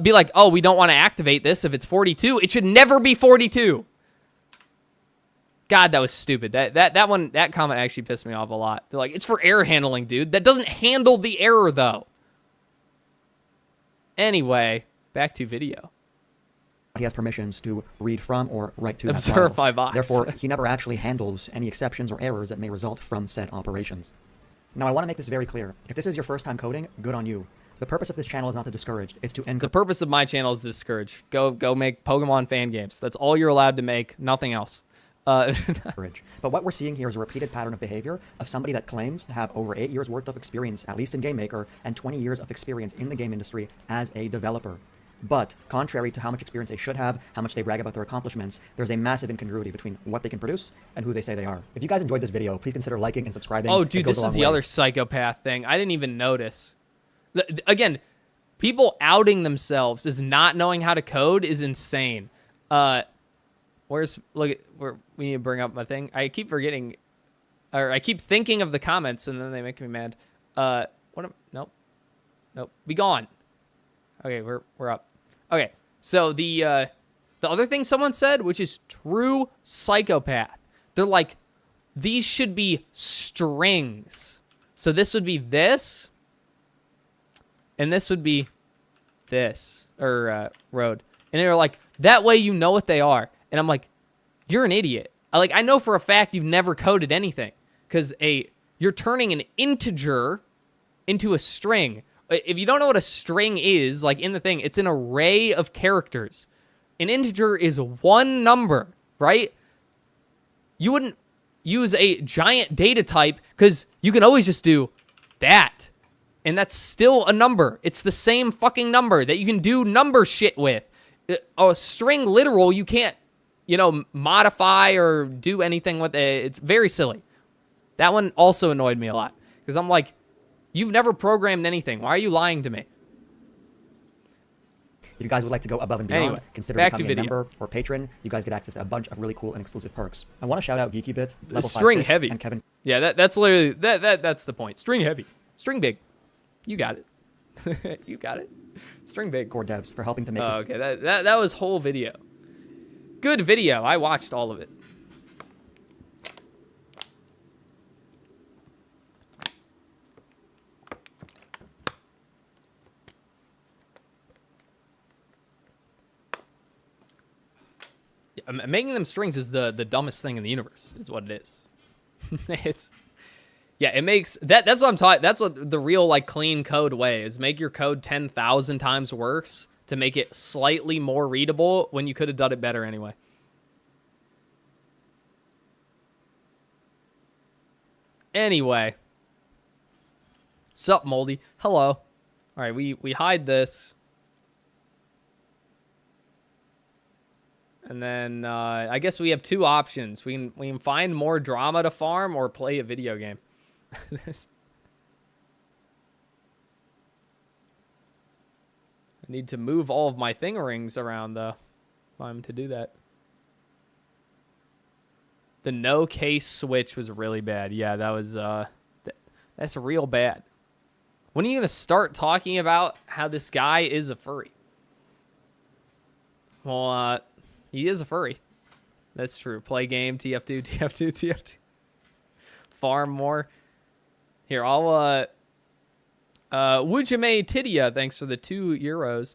be like, oh, we don't want to activate this if it's 42. It should never be 42. God, that was stupid. That comment actually pissed me off a lot. They're like, it's for error handling, dude. That doesn't handle the error, though. Anyway, back to video. He has permissions to read from or write to that Observe file. my box. Therefore, he never actually handles any exceptions or errors that may result from said operations. Now, I want to make this very clear. If this is your first time coding, good on you. The purpose of this channel is not to discourage, it's to The purpose of my channel is to discourage. Go make Pokemon fan games. That's all you're allowed to make, nothing else. But what we're seeing here is a repeated pattern of behavior of somebody that claims to have over 8 years worth of experience, at least in Game Maker, and 20 years of experience in the game industry as a developer. But, contrary to how much experience they should have, how much they brag about their accomplishments, there's a massive incongruity between what they can produce and who they say they are. If you guys enjoyed this video, please consider liking and subscribing. Oh, dude, this is the other psychopath thing. I didn't even notice. Again, people outing themselves as not knowing how to code is insane. We need to bring up my thing. I keep forgetting, or I keep thinking of the comments and then they make me mad. Nope. Be gone. Okay, we're up. Okay, so the other thing someone said, which is true psychopath. They're like, these should be strings. So this would be this, and this would be this, or road. And they're like, that way you know what they are. And I'm like, you're an idiot. I know for a fact you've never coded anything, because you're turning an integer into a string. If you don't know what a string is, like in the thing, it's an array of characters. An integer is one number, right? You wouldn't use a giant data type because you can always just do that. And that's still a number. It's the same fucking number that you can do number shit with. A string literal, you can't, modify or do anything with it. It's very silly. That one also annoyed me a lot because I'm like, you've never programmed anything. Why are you lying to me? If you guys would like to go above and beyond, Anyway, consider back to becoming a video. member or patron. You guys get access to a bunch of really cool and exclusive perks. I want to shout out GeekyBit, Level 5 String Fish, heavy. and Kevin. Yeah, that's literally that's the point. String heavy. String big. You got it. You got it. String big. Core Devs for helping to make this. Oh, okay. That was whole video. Good video. I watched all of it. Making them strings is the dumbest thing in the universe, is what it is. It makes that's what I'm talking. That's what the real clean code way is. Make your code 10,000 times worse to make it slightly more readable when you could have done it better anyway. Anyway, sup, Moldy? Hello. All right, we hide this. And then I guess we have two options. We can find more drama to farm or play a video game. I need to move all of my thingerings around, though, if I'm to do that. The no case switch was really bad. Yeah, that was that's real bad. When are you going to start talking about how this guy is a furry? Well, he is a furry. That's true. Play game, TF2, TF2, TF2. Farm more. Here, I'll, Wujime Tidia, thanks for the €2.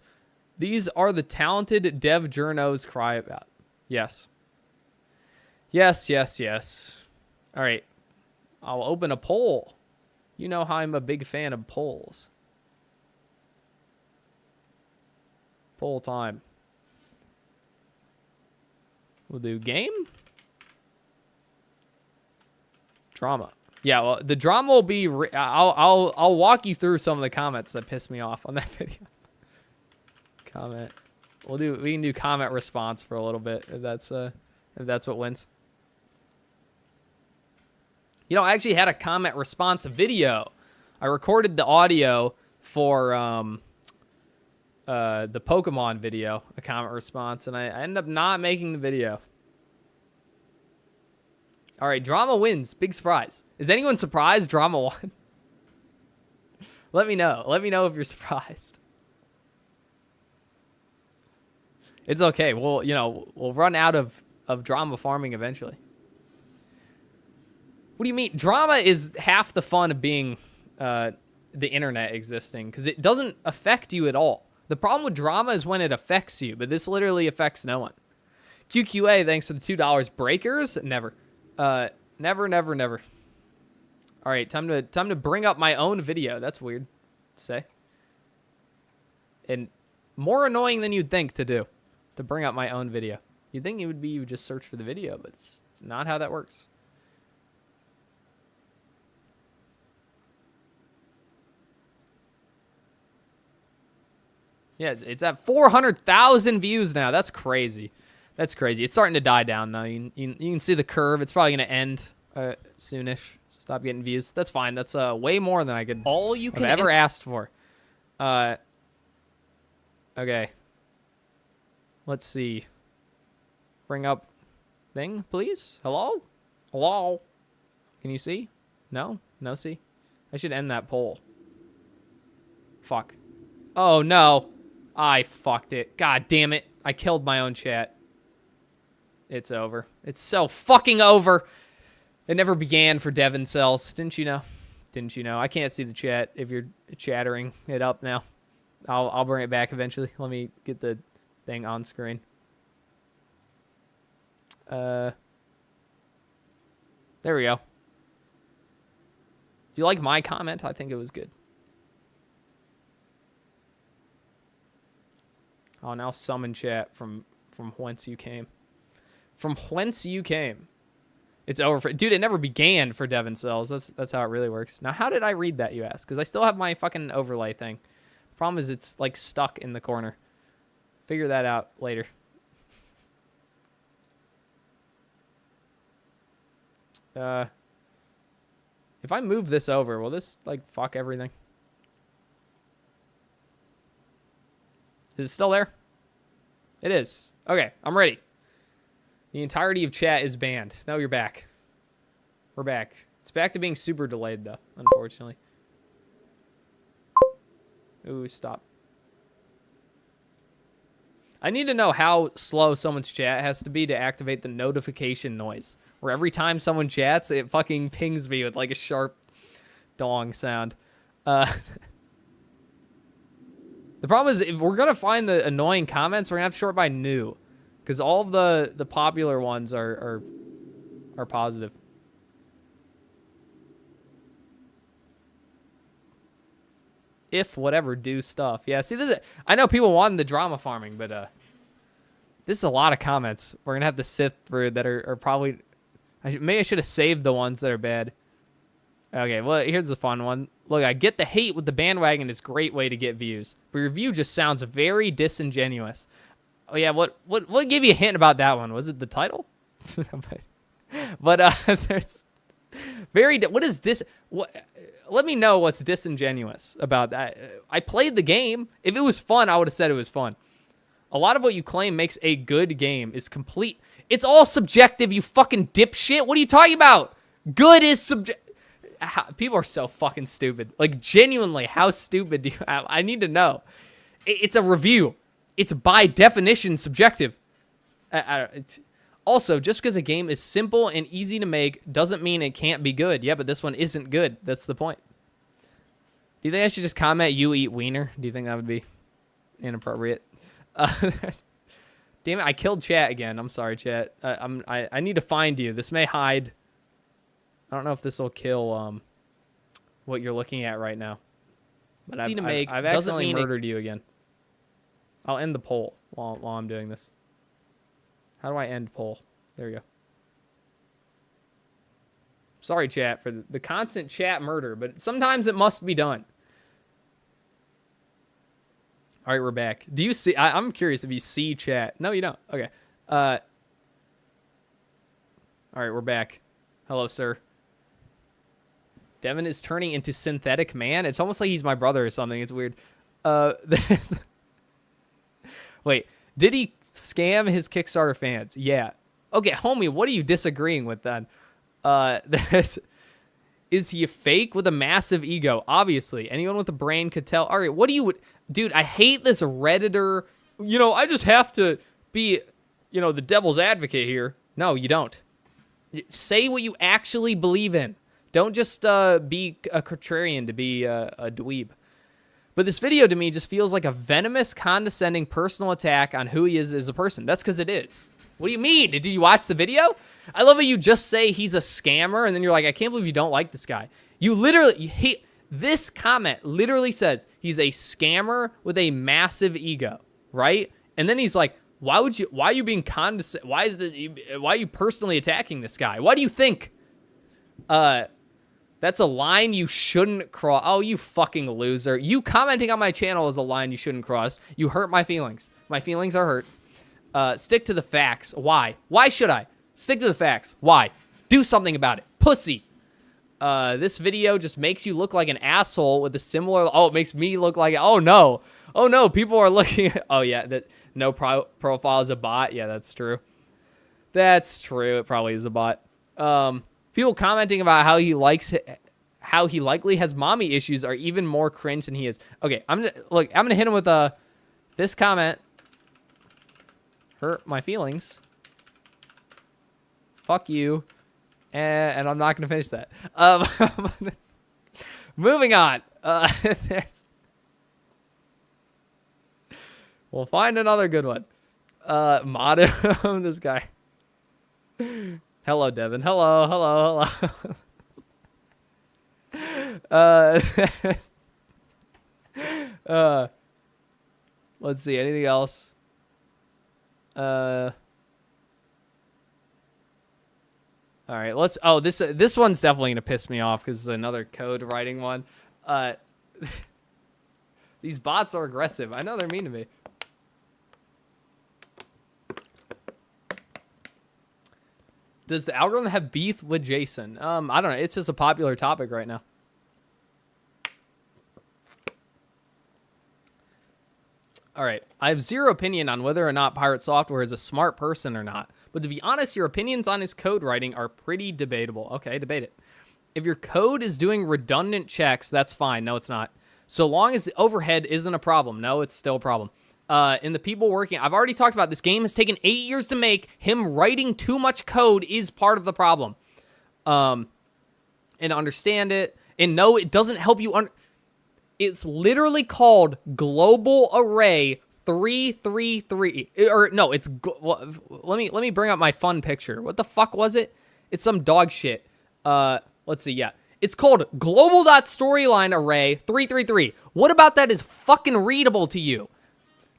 These are the talented dev journos cry about. Yes. Yes, yes, yes. All right. I'll open a poll. You know how I'm a big fan of polls. Poll time. We'll do game. Drama. Yeah, well, the drama will be. I'll walk you through some of the comments that pissed me off on that video. Comment. We can do comment response for a little bit if that's what wins. You know, I actually had a comment response video. I recorded the audio for the Pokemon video, a comment response, and I ended up not making the video. All right, drama wins. Big surprise. Is anyone surprised drama won? Let me know. Let me know if you're surprised. It's okay. We'll run out of drama farming eventually. What do you mean? Drama is half the fun of being the internet existing, because it doesn't affect you at all. The problem with drama is when it affects you, but this literally affects no one. QQA, thanks for the $2. Breakers? Never. Never, never, never. All right, time to bring up my own video. That's weird to say. And more annoying than you'd think to do, to bring up my own video. You'd think it would be you would just search for the video, but it's not how that works. Yeah, it's at 400,000 views now. That's crazy. That's crazy. It's starting to die down, though. You can see the curve. It's probably going to end soonish. Stop getting views. That's fine. That's way more than I could have ever asked for. Okay. Let's see. Bring up thing, please. Hello? Hello? Can you see? No? No see? I should end that poll. Fuck. Oh, no. I fucked it. God damn it. I killed my own chat. It's over. It's so fucking over. It never began for Devon Cells. Didn't you know? Didn't you know? I can't see the chat if you're chattering it up now. I'll bring it back eventually. Let me get the thing on screen. There we go. Do you like my comment? I think it was good. I'll now summon chat from whence you came. From whence you came. It's over for... Dude, it never began for Devon Cells. That's how it really works. Now, how did I read that, you ask? Because I still have my fucking overlay thing. The problem is it's, like, stuck in the corner. Figure that out later. If I move this over, will this, like, fuck everything? Is it still there? It is. Okay, I'm ready. The entirety of chat is banned. Now you're back. We're back. It's back to being super delayed, though, unfortunately. Ooh, stop. I need to know how slow someone's chat has to be to activate the notification noise. Where every time someone chats, it fucking pings me with, like, a sharp dong sound. The problem is, if we're going to find the annoying comments, we're going to have to sort by new. Because all of the popular ones are positive. If whatever do stuff. Yeah, see, this is... I know people wanted the drama farming, but this is a lot of comments we're going to have to sift through that are probably... Maybe I should have saved the ones that are bad. Okay, well, here's the fun one. Look, I get the hate with the bandwagon is a great way to get views. But your view just sounds very disingenuous. Oh, yeah, what gave you a hint about that one? Was it the title? but there's very... What is dis... Let me know what's disingenuous about that. I played the game. If it was fun, I would have said it was fun. A lot of what you claim makes a good game is complete... It's all subjective, you fucking dipshit. What are you talking about? Good is subjective. people are so fucking stupid. Like, genuinely, how stupid do you have? I need to know. It's a review. It's by definition subjective. Also, just because a game is simple and easy to make doesn't mean it can't be good. Yeah, but this one isn't good. That's the point. Do you think I should just comment, "You eat wiener"? Do you think that would be inappropriate? Damn it, I killed chat again. I'm sorry, chat. I need to find you. This may hide. I don't know if this will kill what you're looking at right now. But I've accidentally murdered you again. I'll end the poll while I'm doing this. How do I end poll? There we go. Sorry, chat, for the constant chat murder, but sometimes it must be done. All right, we're back. Do you see? I'm curious if you see chat. No, you don't. Okay. All right, we're back. Hello, sir. Devin is turning into synthetic man. It's almost like he's my brother or something. It's weird. Wait, did he scam his Kickstarter fans? Yeah. Okay, homie, what are you disagreeing with then? Is he a fake with a massive ego? Obviously. Anyone with a brain could tell. All right, what do you... Dude, I hate this Redditor. I just have to be, the devil's advocate here. No, you don't. Say what you actually believe in. Don't just be a contrarian to be a dweeb. But this video to me just feels like a venomous, condescending personal attack on who he is as a person. That's because it is. What do you mean? Did you watch the video? I love how you just say he's a scammer, and then you're like, I can't believe you don't like this guy. This comment literally says he's a scammer with a massive ego, right? And then he's like, why are you being condescending? Why are you personally attacking this guy? Why do you think? That's a line you shouldn't cross. Oh, you fucking loser. You commenting on my channel is a line you shouldn't cross. You hurt my feelings. My feelings are hurt. Stick to the facts. Why? Why should I? Stick to the facts. Why? Do something about it. Pussy. This video just makes you look like an asshole with a similar... Oh, it makes me look like... Oh, no. Oh, no. People are looking at... Oh, yeah. That no profile is a bot. Yeah, that's true. That's true. It probably is a bot. People commenting about how he likely has mommy issues are even more cringe than he is. Okay, I'm gonna hit him with this comment. Hurt my feelings. Fuck you. And I'm not gonna finish that. Moving on. We'll find another good one. Mod him, this guy. Hello, Devin. Hello. Let's see. Anything else? All right. This one's definitely gonna piss me off because it's another code writing one. These bots are aggressive. I know they're mean to me. Does the algorithm have beef with Jason? I don't know. It's just a popular topic right now. All right. I have zero opinion on whether or not Pirate Software is a smart person or not. But to be honest, your opinions on his code writing are pretty debatable. Okay, debate it. If your code is doing redundant checks, that's fine. No, it's not. So long as the overhead isn't a problem. No, it's still a problem. And the people working, I've already talked about this game has taken 8 years to make. Him writing too much code is part of the problem. And understand it. And no, it doesn't help you. It's literally called Global Array 333. Or no, it's let me bring up my fun picture. What the fuck was it? It's some dog shit. Let's see. Yeah. It's called Global.Storyline Array 333. What about that is fucking readable to you?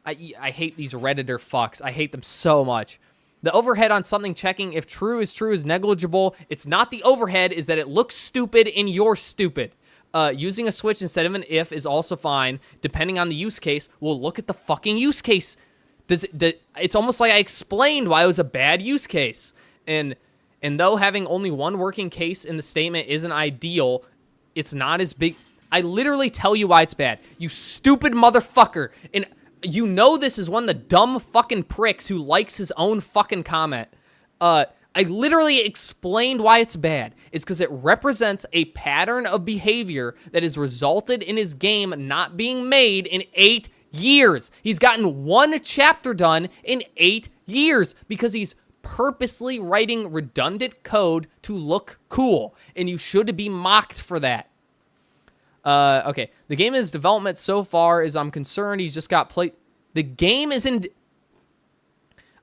I hate these Redditor fucks. I hate them so much. The overhead on something checking if true is negligible. It's not the overhead, is that it looks stupid and you're stupid. Using a switch instead of an if is also fine, depending on the use case. Well, look at the fucking use case. It's almost like I explained why it was a bad use case. And though having only one working case in the statement isn't ideal, it's not as big. I literally tell you why it's bad. You stupid motherfucker. And you know this is one of the dumb fucking pricks who likes his own fucking comment. I I literally explained why it's bad. It's because it represents a pattern of behavior that has resulted in his game not being made in 8 years. He's gotten 1 chapter done in 8 years because he's purposely writing redundant code to look cool, and you should be mocked for that. Okay, the game is development so far as I'm concerned. He's just got the game is in...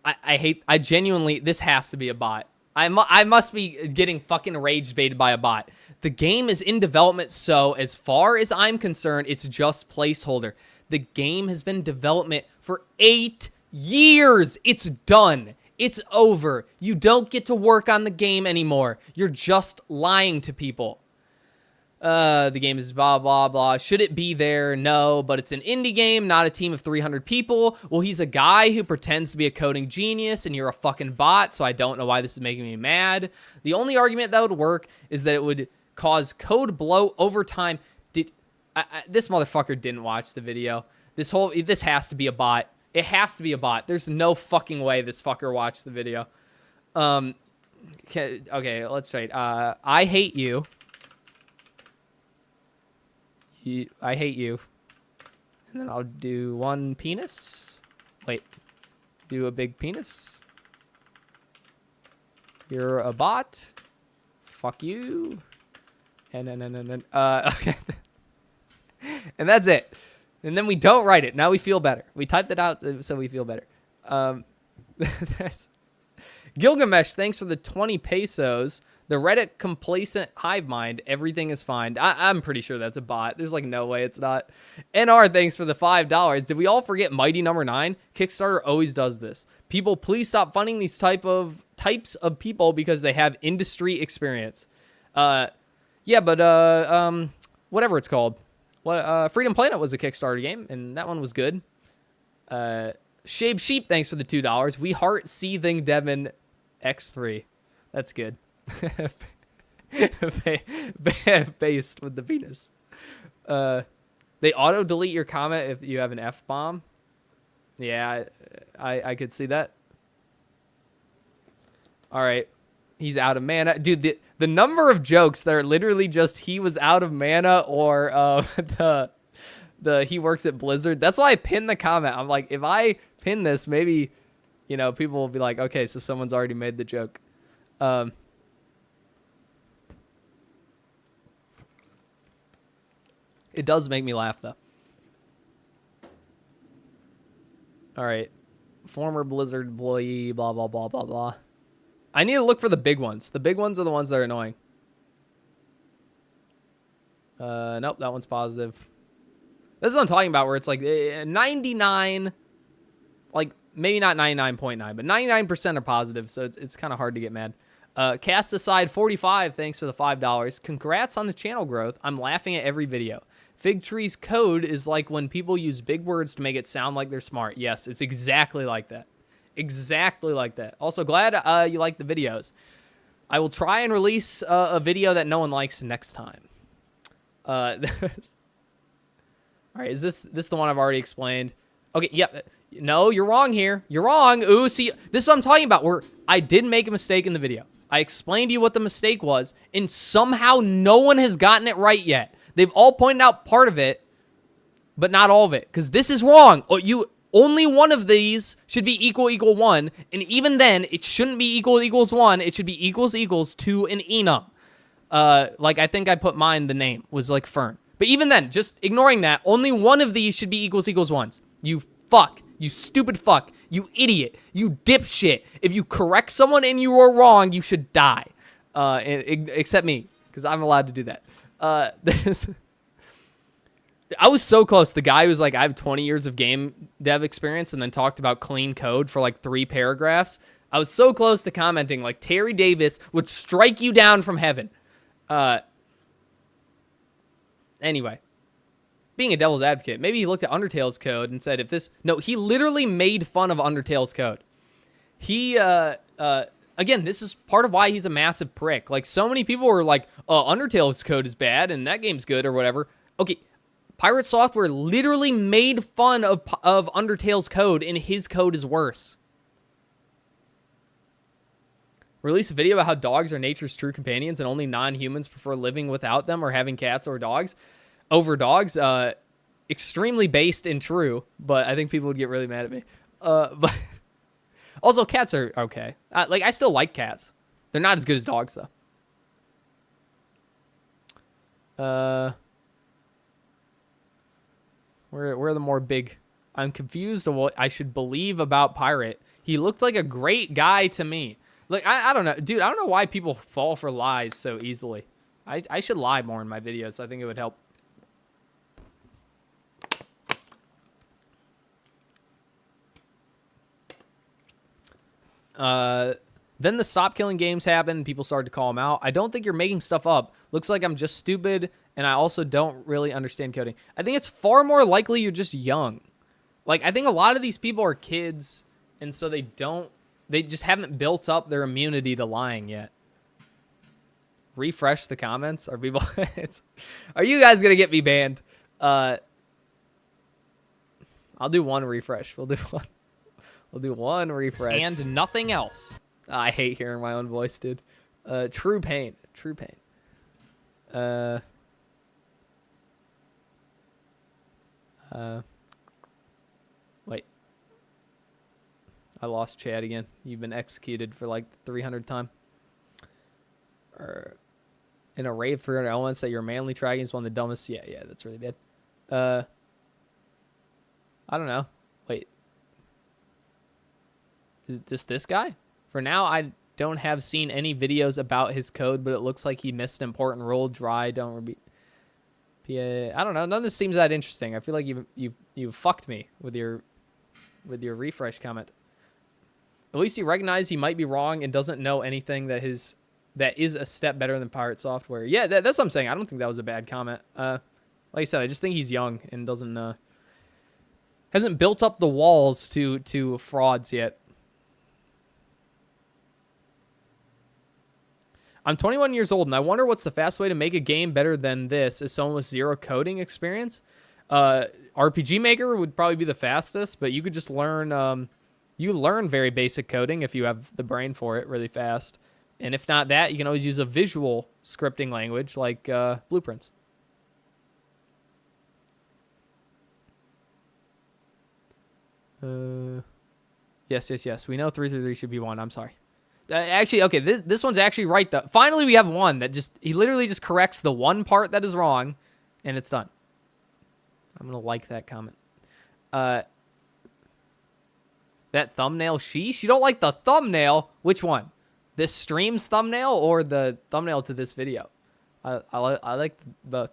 I genuinely, this has to be a bot. I must be getting fucking rage baited by a bot. The game is in development, so as far as I'm concerned, it's just placeholder. The game has been in development for 8 years. It's done. It's over. You don't get to work on the game anymore. You're just lying to people. The game is blah, blah, blah. Should it be there? No, but it's an indie game, not a team of 300 people. Well, he's a guy who pretends to be a coding genius, and you're a fucking bot, so I don't know why this is making me mad. The only argument that would work is that it would cause code bloat over time. This motherfucker didn't watch the video. This has to be a bot. It has to be a bot. There's no fucking way this fucker watched the video. Okay, let's write. I hate you. I hate you. And then I'll do 1 penis. Wait. Do a big penis. You're a bot. Fuck you. And then, okay. And that's it. And then we don't write it. Now we feel better. We typed it out so we feel better. Gilgamesh, thanks for the 20 pesos. The Reddit complacent hive mind, everything is fine. I'm pretty sure that's a bot. There's like no way it's not. NR, thanks for the $5. Did we all forget Mighty Number 9? Kickstarter always does this. People, please stop funding these types of people because they have industry experience. Yeah, but whatever it's called. Freedom Planet was a Kickstarter game, and that one was good. Shave Sheep, thanks for the $2. We heart seething Debben X3. That's good. Based with the penis. They auto delete your comment if you have an F-bomb. Yeah, I could see that. All right, he's out of mana, dude. The number of jokes that are literally just he was out of mana or the he works at Blizzard. That's why I pinned the comment. I'm like, if I pin this, maybe people will be like, okay, so someone's already made the joke. It does make me laugh, though. All right. Former Blizzard employee, blah, blah, blah, blah, blah. I need to look for the big ones. The big ones are the ones that are annoying. Nope, that one's positive. This is what I'm talking about, where it's like 99, like maybe not 99.9, but 99% are positive, so it's kind of hard to get mad. Cast Aside 45, thanks for the $5. Congrats on the channel growth. I'm laughing at every video. Fig Tree's code is like when people use big words to make it sound like they're smart. Yes, it's exactly like that. Exactly like that. Also, glad you like the videos. I will try and release a video that no one likes next time. All right, is this the one I've already explained? Okay, yep. No, you're wrong here. You're wrong. Ooh, see, this is what I'm talking about, where I did make a mistake in the video. I explained to you what the mistake was, and somehow no one has gotten it right yet. They've all pointed out part of it, but not all of it, because this is wrong. Only one of these should be equal 1, and even then, it shouldn't be equal equals 1. It should be equals 2 an enum. Like, I think I put mine, the name, was like Fern. But even then, just ignoring that, only one of these should be equals 1s. You fuck. You stupid fuck. You idiot. You dipshit. If you correct someone and you are wrong, you should die. Except me, because I'm allowed to do that. I was so close. The guy was like, I have 20 years of game dev experience, and then talked about clean code for like 3 paragraphs. I was so close to commenting like Terry Davis would strike you down from heaven. Anyway, being a devil's advocate, maybe he looked at Undertale's code and said, no, he literally made fun of Undertale's code. He, again, this is part of why he's a massive prick. Like, so many people were like, Undertale's code is bad and that game's good or whatever. Okay, Pirate Software literally made fun of Undertale's code, and his code is worse. Release a video about how dogs are nature's true companions and only non-humans prefer living without them or having cats or dogs over dogs. Extremely based and true, but I think people would get really mad at me. But also, cats are okay. I still like cats. They're not as good as dogs, though. Where are the more big... I'm confused of what I should believe about Pirate. He looked like a great guy to me. Like, I don't know. Dude, I don't know why people fall for lies so easily. I should lie more in my videos. I think it would help. Then the stop killing games happened. People started to call him out. I don't think you're making stuff up. Looks like I'm just stupid, and I also don't really understand coding. I think it's far more likely you're just young. Like, I think a lot of these people are kids, and so they just haven't built up their immunity to lying yet. Refresh the comments. Are people... Are you guys going to get me banned? I'll do one refresh. We'll do one refresh. And nothing else. I hate hearing my own voice, dude. True pain. True pain. Wait. I lost Chad again. You've been executed for like the 300th time. An array of 300 elements that you're manually tracking is one of the dumbest. Yeah, that's really bad. I don't know. Wait. Is it just this guy? For now, I don't have seen any videos about his code, but it looks like he missed an important rule. Dry, don't repeat. PA. I don't know. None of this seems that interesting. I feel like you've fucked me with your refresh comment. At least he recognized he might be wrong and doesn't know anything that is a step better than pirate software. Yeah, that's what I'm saying. I don't think that was a bad comment. Like I said, I just think he's young and hasn't built up the walls to frauds yet. I'm 21 years old, and I wonder what's the fast way to make a game better than this as someone with zero coding experience. RPG Maker would probably be the fastest, but you could just learn... you learn very basic coding if you have the brain for it really fast. And if not that, you can always use a visual scripting language like Blueprints. Yes. We know 333 should be 1. I'm sorry. Actually, okay, this one's actually right, though. Finally, we have one that he literally just corrects the one part that is wrong, and it's done. I'm going to like that comment. That thumbnail, sheesh? You don't like the thumbnail? Which one? This stream's thumbnail or the thumbnail to this video? I like both.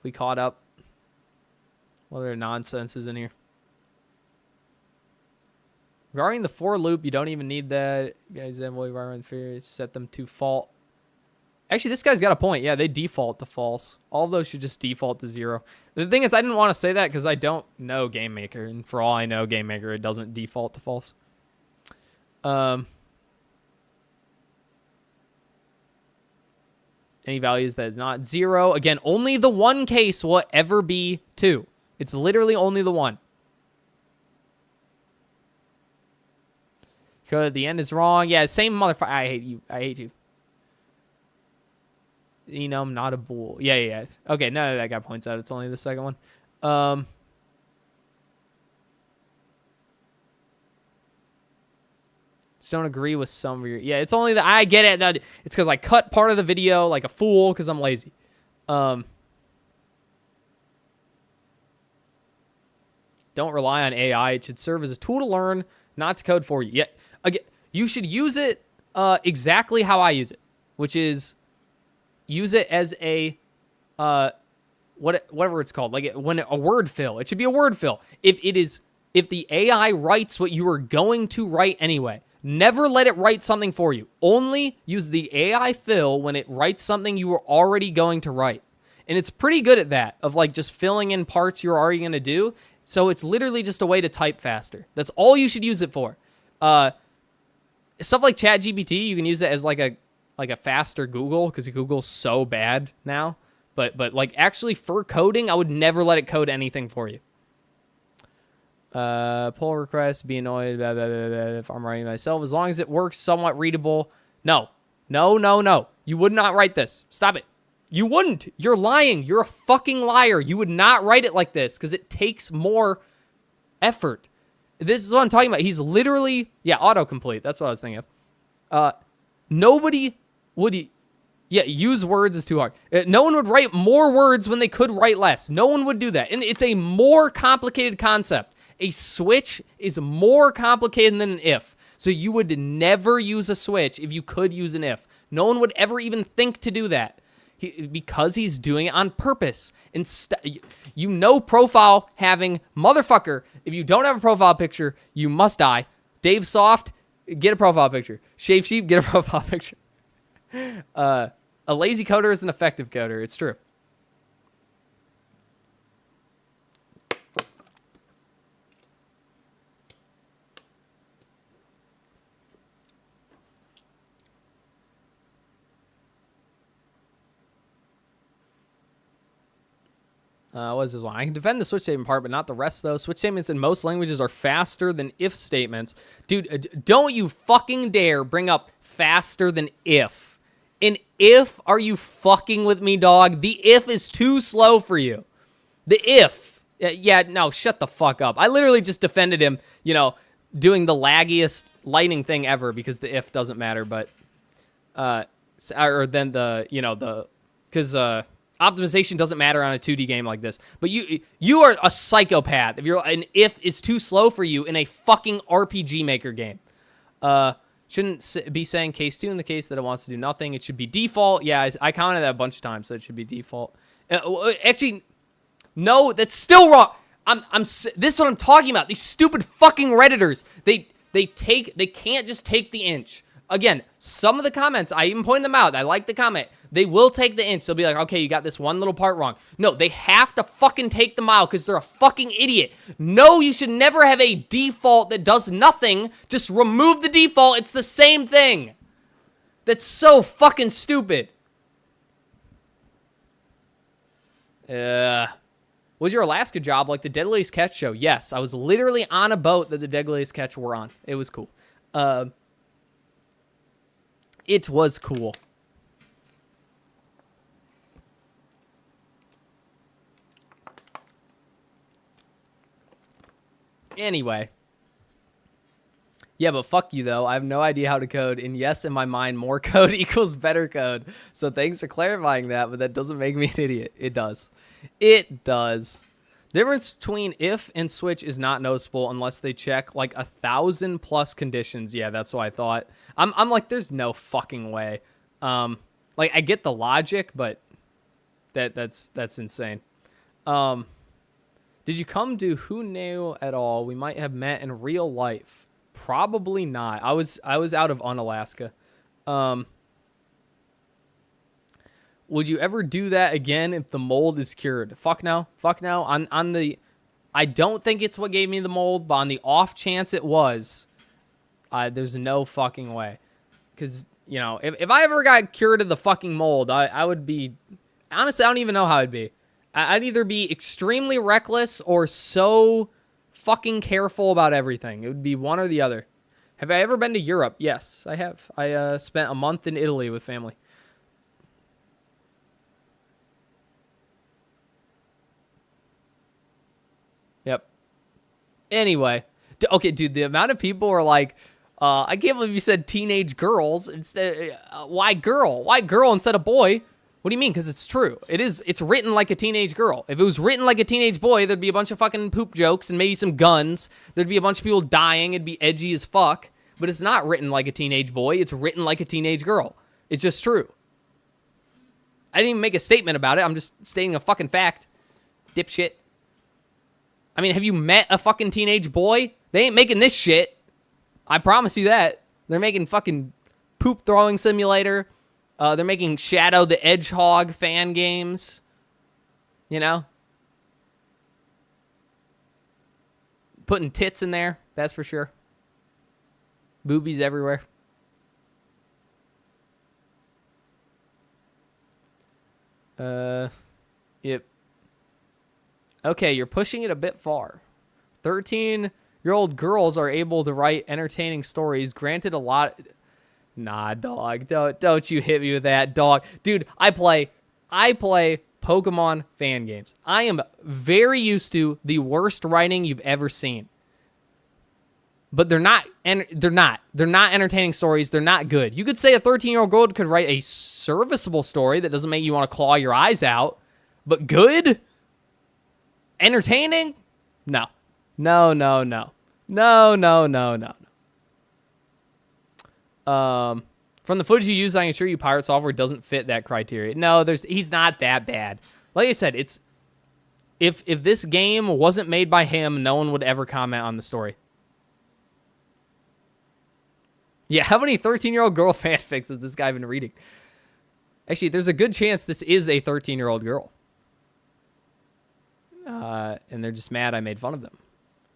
We caught up. What other nonsense is in here? Regarding the for loop, you don't even need that. You guys have environment fear. Set them to fault. Actually, this guy's got a point. Yeah, they default to false. All of those should just default to 0. The thing is, I didn't want to say that because I don't know Game Maker. And for all I know, Game Maker, it doesn't default to false. Any values that is not 0. Again, only the one case will ever be 2. It's literally only the one. Because the end is wrong. Yeah, same motherfucker. I hate you. I hate you. Enum, not a bool. Yeah. Okay, no, that guy points out it's only the second one. Just don't agree with some of your... Yeah, it's only the... I get it. It's because I cut part of the video like a fool because I'm lazy. Don't rely on AI. It should serve as a tool to learn, not to code for you. Yeah, again, you should use it exactly how I use it, which is use it as a whatever it's called, like when a word fill. It should be a word fill. If the AI writes what you are going to write anyway, never let it write something for you. Only use the AI fill when it writes something you were already going to write. And it's pretty good at that, of like just filling in parts you're already going to do. So it's literally just a way to type faster. That's all you should use it for. Stuff like ChatGPT, you can use it as like a faster Google because Google's so bad now. But like actually for coding, I would never let it code anything for you. Pull request, be annoyed, blah, blah, blah, blah, if I'm writing myself, as long as it works somewhat readable. No. You would not write this. Stop it. You wouldn't. You're lying. You're a fucking liar. You would not write it like this because it takes more effort. This is what I'm talking about. He's literally, yeah, autocomplete. That's what I was thinking of. Nobody would, yeah, use words is too hard. No one would write more words when they could write less. No one would do that. And it's a more complicated concept. A switch is more complicated than an if. So you would never use a switch if you could use an if. No one would ever even think to do that. Because he's doing it on purpose. Profile having, motherfucker, if you don't have a profile picture, you must die. Dave Soft, get a profile picture. Shave Sheep, get a profile picture. A lazy coder is an effective coder. It's true. What is this one? I can defend the switch statement part, but not the rest, though. Switch statements in most languages are faster than if statements. Dude, don't you fucking dare bring up faster than if. An if, are you fucking with me, dog? The if is too slow for you. The if. Yeah, no, shut the fuck up. I literally just defended him, doing the laggiest lightning thing ever because the if doesn't matter, but... because optimization doesn't matter on a 2D game like this. But you are a psychopath if an if is too slow for you in a fucking RPG Maker game. Shouldn't be saying case 2 in the case that it wants to do nothing. It should be default. Yeah, I counted that a bunch of times, so it should be default. Actually, no, that's still wrong. This is what I'm talking about. These stupid fucking Redditors. They can't just take the inch. Again, some of the comments, I even pointed them out. I like the comment. They will take the inch. They'll be like, okay, you got this one little part wrong. No, they have to fucking take the mile because they're a fucking idiot. No, you should never have a default that does nothing. Just remove the default. It's the same thing. That's so fucking stupid. Was your Alaska job like the Deadliest Catch show? Yes, I was literally on a boat that the Deadliest Catch were on. It was cool. It was cool. Anyway. Yeah, but fuck you, though. I have no idea how to code. And yes, in my mind, more code equals better code. So thanks for clarifying that, but that doesn't make me an idiot. It does. It does. The difference between if and switch is not noticeable unless they check like 1,000+ conditions. Yeah, that's what I thought. I'm like, there's no fucking way. Like, I get the logic, but that's insane. Did you come to Who Knew at all? We might have met in real life. Probably not. I was out of Unalaska. Would you ever do that again if the mold is cured? Fuck no. Fuck no. I don't think it's what gave me the mold, but on the off chance it was, there's no fucking way. Because, if I ever got cured of the fucking mold, I would be... Honestly, I don't even know how I'd be. I'd either be extremely reckless or so fucking careful about everything. It would be one or the other. Have I ever been to Europe? Yes, I have. I spent a month in Italy with family. Yep. Anyway. Okay, dude, the amount of people are like, I can't believe you said teenage girls instead. Why girl? Why girl instead of boy? What do you mean? Because it's true. It's written like a teenage girl. If it was written like a teenage boy, there'd be a bunch of fucking poop jokes and maybe some guns. There'd be a bunch of people dying. It'd be edgy as fuck. But it's not written like a teenage boy. It's written like a teenage girl. It's just true. I didn't even make a statement about it. I'm just stating a fucking fact. Dipshit. I mean, have you met a fucking teenage boy? They ain't making this shit. I promise you that. They're making fucking poop throwing simulator. They're making Shadow the Hedgehog fan games. Putting tits in there, that's for sure. Boobies everywhere. Yep. Okay, you're pushing it a bit far. 13-year-old girls are able to write entertaining stories. Granted, a lot... Nah, dog. Don't you hit me with that, dog. Dude, I play Pokemon fan games. I am very used to the worst writing you've ever seen. But they're not entertaining stories. They're not good. You could say a 13-year-old girl could write a serviceable story that doesn't make you want to claw your eyes out. But good? Entertaining? No. No. From the footage you use, I can assure you pirate software doesn't fit that criteria. No, he's not that bad. Like I said, it's if this game wasn't made by him, no one would ever comment on the story. Yeah, how many 13-year-old girl fanfics has this guy been reading? Actually, there's a good chance this is a 13-year-old girl. And they're just mad I made fun of them.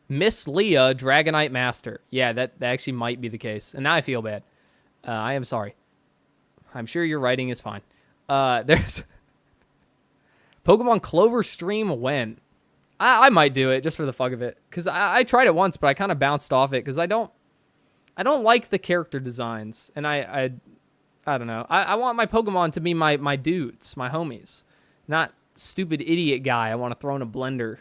Miss Leah, Dragonite Master. Yeah, that actually might be the case. And now I feel bad. I am sorry. I'm sure your writing is fine. There's Pokemon Clover stream when? I might do it just for the fuck of it. Because I tried it once, but I kind of bounced off it because I don't like the character designs. And I don't know. I want my Pokemon to be my dudes, my homies. Not stupid idiot guy I want to throw in a blender.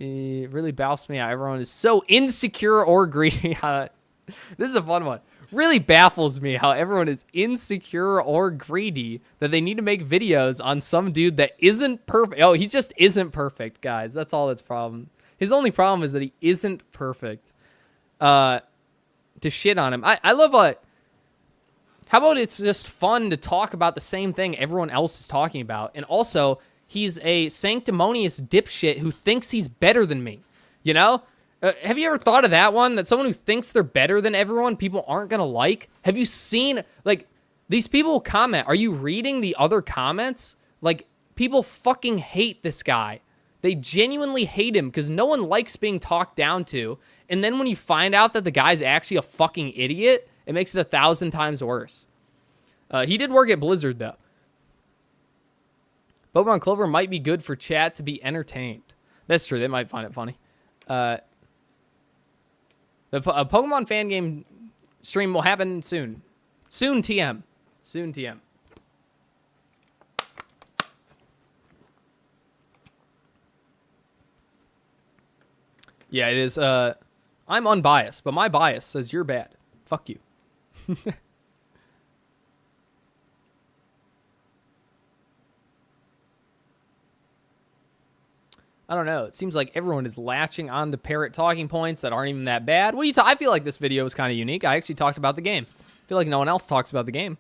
It really baffles me how everyone is so insecure or greedy. This is a fun one. Really baffles me how everyone is insecure or greedy that they need to make videos on some dude that isn't perfect. Oh, he just isn't perfect, guys. That's all that's problem. His only problem is that he isn't perfect. To shit on him. I love how about it's just fun to talk about the same thing everyone else is talking about? And also, he's a sanctimonious dipshit who thinks he's better than me. You know? Have you ever thought of that one? That someone who thinks they're better than everyone, people aren't going to like? Have you seen, like, these people comment. Are you reading the other comments? Like, people fucking hate this guy. They genuinely hate him because no one likes being talked down to. And then when you find out that the guy's actually a fucking idiot, it makes it 1,000 times worse. He did work at Blizzard, though. Pokemon Clover might be good for chat to be entertained. That's true. They might find it funny. The Pokemon fan game stream will happen soon. Soon, TM. Soon, TM. Yeah, it is. I'm unbiased, but my bias says you're bad. Fuck you. I don't know. It seems like everyone is latching on to parrot talking points that aren't even that bad. What do you I feel like this video was kind of unique. I actually talked about the game. I feel like no one else talks about the game.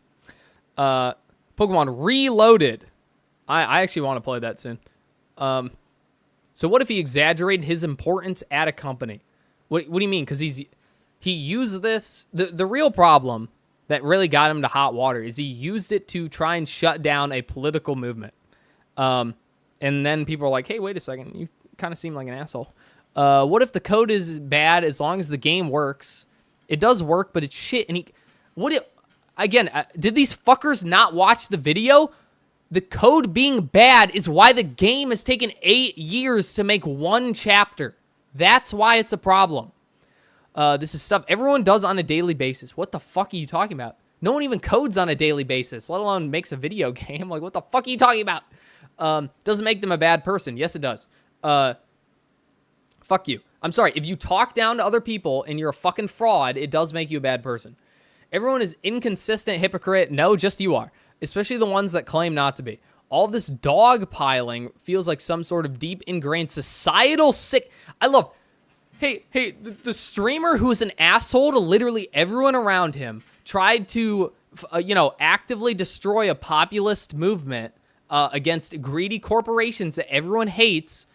Pokemon Reloaded. I actually want to play that soon. So what if he exaggerated his importance at a company? What do you mean? Because he used this. The real problem that really got him to hot water is he used it to try and shut down a political movement. And then people are like, hey, wait a second. You kind of seem like an asshole. What if the code is bad as long as the game works? It does work, but it's shit. And did these fuckers not watch the video? The code being bad is why the game has taken 8 years to make one chapter. That's why it's a problem. This is stuff everyone does on a daily basis. What the fuck are you talking about? No one even codes on a daily basis, let alone makes a video game. Like, what the fuck are you talking about? Doesn't make them a bad person. Yes, it does. Fuck you. I'm sorry. If you talk down to other people and you're a fucking fraud, it does make you a bad person. Everyone is inconsistent, hypocrite. No, just you are. Especially the ones that claim not to be. All this dog piling feels like some sort of deep ingrained societal sick. I love, hey, the streamer who is an asshole to literally everyone around him tried to, actively destroy a populist movement against greedy corporations that everyone hates,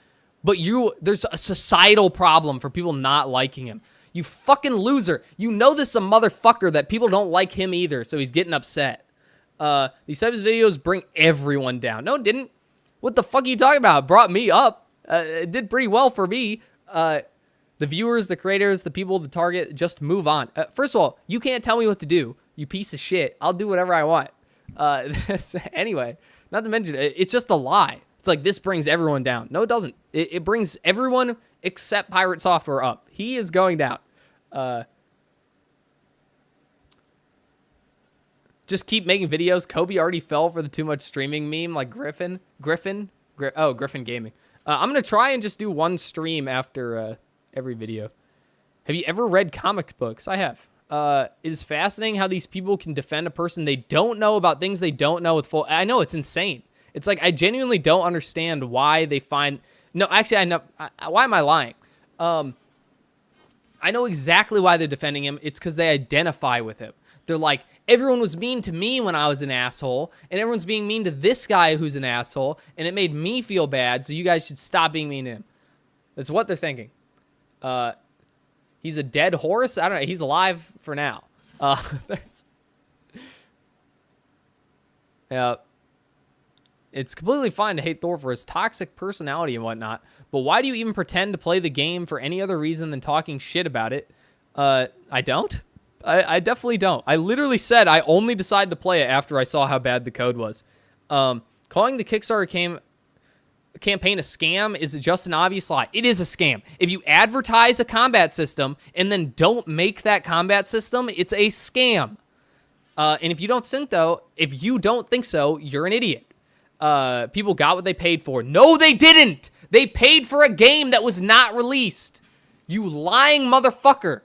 but there's a societal problem for people not liking him. You fucking loser. You know this is a motherfucker that people don't like him either, so he's getting upset. These types of videos bring everyone down. No, it didn't. What the fuck are you talking about? It brought me up. It did pretty well for me. The The viewers, the creators, the people, the target, just move on. First of all, you can't tell me what to do, you piece of shit. I'll do whatever I want. Anyway, not to mention, it's just a lie. It's like, this brings everyone down. No, it doesn't. It brings everyone except Pirate Software up. He is going down. Just keep making videos. Kobe already fell for the too much streaming meme like Griffin Gaming. I'm going to try and just do one stream after every video. Have you ever read comic books? I have. It is fascinating how these people can defend a person they don't know about things they don't know with full... I know, it's insane. It's like, I genuinely don't understand why they find... No, actually, I know... why am I lying? I know exactly why they're defending him. It's because they identify with him. They're like, everyone was mean to me when I was an asshole, and everyone's being mean to this guy who's an asshole, and it made me feel bad, so you guys should stop being mean to him. That's what they're thinking. He's a dead horse? I don't know. He's alive for now. Yeah. It's completely fine to hate Thor for his toxic personality and whatnot, but why do you even pretend to play the game for any other reason than talking shit about it? I don't. I definitely don't. I literally said I only decided to play it after I saw how bad the code was. Calling the Kickstarter campaign a scam is just an obvious lie. It is a scam. If you advertise a combat system and then don't make that combat system, it's a scam. And if you don't think so, you're an idiot. People got what they paid for. No, they didn't. They paid for a game that was not released. You lying motherfucker.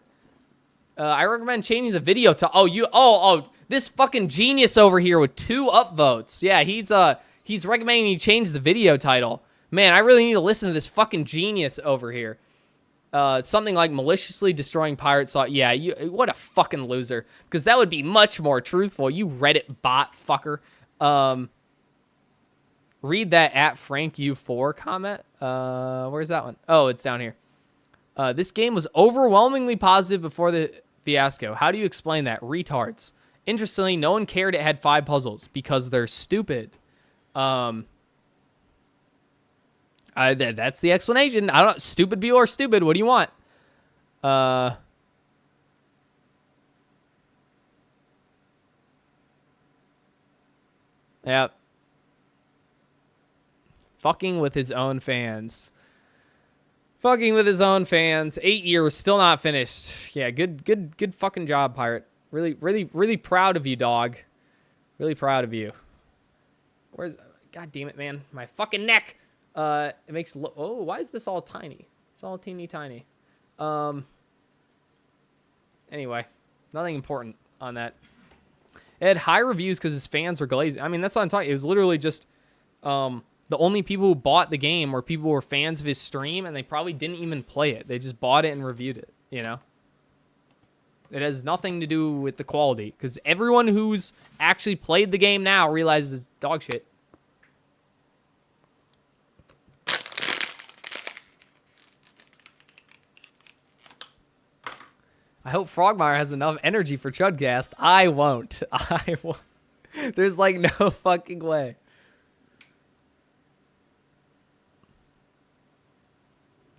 I recommend changing the video to, this fucking genius over here with 2 upvotes. Yeah, he's recommending you change the video title. Man, I really need to listen to this fucking genius over here. Something like maliciously destroying pirates. Yeah, what a fucking loser. Because that would be much more truthful. You Reddit bot fucker. Read that at FrankU4 comment. Where's that one? Oh, it's down here. This game was overwhelmingly positive before the fiasco. How do you explain that? Retards. Interestingly, no one cared it had 5 puzzles because they're stupid. That's the explanation. I don't. Stupid people are stupid. What do you want? Yeah. Fucking with his own fans. Fucking with his own fans. 8 years, still not finished. Yeah, good fucking job, Pirate. Really proud of you, dog. Really proud of you. God damn it, man. My fucking neck. It makes, why is this all tiny? It's all teeny tiny. Anyway, nothing important on that. It had high reviews because his fans were glazed. I mean, that's what I'm talking. It was literally just, the only people who bought the game were people who were fans of his stream, and they probably didn't even play it. They just bought it and reviewed it, you know? It has nothing to do with the quality, because everyone who's actually played the game now realizes it's dog shit. I hope Frogmire has enough energy for Chudcast. I won't. I won't. There's like no fucking way.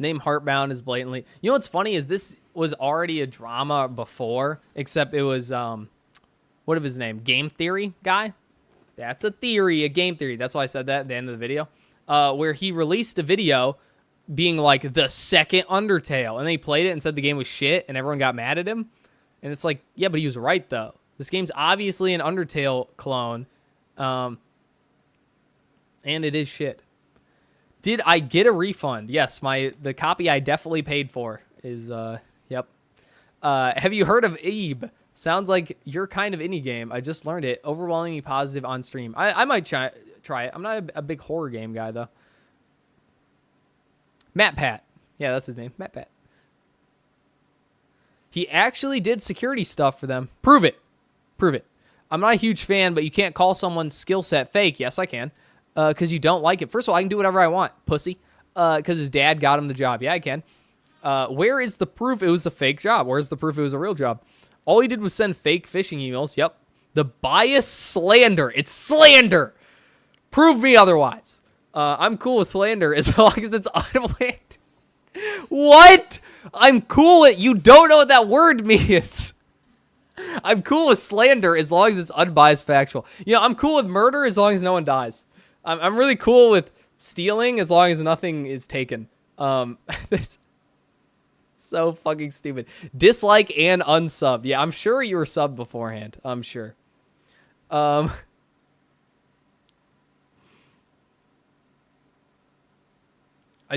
Name Heartbound is blatantly... You know what's funny is this was already a drama before, except it was, what of his name? Game Theory guy? That's a theory, a game theory. That's why I said that at the end of the video. Where he released a video being like the second Undertale, and then he played it and said the game was shit, and everyone got mad at him. And it's like, yeah, but he was right, though. This game's obviously an Undertale clone, and it is shit. Did I get a refund? Yes, the copy I definitely paid for is, yep. Have you heard of Abe? Sounds like your kind of indie game. I just learned it. Overwhelmingly positive on stream. I might try it. I'm not a big horror game guy, though. Matt Pat. Yeah, that's his name. Matt Pat. He actually did security stuff for them. Prove it. Prove it. I'm not a huge fan, but you can't call someone's skill set fake. Yes, I can. Because you don't like it. First of all, I can do whatever I want, pussy. Because his dad got him the job. Yeah, I can. Where is the proof it was a fake job? Where's the proof it was a real job? All he did was send fake phishing emails. Yep. The bias slander. It's slander. Prove me otherwise. I'm cool with slander as long as it's unplanned. What? I'm cool with you don't know what that word means. I'm cool with slander as long as it's unbiased factual. You know, I'm cool with murder as long as no one dies. I'm really cool with stealing as long as nothing is taken. This so fucking stupid. Dislike and unsub. Yeah, I'm sure you were subbed beforehand. I'm sure. I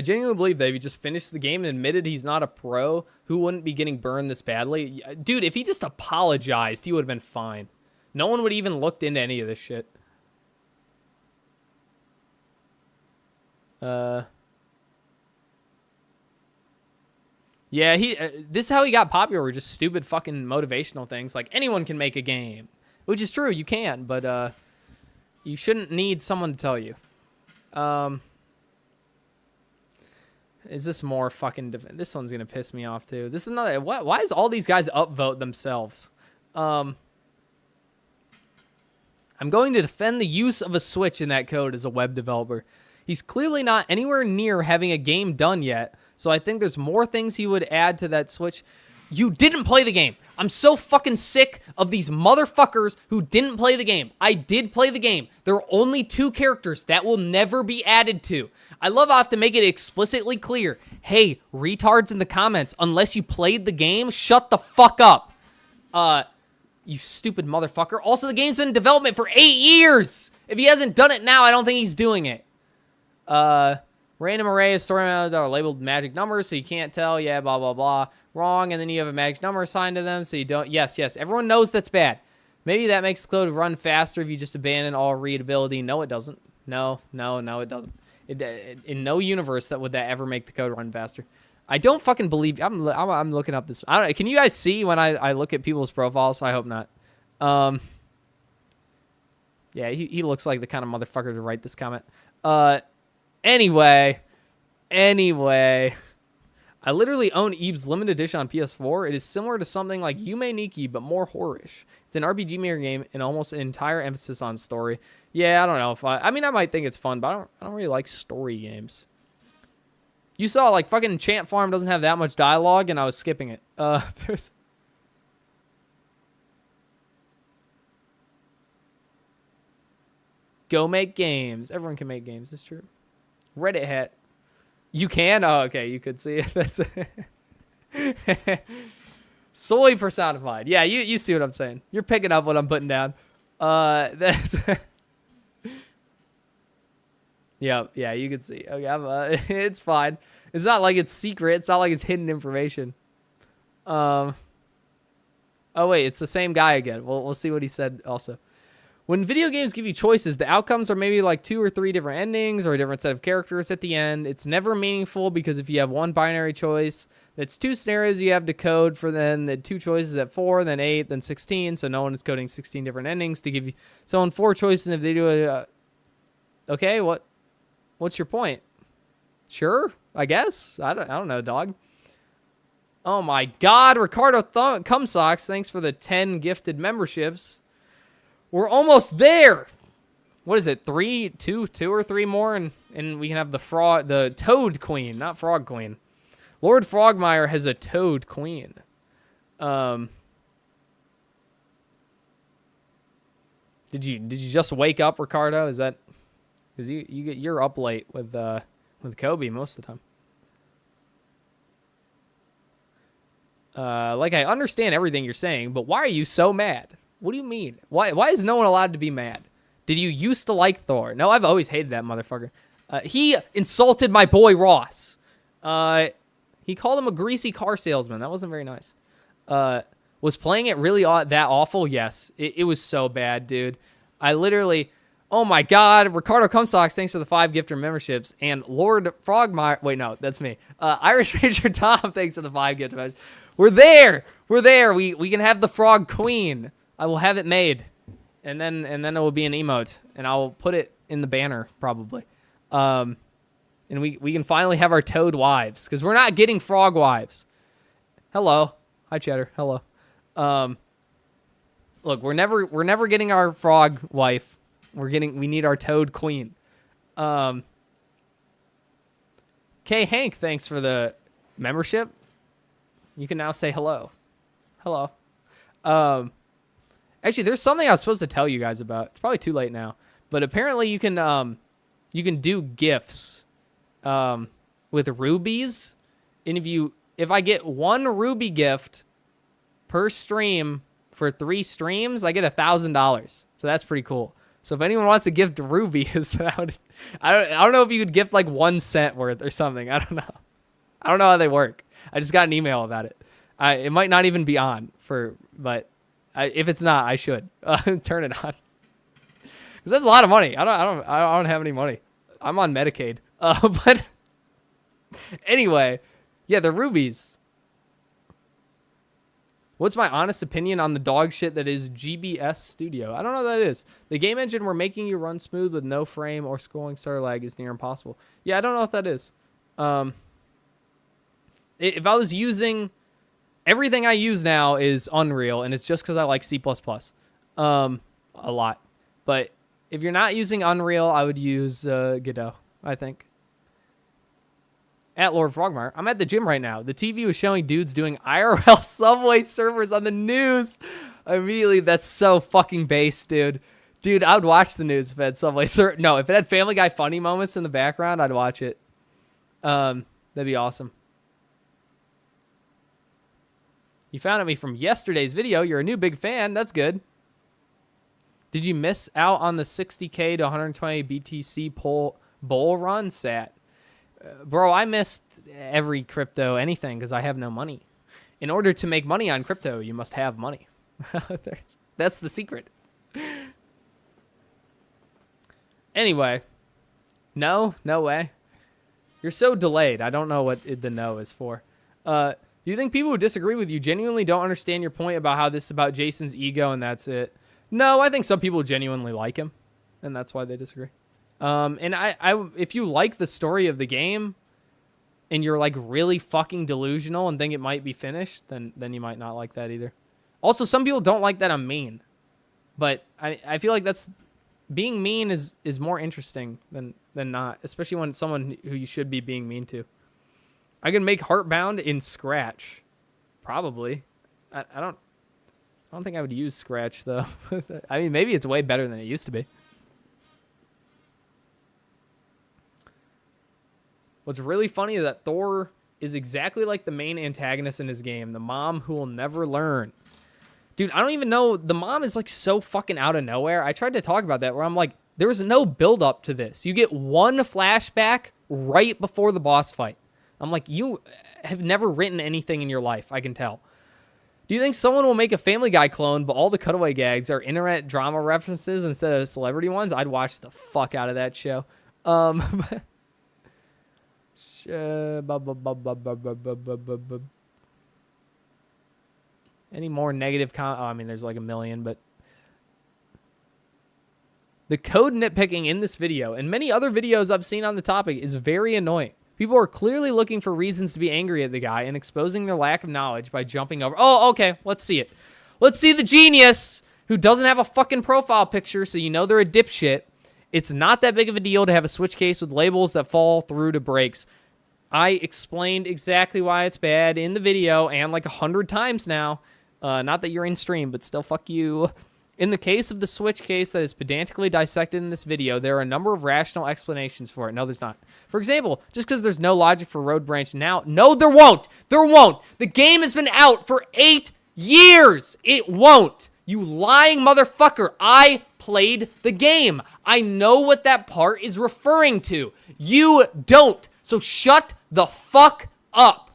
genuinely believe that if he just finished the game and admitted he's not a pro, who wouldn't be getting burned this badly? Dude, if he just apologized, he would have been fine. No one would even looked into any of this shit. Yeah, this is how he got popular, just stupid fucking motivational things. Like, anyone can make a game. Which is true, you can, but you shouldn't need someone to tell you. Is this more fucking... This one's gonna piss me off, too. This is another... Why is all these guys upvote themselves? I'm going to defend the use of a switch in that code as a web developer. He's clearly not anywhere near having a game done yet, so I think there's more things he would add to that switch. You didn't play the game. I'm so fucking sick of these motherfuckers who didn't play the game. I did play the game. There are only 2 characters that will never be added to. I love how I have to make it explicitly clear. Hey, retards in the comments, unless you played the game, shut the fuck up. You stupid motherfucker. Also, the game's been in development for 8 years. If he hasn't done it now, I don't think he's doing it. Random array of story that are labeled magic numbers, so you can't tell. Yeah, blah, blah, blah. Wrong, and then you have a magic number assigned to them, so you don't... Yes, everyone knows that's bad. Maybe that makes the code run faster if you just abandon all readability. No, it doesn't. No, it doesn't. In no universe would that ever make the code run faster. I don't fucking believe... I'm looking up this... can you guys see when I look at people's profiles? I hope not. Yeah, he looks like the kind of motherfucker to write this comment. Anyway... I literally own Eve's limited edition on PS4. It is similar to something like Yume Nikki, but more horror-ish. It's an RPG mirror game and almost an entire emphasis on story. Yeah, I don't know if I mean, I might think it's fun, but I don't really like story games. You saw, like, fucking Enchant Farm doesn't have that much dialogue, and I was skipping it. There's... Go make games. Everyone can make games. It's true. Reddit hat. You can? Oh, okay. You could see it. That's solely personified. Yeah, you see what I'm saying. You're picking up what I'm putting down. That's... yeah, you can see. Okay, it's fine. It's not like it's secret. It's not like it's hidden information. Oh, wait. It's the same guy again. We'll see what he said also. When video games give you choices, the outcomes are maybe like 2 or 3 different endings or a different set of characters at the end. It's never meaningful because if you have one binary choice, that's 2 scenarios you have to code for then 2 choices at 4, then 8, then 16. So no one is coding 16 different endings to give you someone 4 choices. And if they do it, okay, what's your point? Sure, I guess. I don't know, dog. Oh my God, Ricardo Cumsocks, thanks for the 10 gifted memberships. We're almost there. What is it? 2 or 3 more, and we can have the Toad Queen, not Frog Queen. Lord Frogmire has a Toad Queen. Did you just wake up, Ricardo? Is that because you're up late with Kobe most of the time? Like, I understand everything you're saying, but why are you so mad? What do you mean? Why is no one allowed to be mad? Did you used to like Thor? No, I've always hated that motherfucker. He insulted my boy Ross. He called him a greasy car salesman. That wasn't very nice. Was playing it really that awful? Yes. It was so bad, dude. I literally... Oh my God. Ricardo Cumsocks, thanks for the 5 gifter memberships. And Lord Frogmire... Wait, no, that's me. Irish Ranger Tom, thanks for the 5 gifter memberships. We're there. We can have the Frog Queen. I will have it made, and then it will be an emote, and I'll put it in the banner probably. And we can finally have our Toad wives because we're not getting Frog wives. Hello, hi Cheddar. Hello. Look, we're never getting our Frog wife. We need our Toad Queen. K Hank, thanks for the membership. You can now say hello. Hello. Actually, there's something I was supposed to tell you guys about. It's probably too late now. But apparently you can do gifts with rubies. And if I get 1 ruby gift per stream for 3 streams, I get $1,000. So that's pretty cool. So if anyone wants to gift rubies, I don't know if you could gift like 1 cent worth or something. I don't know. I don't know how they work. I just got an email about it. It might not even be on but if it's not, I should turn it on. Because that's a lot of money. I don't have any money. I'm on Medicaid. But anyway, yeah, the rubies. What's my honest opinion on the dog shit that is GBS Studio? I don't know what that is. The game engine we're making you run smooth with no frame or scrolling star lag is near impossible. Yeah, I don't know what that is. If I was using... Everything I use now is Unreal, and it's just because I like C++. A lot. But if you're not using Unreal, I would use Godot, I think. At Lord Frogmire, I'm at the gym right now. The TV was showing dudes doing IRL Subway servers on the news. Immediately, that's so fucking base, dude. Dude, I would watch the news if it had Subway server. No, if it had Family Guy funny moments in the background, I'd watch it. That'd be awesome. You found at me from yesterday's video. You're a new big fan. That's good. Did you miss out on the 60K to 120 BTC bull run, Sat? Bro, I missed every crypto anything because I have no money. In order to make money on crypto, you must have money. That's the secret. Anyway. No way. You're so delayed. I don't know what the no is for. Do you think people who disagree with you genuinely don't understand your point about how this is about Jason's ego and that's it? No, I think some people genuinely like him, and that's why they disagree. And if you like the story of the game and you're like really fucking delusional and think it might be finished, then you might not like that either. Also, some people don't like that I'm mean, but I feel like being mean is more interesting than not, especially when it's someone who you should be being mean to. I can make Heartbound in Scratch. Probably. I don't think I would use Scratch, though. I mean, maybe it's way better than it used to be. What's really funny is that Thor is exactly like the main antagonist in his game, the mom who will never learn. Dude, I don't even know. The mom is like so fucking out of nowhere. I tried to talk about that where I'm like, there was no build up to this. You get 1 flashback right before the boss fight. I'm like, you have never written anything in your life, I can tell. Do you think someone will make a Family Guy clone, but all the cutaway gags are internet drama references instead of celebrity ones? I'd watch the fuck out of that show. Any more negative I mean, there's like a million, but... The code nitpicking in this video and many other videos I've seen on the topic is very annoying. People are clearly looking for reasons to be angry at the guy and exposing their lack of knowledge by jumping over. Oh, okay. Let's see it. Let's see the genius who doesn't have a fucking profile picture, so you know they're a dipshit. It's not that big of a deal to have a switch case with labels that fall through to breaks. I explained exactly why it's bad in the video and like 100 times now. Not that you're in stream, but still fuck you. In the case of the switch case that is pedantically dissected in this video, there are a number of rational explanations for it. No, there's not. For example, just because there's no logic for road branch now... No, there won't! There won't! The game has been out for 8 years! It won't! You lying motherfucker! I played the game! I know what that part is referring to! You don't! So shut the fuck up!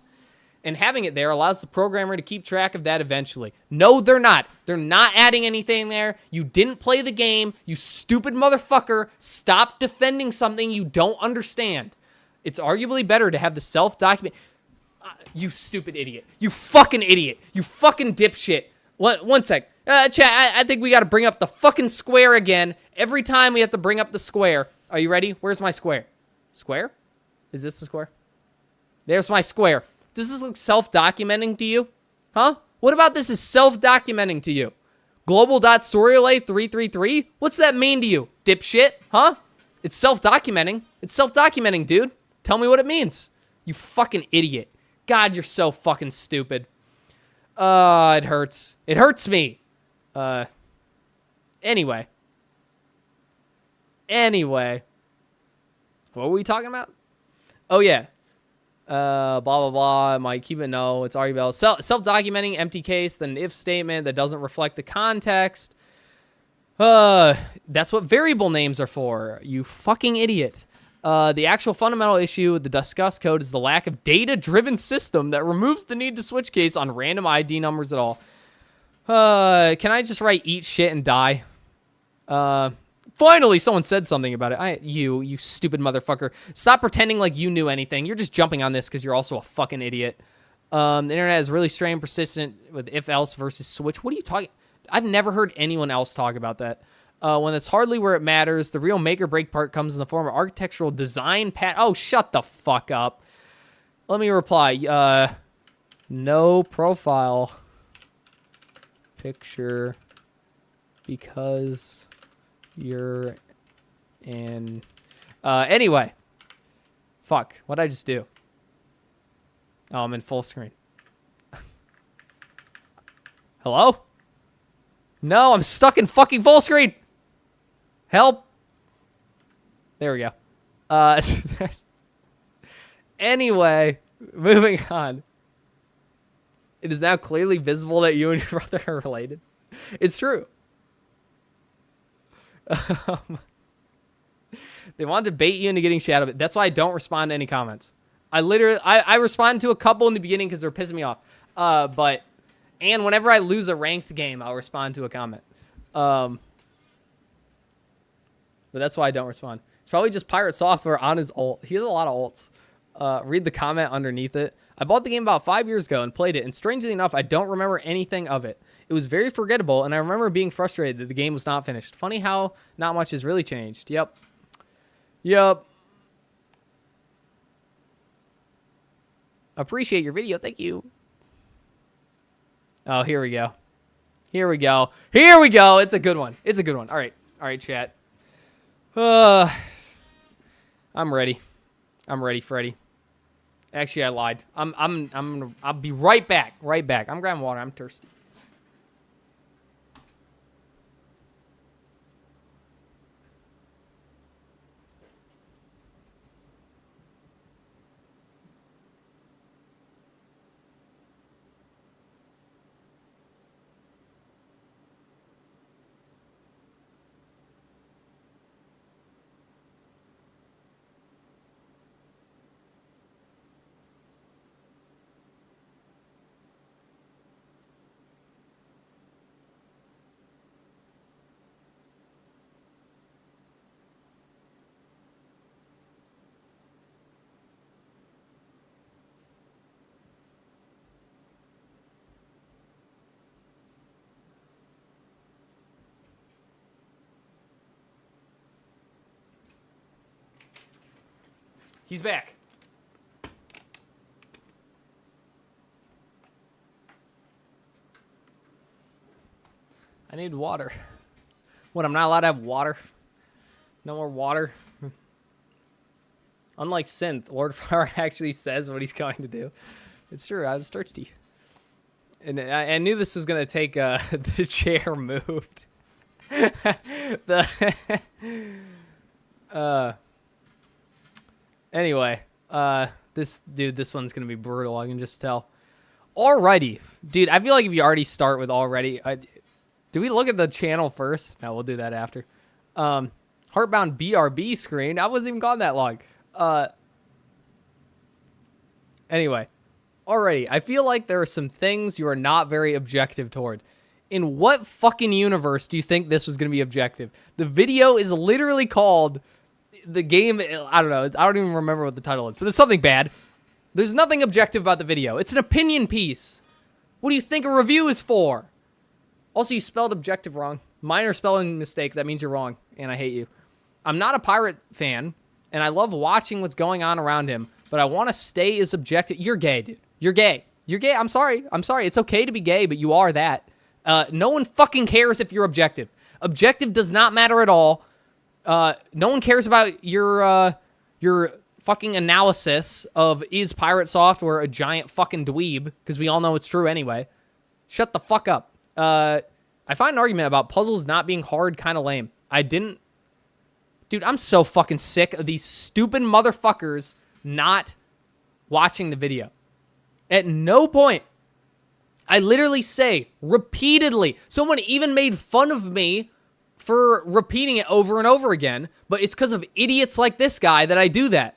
And having it there allows the programmer to keep track of that eventually. No, they're not. They're not adding anything there. You didn't play the game. You stupid motherfucker. Stop defending something you don't understand. It's arguably better to have the self-document... you stupid idiot. You fucking idiot. You fucking dipshit. One sec. Chat, I think we got to bring up the fucking square again. Every time we have to bring up the square. Are you ready? Where's my square? Square? Is this the square? There's my square. Does this look self-documenting to you? Huh? What about this is self-documenting to you? Global.storyelay333? What's that mean to you, dipshit? Huh? It's self-documenting. It's self-documenting, dude. Tell me what it means. You fucking idiot. God, you're so fucking stupid. It hurts. It hurts me. Anyway. What were we talking about? Oh, yeah. Blah, blah, blah. Might keep it no. It's arguable. Self-documenting empty case, then an if statement that doesn't reflect the context. That's what variable names are for, you fucking idiot. The actual fundamental issue with the discussed code is the lack of data-driven system that removes the need to switch case on random ID numbers at all. Can I just write eat shit and die? Finally, someone said something about it. You stupid motherfucker. Stop pretending like you knew anything. You're just jumping on this because you're also a fucking idiot. The internet is really strange and persistent with if-else versus switch. What are you talking? I've never heard anyone else talk about that. When it's hardly where it matters, the real make-or-break part comes in the form of architectural design Oh, shut the fuck up. Let me reply. No profile picture because you're in... anyway. Fuck. What'd I just do? Oh, I'm in full screen. Hello? No, I'm stuck in fucking full screen. Help. There we go. Anyway, moving on. It is now clearly visible that you and your brother are related. It's true. They want to bait you into getting shadowed. That's why I don't respond to any comments. I respond to a couple in the beginning because they're pissing me off. And whenever I lose a ranked game, I'll respond to a comment. But that's why I don't respond. It's probably just Pirate Software on his ult. He has a lot of ults. Read the comment underneath it. I bought the game about 5 years ago and played it, and strangely enough, I don't remember anything of it. It was very forgettable, and I remember being frustrated that the game was not finished. Funny how not much has really changed. Yep. Appreciate your video. Thank you. Oh, here we go. It's a good one. All right, chat. I'm ready, Freddy. Actually, I lied. I'll be right back. I'm grabbing water. I'm thirsty. He's back. I need water. What, I'm not allowed to have water? No more water? Unlike Synth, Lord Flower actually says what he's going to do. It's true, I was thirsty. And I knew this was going to take the chair moved. Anyway, this one's going to be brutal, I can just tell. Alrighty. Dude, I feel like if you already start with already... do we look at the channel first? No, we'll do that after. Heartbound BRB screen. I wasn't even gone that long. Anyway. Alrighty. I feel like there are some things you are not very objective toward. In what fucking universe do you think this was going to be objective? The video is literally called... The game... I don't know. I don't even remember what the title is. But it's something bad. There's nothing objective about the video. It's an opinion piece. What do you think a review is for? Also, you spelled objective wrong. Minor spelling mistake. That means you're wrong, and I hate you. I'm not a pirate fan, and I love watching what's going on around him, but I want to stay as objective. You're gay, dude. You're gay. You're gay. I'm sorry. It's okay to be gay, but you are that. No one fucking cares if you're objective. Objective does not matter at all. No one cares about your fucking analysis of is Pirate Software a giant fucking dweeb, because we all know it's true anyway. Shut the fuck up. I find an argument about puzzles not being hard kind of lame. Dude, I'm so fucking sick of these stupid motherfuckers not watching the video. At no point, I literally say repeatedly, someone even made fun of me for repeating it over and over again, but it's because of idiots like this guy that I do that.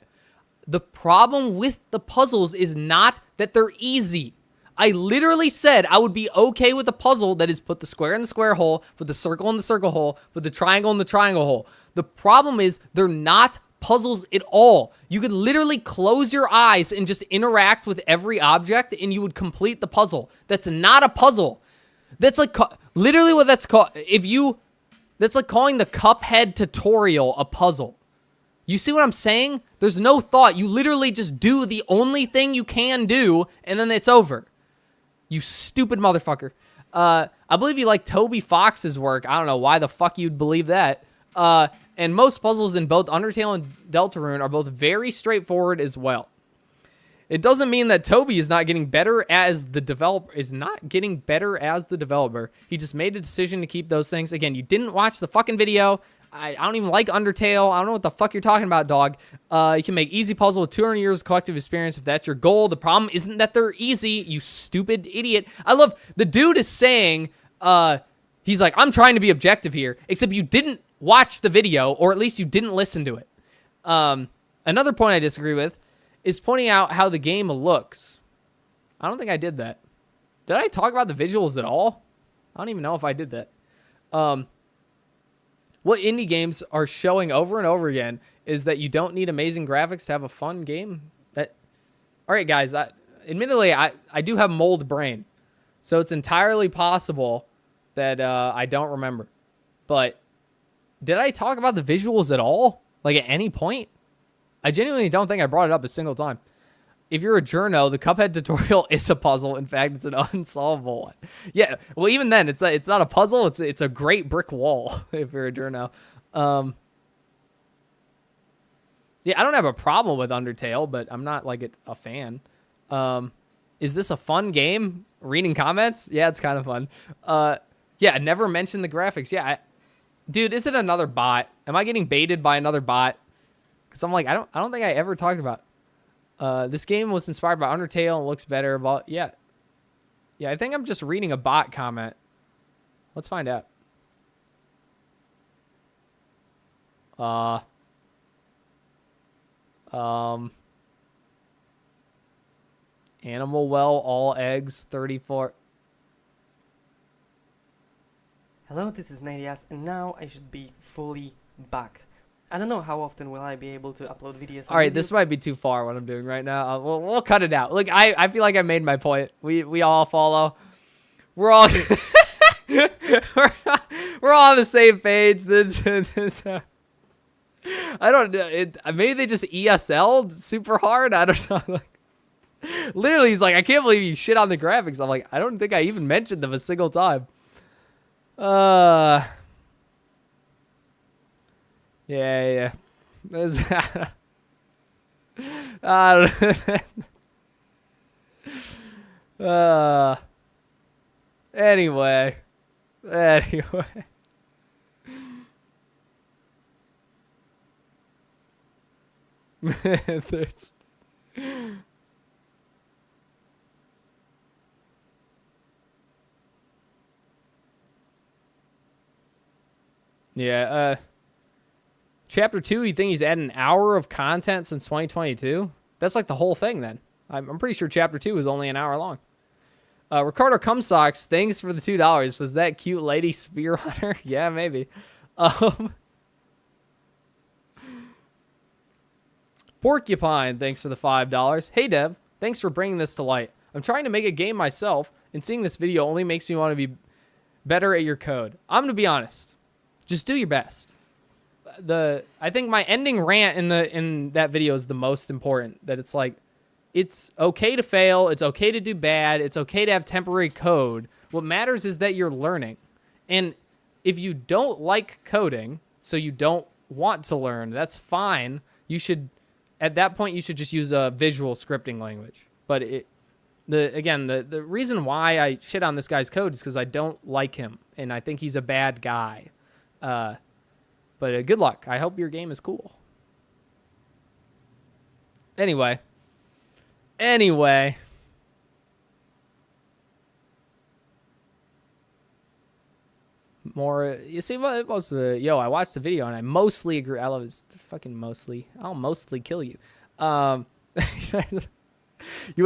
The problem with the puzzles is not that they're easy. I literally said I would be okay with a puzzle that is put the square in the square hole, put the circle in the circle hole, put the triangle in the triangle hole. The problem is they're not puzzles at all. You could literally close your eyes and just interact with every object and you would complete the puzzle. That's not a puzzle. That's like literally what that's called. That's like calling the Cuphead tutorial a puzzle. You see what I'm saying? There's no thought. You literally just do the only thing you can do, and then it's over. You stupid motherfucker. I believe you like Toby Fox's work. I don't know why the fuck you'd believe that. And most puzzles in both Undertale and Deltarune are both very straightforward as well. It doesn't mean that Toby is not getting better as the developer. He just made a decision to keep those things. Again, you didn't watch the fucking video. I don't even like Undertale. I don't know what the fuck you're talking about, dog. You can make easy puzzle with 200 years of collective experience if that's your goal. The problem isn't that they're easy, you stupid idiot. I love, the dude is saying, he's like, I'm trying to be objective here, except you didn't watch the video, or at least you didn't listen to it. Another point I disagree with is pointing out how the game looks. I don't think I did that. Did I talk about the visuals at all? I don't even know if I did that. What indie games are showing over and over again is that you don't need amazing graphics to have a fun game. All right, guys, admittedly, I do have mold brain, so it's entirely possible that I don't remember. But did I talk about the visuals at all? Like at any point? I genuinely don't think I brought it up a single time. If you're a journo, the Cuphead tutorial is a puzzle. In fact, it's an unsolvable one. Yeah, well, even then, it's not a puzzle. It's a great brick wall if you're a journo. Yeah, I don't have a problem with Undertale, but I'm not like a fan. Is this a fun game? Reading comments? Yeah, it's kind of fun. Yeah, never mentioned the graphics. Yeah, dude, is it another bot? Am I getting baited by another bot? Because I'm like, I don't think I ever talked about. This game was inspired by Undertale and looks better. But yeah, I think I'm just reading a bot comment. Let's find out. Animal well, all eggs, 34. Hello, this is Marias, and now I should be fully back. I don't know how often will I be able to upload videos. All right, this might be too far what I'm doing right now. We'll cut it out. Look, I feel like I made my point. We all follow. We're all we're all on the same page. I don't know. Maybe they just ESL'd super hard. I don't know. Like, literally, he's like, I can't believe you shit on the graphics. I'm like, I don't think I even mentioned them a single time. Yeah. There's I don't know. Anyway. There's... Yeah, Chapter 2, you think he's added an hour of content since 2022? That's like the whole thing then. I'm pretty sure Chapter 2 is only an hour long. Ricardo Cumsocks, thanks for the $2. Was that cute lady Spear Hunter? Yeah, maybe. Porcupine, thanks for the $5. Hey, Dev, thanks for bringing this to light. I'm trying to make a game myself, and seeing this video only makes me want to be better at your code. I'm going to be honest. Just do your best. I think my ending rant in that video is the most important. That it's like, it's okay to fail. It's okay to do bad. It's okay to have temporary code. What matters is that you're learning. And if you don't like coding, so you don't want to learn, that's fine. You should at that point, you should just use a visual scripting language. But the reason why I shit on this guy's code is because I don't like him, and I think he's a bad guy. But good luck. I hope your game is cool. Anyway. More, you see, what was the, yo, I watched the video and I mostly agree. I love his fucking mostly. I'll mostly kill you. You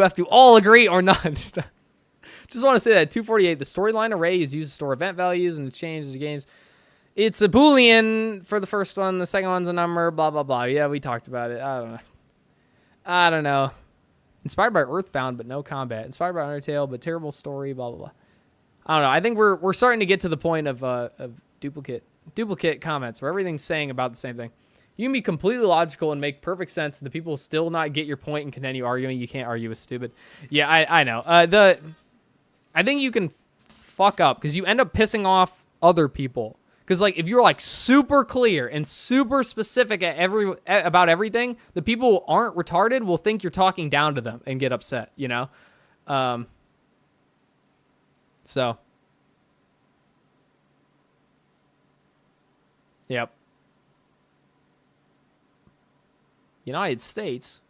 have to all agree or not. Just want to say that 248, the storyline array is used to store event values and changes the games. It's a Boolean for the first one. The second one's a number, blah, blah, blah. Yeah, we talked about it. I don't know. Inspired by Earthbound, but no combat. Inspired by Undertale, but terrible story, blah, blah, blah. I don't know. I think we're starting to get to the point of duplicate comments where everything's saying about the same thing. You can be completely logical and make perfect sense, and the people will still not get your point and continue arguing. You can't argue with stupid. Yeah, I know. I think you can fuck up because you end up pissing off other people. Because like if you're like super clear and super specific about everything, the people who aren't retarded will think you're talking down to them and get upset. You know. So. Yep. United States.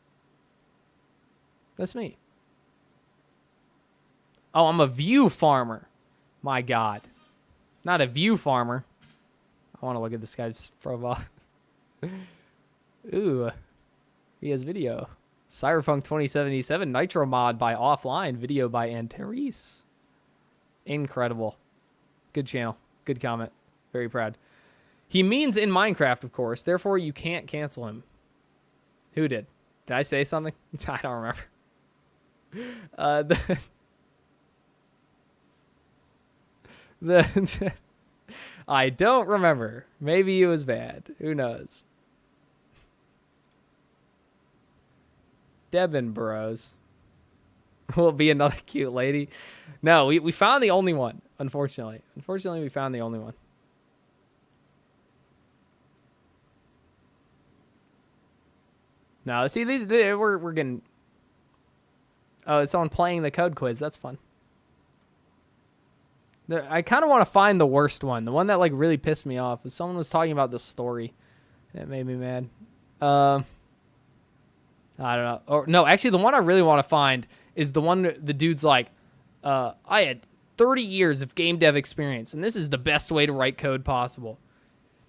That's me. Oh, I'm a view farmer. My God. Not a view farmer. I want to look at this guy's profile. Ooh. He has video. Cyberpunk 2077 Nitro mod by Offline. Video by Antares. Incredible. Good channel. Good comment. Very proud. He means in Minecraft, of course. Therefore, you can't cancel him. Who did? Did I say something? I don't remember. I don't remember. Maybe it was bad. Who knows? Debben bros. Will be another cute lady. No, we found the only one, unfortunately. Unfortunately, we found the only one. No, see, we're getting... Oh, it's on playing the code quiz. That's fun. I kind of want to find the worst one. The one that, like, really pissed me off. Someone was talking about the story. That made me mad. I don't know. Or, no, actually, the one I really want to find is the one the dude's like, I had 30 years of game dev experience, and this is the best way to write code possible.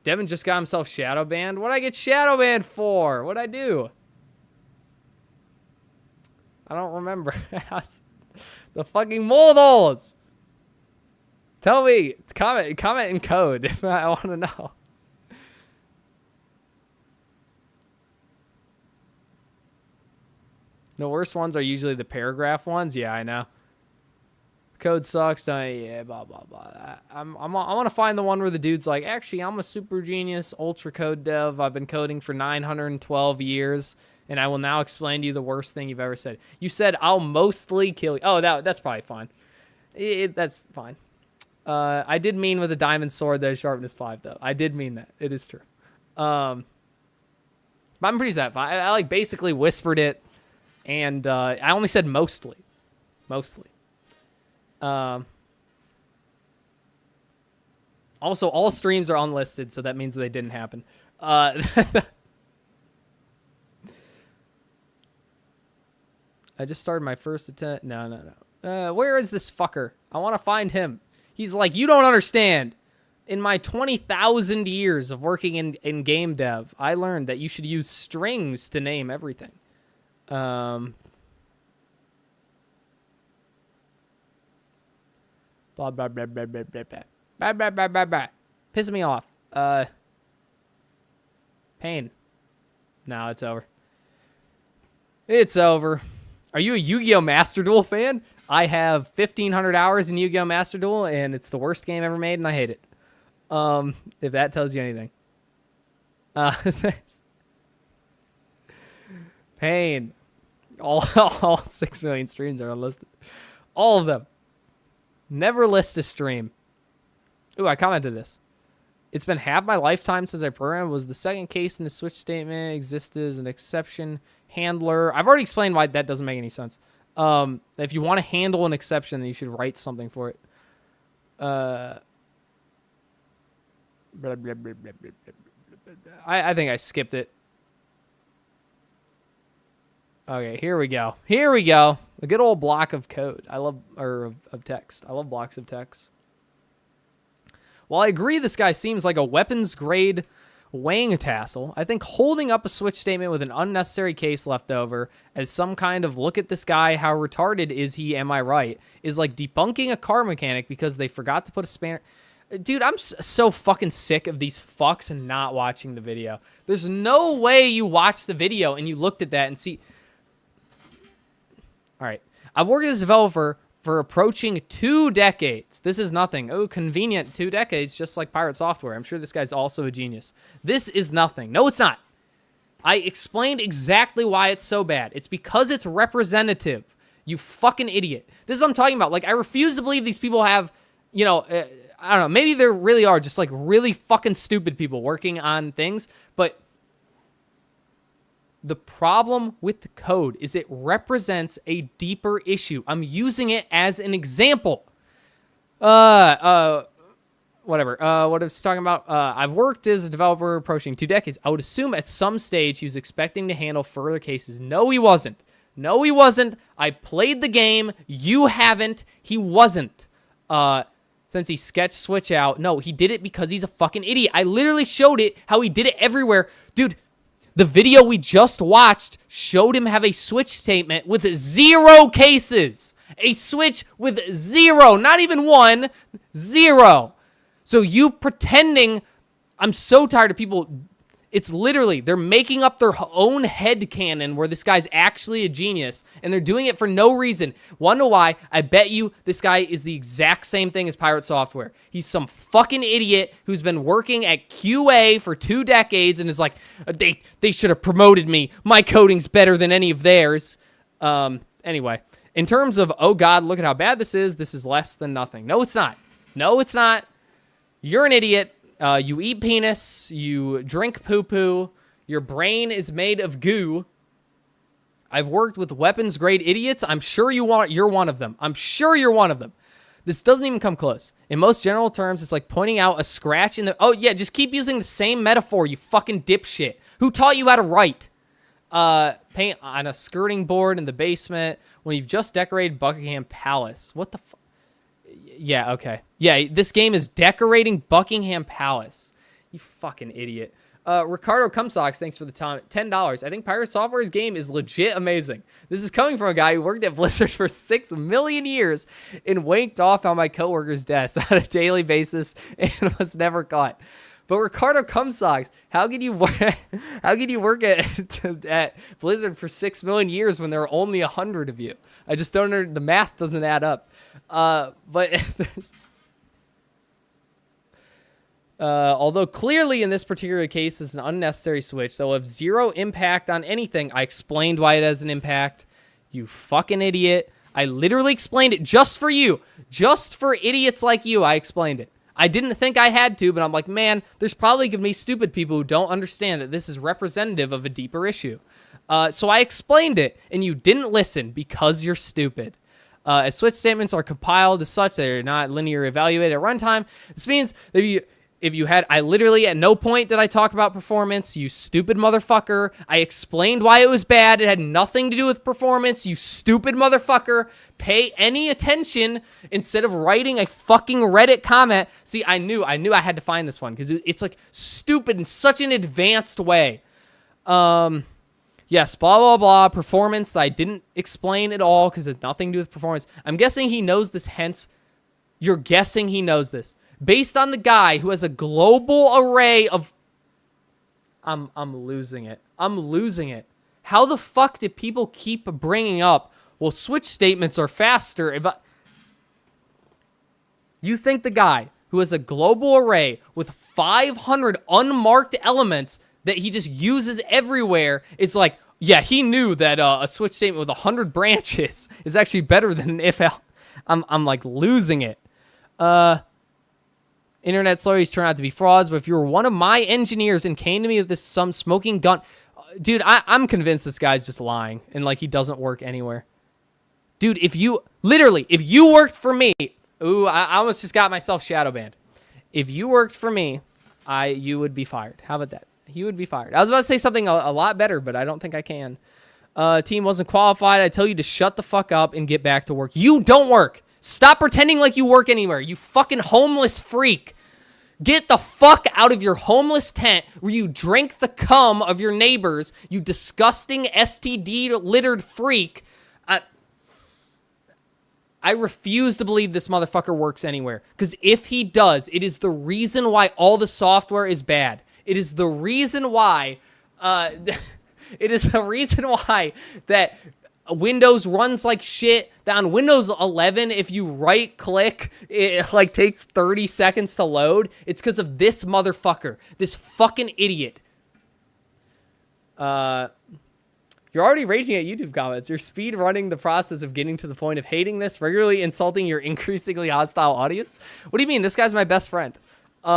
Devin just got himself shadow banned. What'd I get shadow banned for? What'd I do? I don't remember. The fucking moldals. Tell me. Comment in code if I want to know. The worst ones are usually the paragraph ones. Yeah, I know. Code sucks. Yeah, blah, blah, blah. I want to find the one where the dude's like, actually, I'm a super genius ultra code dev. I've been coding for 912 years. And I will now explain to you the worst thing you've ever said. You said, I'll mostly kill you. Oh, that's probably fine. That's fine. I did mean with a diamond sword that is sharpness 5, though. I did mean that. It is true. But I'm pretty sad. I like basically whispered it. And I only said mostly. Mostly. Also, all streams are unlisted, so that means they didn't happen. I just started my first attempt. No. Where is this fucker? I want to find him. He's like, you don't understand. In my 20,000 years of working in game dev, I learned that you should use strings to name everything. Blah, blah, blah, blah, blah, blah, blah, blah. Blah, blah, blah, blah, blah. Pissing me off. Pain. No, it's over. It's over. Are you a Yu-Gi-Oh! Master Duel fan? I have 1,500 hours in Yu-Gi-Oh! Master Duel, and it's the worst game ever made, and I hate it. If that tells you anything. Pain. All 6 million streams are unlisted. All of them. Never list a stream. Ooh, I commented this. It's been half my lifetime since I programmed. Was the second case in the switch statement existed as an exception handler. I've already explained why that doesn't make any sense. If you want to handle an exception, then you should write something for it. I think I skipped it. Okay, here we go. Here we go. A good old block of code. Of text. I love blocks of text. While I agree this guy seems like a weapons-grade weighing tassel, I think holding up a switch statement with an unnecessary case left over as some kind of look at this guy, how retarded is he, am I right, is like debunking a car mechanic because they forgot to put a spanner. Dude, I'm so fucking sick of these fucks and not watching the video. There's no way you watched the video and you looked at that and see... All right. I've worked as a developer for approaching 2 decades. This is nothing. Oh, convenient. 2 decades, just like Pirate Software. I'm sure this guy's also a genius. This is nothing. No, it's not. I explained exactly why it's so bad. It's because it's representative. You fucking idiot. This is what I'm talking about. Like, I refuse to believe these people have, you know, I don't know. Maybe there really are just, like, really fucking stupid people working on things. But the problem with the code is it represents a deeper issue. I'm using it as an example. Whatever. What I was talking about, I've worked as a developer approaching 2 decades. I would assume at some stage he was expecting to handle further cases. No, he wasn't. No, he wasn't. I played the game. You haven't. He wasn't. Since he sketched switch out. No, he did it because he's a fucking idiot. I literally showed it how he did it everywhere. Dude, the video we just watched showed him have a switch statement with 0 cases. A switch with 0, not even 1, 0. So you pretending, I'm so tired of people, it's literally, they're making up their own headcanon where this guy's actually a genius, and they're doing it for no reason. Wanna know why? I bet you this guy is the exact same thing as Pirate Software. He's some fucking idiot who's been working at QA for 2 decades and is like, they should have promoted me. My coding's better than any of theirs. Anyway, in terms of, oh God, look at how bad this is less than nothing. No, it's not. No, it's not. You're an idiot. You eat penis, you drink poo-poo, your brain is made of goo. I've worked with weapons-grade idiots. I'm sure you're one of them. I'm sure you're one of them. This doesn't even come close. In most general terms, it's like pointing out a scratch in the... Oh, yeah, just keep using the same metaphor, you fucking dipshit. Who taught you how to write? Paint on a skirting board in the basement when you've just decorated Buckingham Palace. What the fuck? Yeah, okay. Yeah, this game is decorating Buckingham Palace. You fucking idiot. Ricardo Cumsocks, thanks for the time. $10. I think Pirate Software's game is legit amazing. This is coming from a guy who worked at Blizzard for 6 million years and wanked off on my coworker's desk on a daily basis and was never caught. But Ricardo Cumsocks, how can you work at Blizzard for 6 million years when there are only 100 of you? I just don't know. The math doesn't add up. Although clearly in this particular case it's an unnecessary switch that will have 0 impact on anything. I explained why it has an impact. You fucking idiot. I literally explained it just for you. Just for idiots like you, I explained it. I didn't think I had to, but I'm like, man, there's probably going to be stupid people who don't understand that this is representative of a deeper issue. So I explained it, and you didn't listen because you're stupid. As switch statements are compiled as such, they're not linear evaluated at runtime. This means that if you had, I literally at no point did I talk about performance, you stupid motherfucker. I explained why it was bad. It had nothing to do with performance, you stupid motherfucker. Pay any attention instead of writing a fucking Reddit comment. See, I knew I had to find this one because it's like stupid in such an advanced way. Yes, blah, blah, blah, performance that I didn't explain at all because it's nothing to do with performance. I'm guessing he knows this, hence you're guessing he knows this. Based on the guy who has a global array of... I'm losing it. I'm losing it. How the fuck did people keep bringing up, well, switch statements are faster? You think the guy who has a global array with 500 unmarked elements that he just uses everywhere, it's like, yeah, he knew that a switch statement with 100 branches is actually better than an if-else. I'm like losing it. Internet stories turn out to be frauds, but if you were one of my engineers and came to me with some smoking gun... Dude, I'm convinced this guy's just lying and, like, he doesn't work anywhere. Dude, if you... Literally, if you worked for me... Ooh, I almost just got myself shadow banned. If you worked for me, you would be fired. How about that? You would be fired. I was about to say something a lot better, but I don't think I can. Team wasn't qualified. I tell you to shut the fuck up and get back to work. You don't work. Stop pretending like you work anywhere. You fucking homeless freak. Get the fuck out of your homeless tent where you drink the cum of your neighbors, you disgusting STD-littered freak. I refuse to believe this motherfucker works anywhere. Because if he does, it is the reason why all the software is bad. It is the reason why... it is the reason why that Windows runs like shit. That on Windows 11, if you right-click, it like takes 30 seconds to load. It's because of this motherfucker. This fucking idiot. You're already raging at YouTube comments. You're speed running the process of getting to the point of hating this, regularly insulting your increasingly hostile audience. What do you mean? This guy's my best friend. He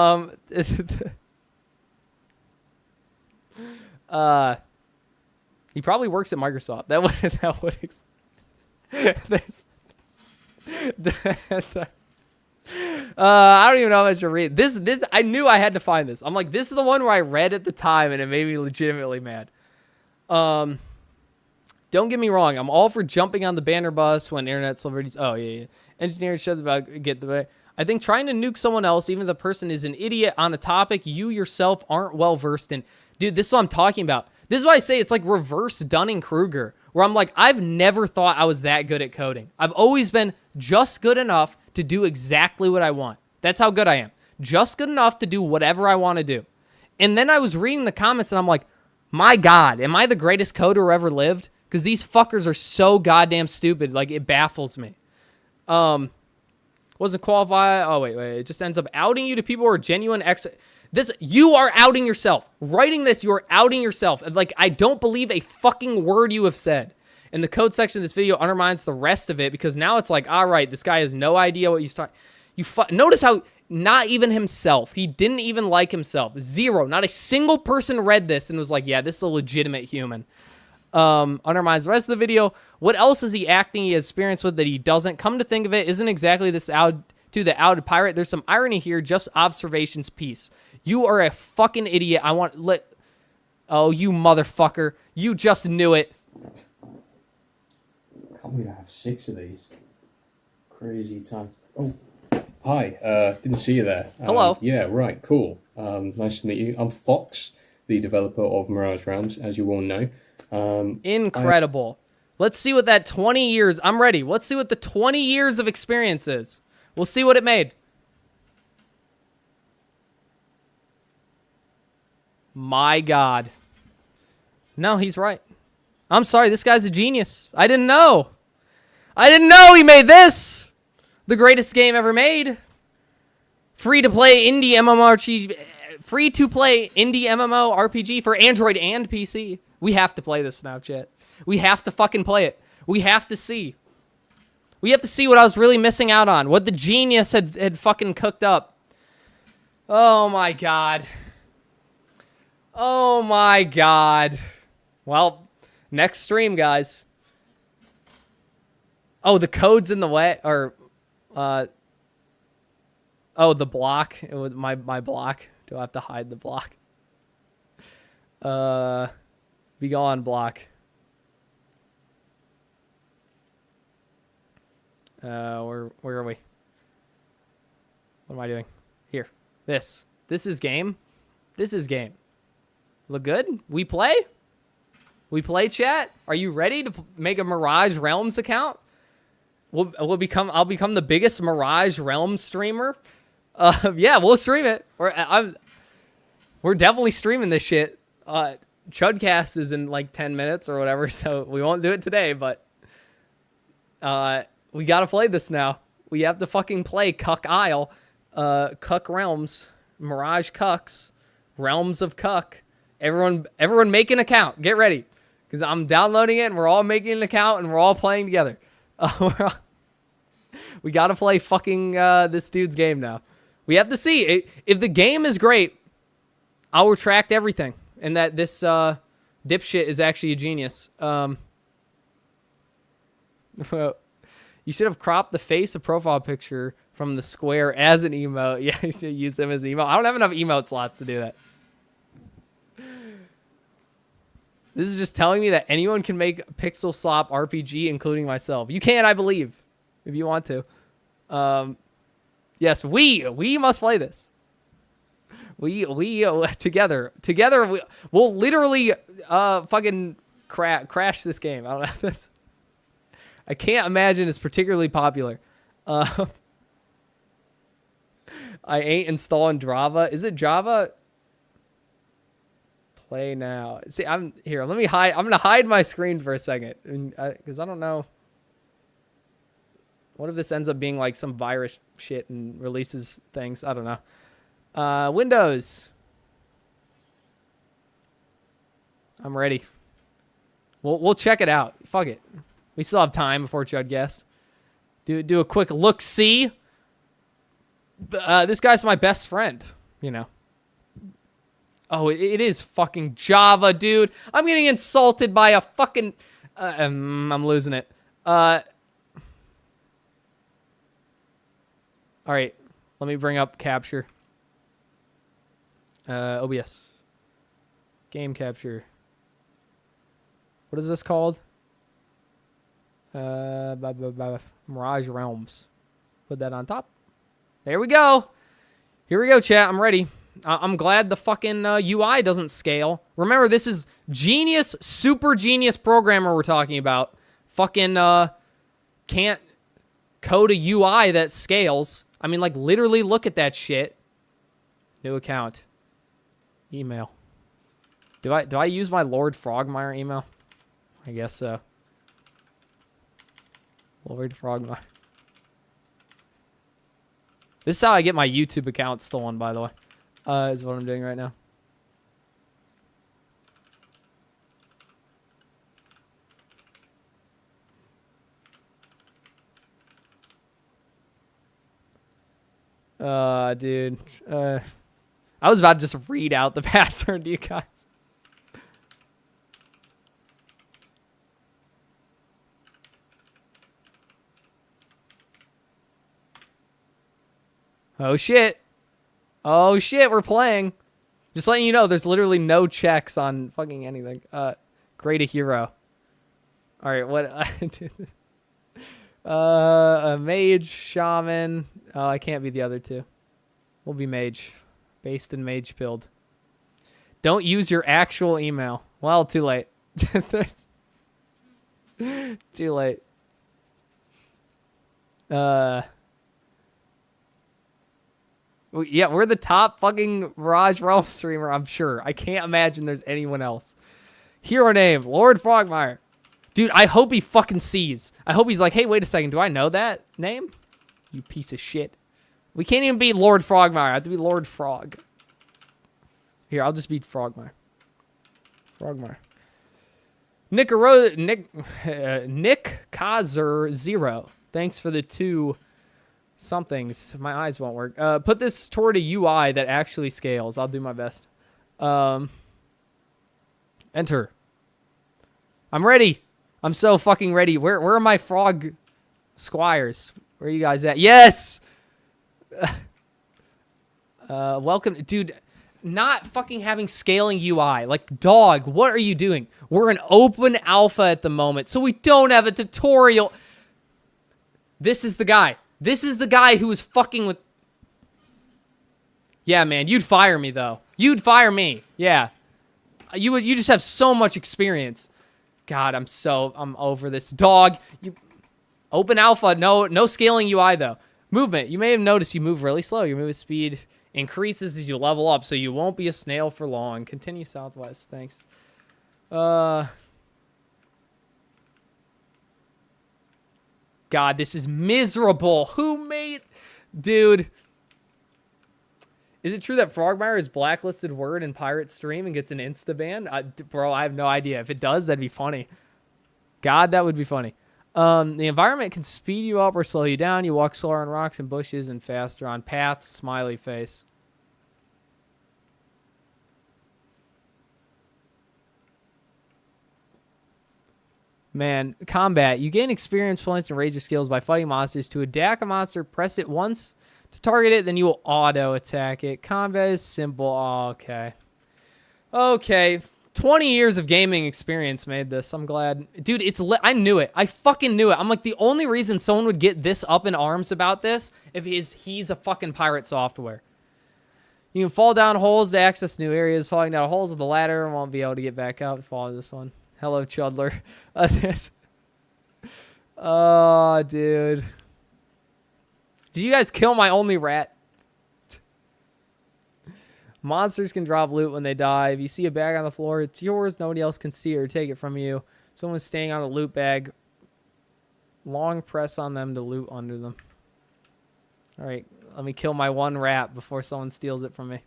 probably works at Microsoft. That would there's I don't even know how much to read. This I knew I had to find this. I'm like, this is the one where I read at the time and it made me legitimately mad. Don't get me wrong. I'm all for jumping on the banner bus when internet celebrities. Oh yeah. Engineers should get the. I think trying to nuke someone else, even if the person is an idiot on a topic you yourself aren't well versed in. Dude, this is what I'm talking about. This is why I say it's like reverse Dunning-Kruger, where I'm like, I've never thought I was that good at coding. I've always been just good enough to do exactly what I want. That's how good I am. Just good enough to do whatever I want to do. And then I was reading the comments and I'm like, my God, am I the greatest coder who ever lived? Because these fuckers are so goddamn stupid. Like, it baffles me. Wasn't qualified. Oh, wait. It just ends up outing you to people who are genuine you are outing yourself. Writing this, you are outing yourself. Like, I don't believe a fucking word you have said. And the code section of this video undermines the rest of it because now it's like, all right, this guy has no idea what he's talking. Notice how not even himself. He didn't even like himself. Zero. Not a single person read this and was like, yeah, this is a legitimate human. Undermines the rest of the video. What else is he acting he has experience with that he doesn't? Come to think of it, isn't exactly this out to the outed pirate. There's some irony here, just observations piece. You are a fucking idiot. Oh, you motherfucker. You just knew it. I can't believe I have 6 of these. Crazy time. Oh, hi. Didn't see you there. Hello. Yeah, right. Cool. Nice to meet you. I'm Fox, the developer of Mirage Realms, as you all know. Incredible. Let's see what that 20 years... I'm ready. Let's see what the 20 years of experience is. We'll see what it made. My God. No, he's right. I'm sorry, this guy's a genius. I didn't know. I didn't know he made this. The greatest game ever made. Free-to-play indie MMORPG. Free-to-play indie MMORPG for Android and PC. We have to play this now, chat. We have to fucking play it. We have to see. We have to see what I was really missing out on. What the genius had fucking cooked up. Oh, my God. Oh my God. Well, next stream, guys. Oh, the code's in the way, or, oh, the block. It was my block. Do I have to hide the block? Be gone, block. Where are we? What am I doing? Here. This is game. This is game. Look good? We play? We play, chat? Are you ready to make a Mirage Realms account? I'll become the biggest Mirage Realms streamer. Yeah, we'll stream it. We're definitely streaming this shit. Chudcast is in like 10 minutes or whatever, so we won't do it today, but we gotta play this now. We have to fucking play Cuck Isle, Cuck Realms, Mirage Cucks, Realms of Cuck. Everyone make an account. Get ready. Because I'm downloading it and we're all making an account and we're all playing together. We gotta play fucking this dude's game now. We have to see. If the game is great, I'll retract everything. And that this dipshit is actually a genius. Well, you should have cropped the face of profile picture from the square as an emote. Yeah, use them as an emote. I don't have enough emote slots to do that. This is just telling me that anyone can make pixel slop RPG, including myself. You can, I believe, if you want to. Yes, we must play this. We together we'll literally fucking crash this game. I don't know. I can't imagine it's particularly popular. I ain't installing Java. Is it Java? Play now. See, I'm here. Let me hide. I'm gonna hide my screen for a second, because I don't know. What if this ends up being like some virus shit and releases things? I don't know. Windows. I'm ready. We'll check it out. Fuck it. We still have time before Chud Guest. Do a quick look-see. This guy's my best friend, you know. Oh, it is fucking Java, dude. I'm getting insulted by a fucking... I'm losing it. All right, let me bring up capture. OBS. Game capture. What is this called? Mirage Realms. Put that on top. There we go. Here we go, chat. I'm ready. I'm glad the fucking UI doesn't scale. Remember, this is genius, super genius programmer we're talking about. Fucking can't code a UI that scales. I mean, like, literally look at that shit. New account. Email. Do I use my Lord Frogmire email? I guess so. Lord Frogmire. This is how I get my YouTube account stolen, by the way. Is what I'm doing right now. Dude. I was about to just read out the password to you guys. Oh, shit. Oh, shit, we're playing. Just letting you know, there's literally no checks on fucking anything. Create a hero. All right, what? A mage, shaman. Oh, I can't be the other two. We'll be mage. Based in mage build. Don't use your actual email. Well, too late. Too late. Yeah, we're the top fucking Mirage Realm streamer, I'm sure. I can't imagine there's anyone else. Hero name, Lord Frogmire. Dude, I hope he fucking sees. I hope he's like, hey, wait a second, do I know that name? You piece of shit. We can't even be Lord Frogmire. I have to be Lord Frog. Here, I'll just be Frogmire. Frogmire. Nick Kazer 0. Thanks for the 2 somethings. My eyes won't work. Put this toward a UI that actually scales. I'll do my best. Enter. I'm ready. I'm so fucking ready. Where are my frog squires? Where are you guys at? Yes! Welcome. Dude, not fucking having scaling UI. Like, dog, what are you doing? We're in open alpha at the moment, so we don't have a tutorial. This is the guy. This is the guy who was fucking with... Yeah, man, you'd fire me, though. You'd fire me. Yeah. You just have so much experience. God, I'm over this. Dog. Open alpha, no scaling UI, though. Movement. You may have noticed you move really slow. Your movement speed increases as you level up, so you won't be a snail for long. Continue southwest. Thanks. God, this is miserable. Who made... Dude. Is it true that Frogmire is blacklisted word in Pirate Stream and gets an insta-ban? Bro, I have no idea. If it does, that'd be funny. God, that would be funny. The environment can speed you up or slow you down. You walk slower on rocks and bushes and faster on paths. Smiley face. Man, combat. You gain experience points and raise your skills by fighting monsters. To attack a monster, press it once to target it, then you will auto attack it. Combat is simple. Oh, okay. Okay. 20 years of gaming experience made this. I'm glad. Dude, I knew it. I fucking knew it. I'm like, the only reason someone would get this up in arms about this if he's a fucking pirate software. You can fall down holes to access new areas. Falling down holes of the ladder won't be able to get back up. Follow this one. Hello, Chudler. Oh, dude. Did you guys kill my only rat? Monsters can drop loot when they die. If you see a bag on the floor, it's yours. Nobody else can see it or take it from you. Someone's staying on a loot bag. Long press on them to loot under them. All right, let me kill my one rat before someone steals it from me.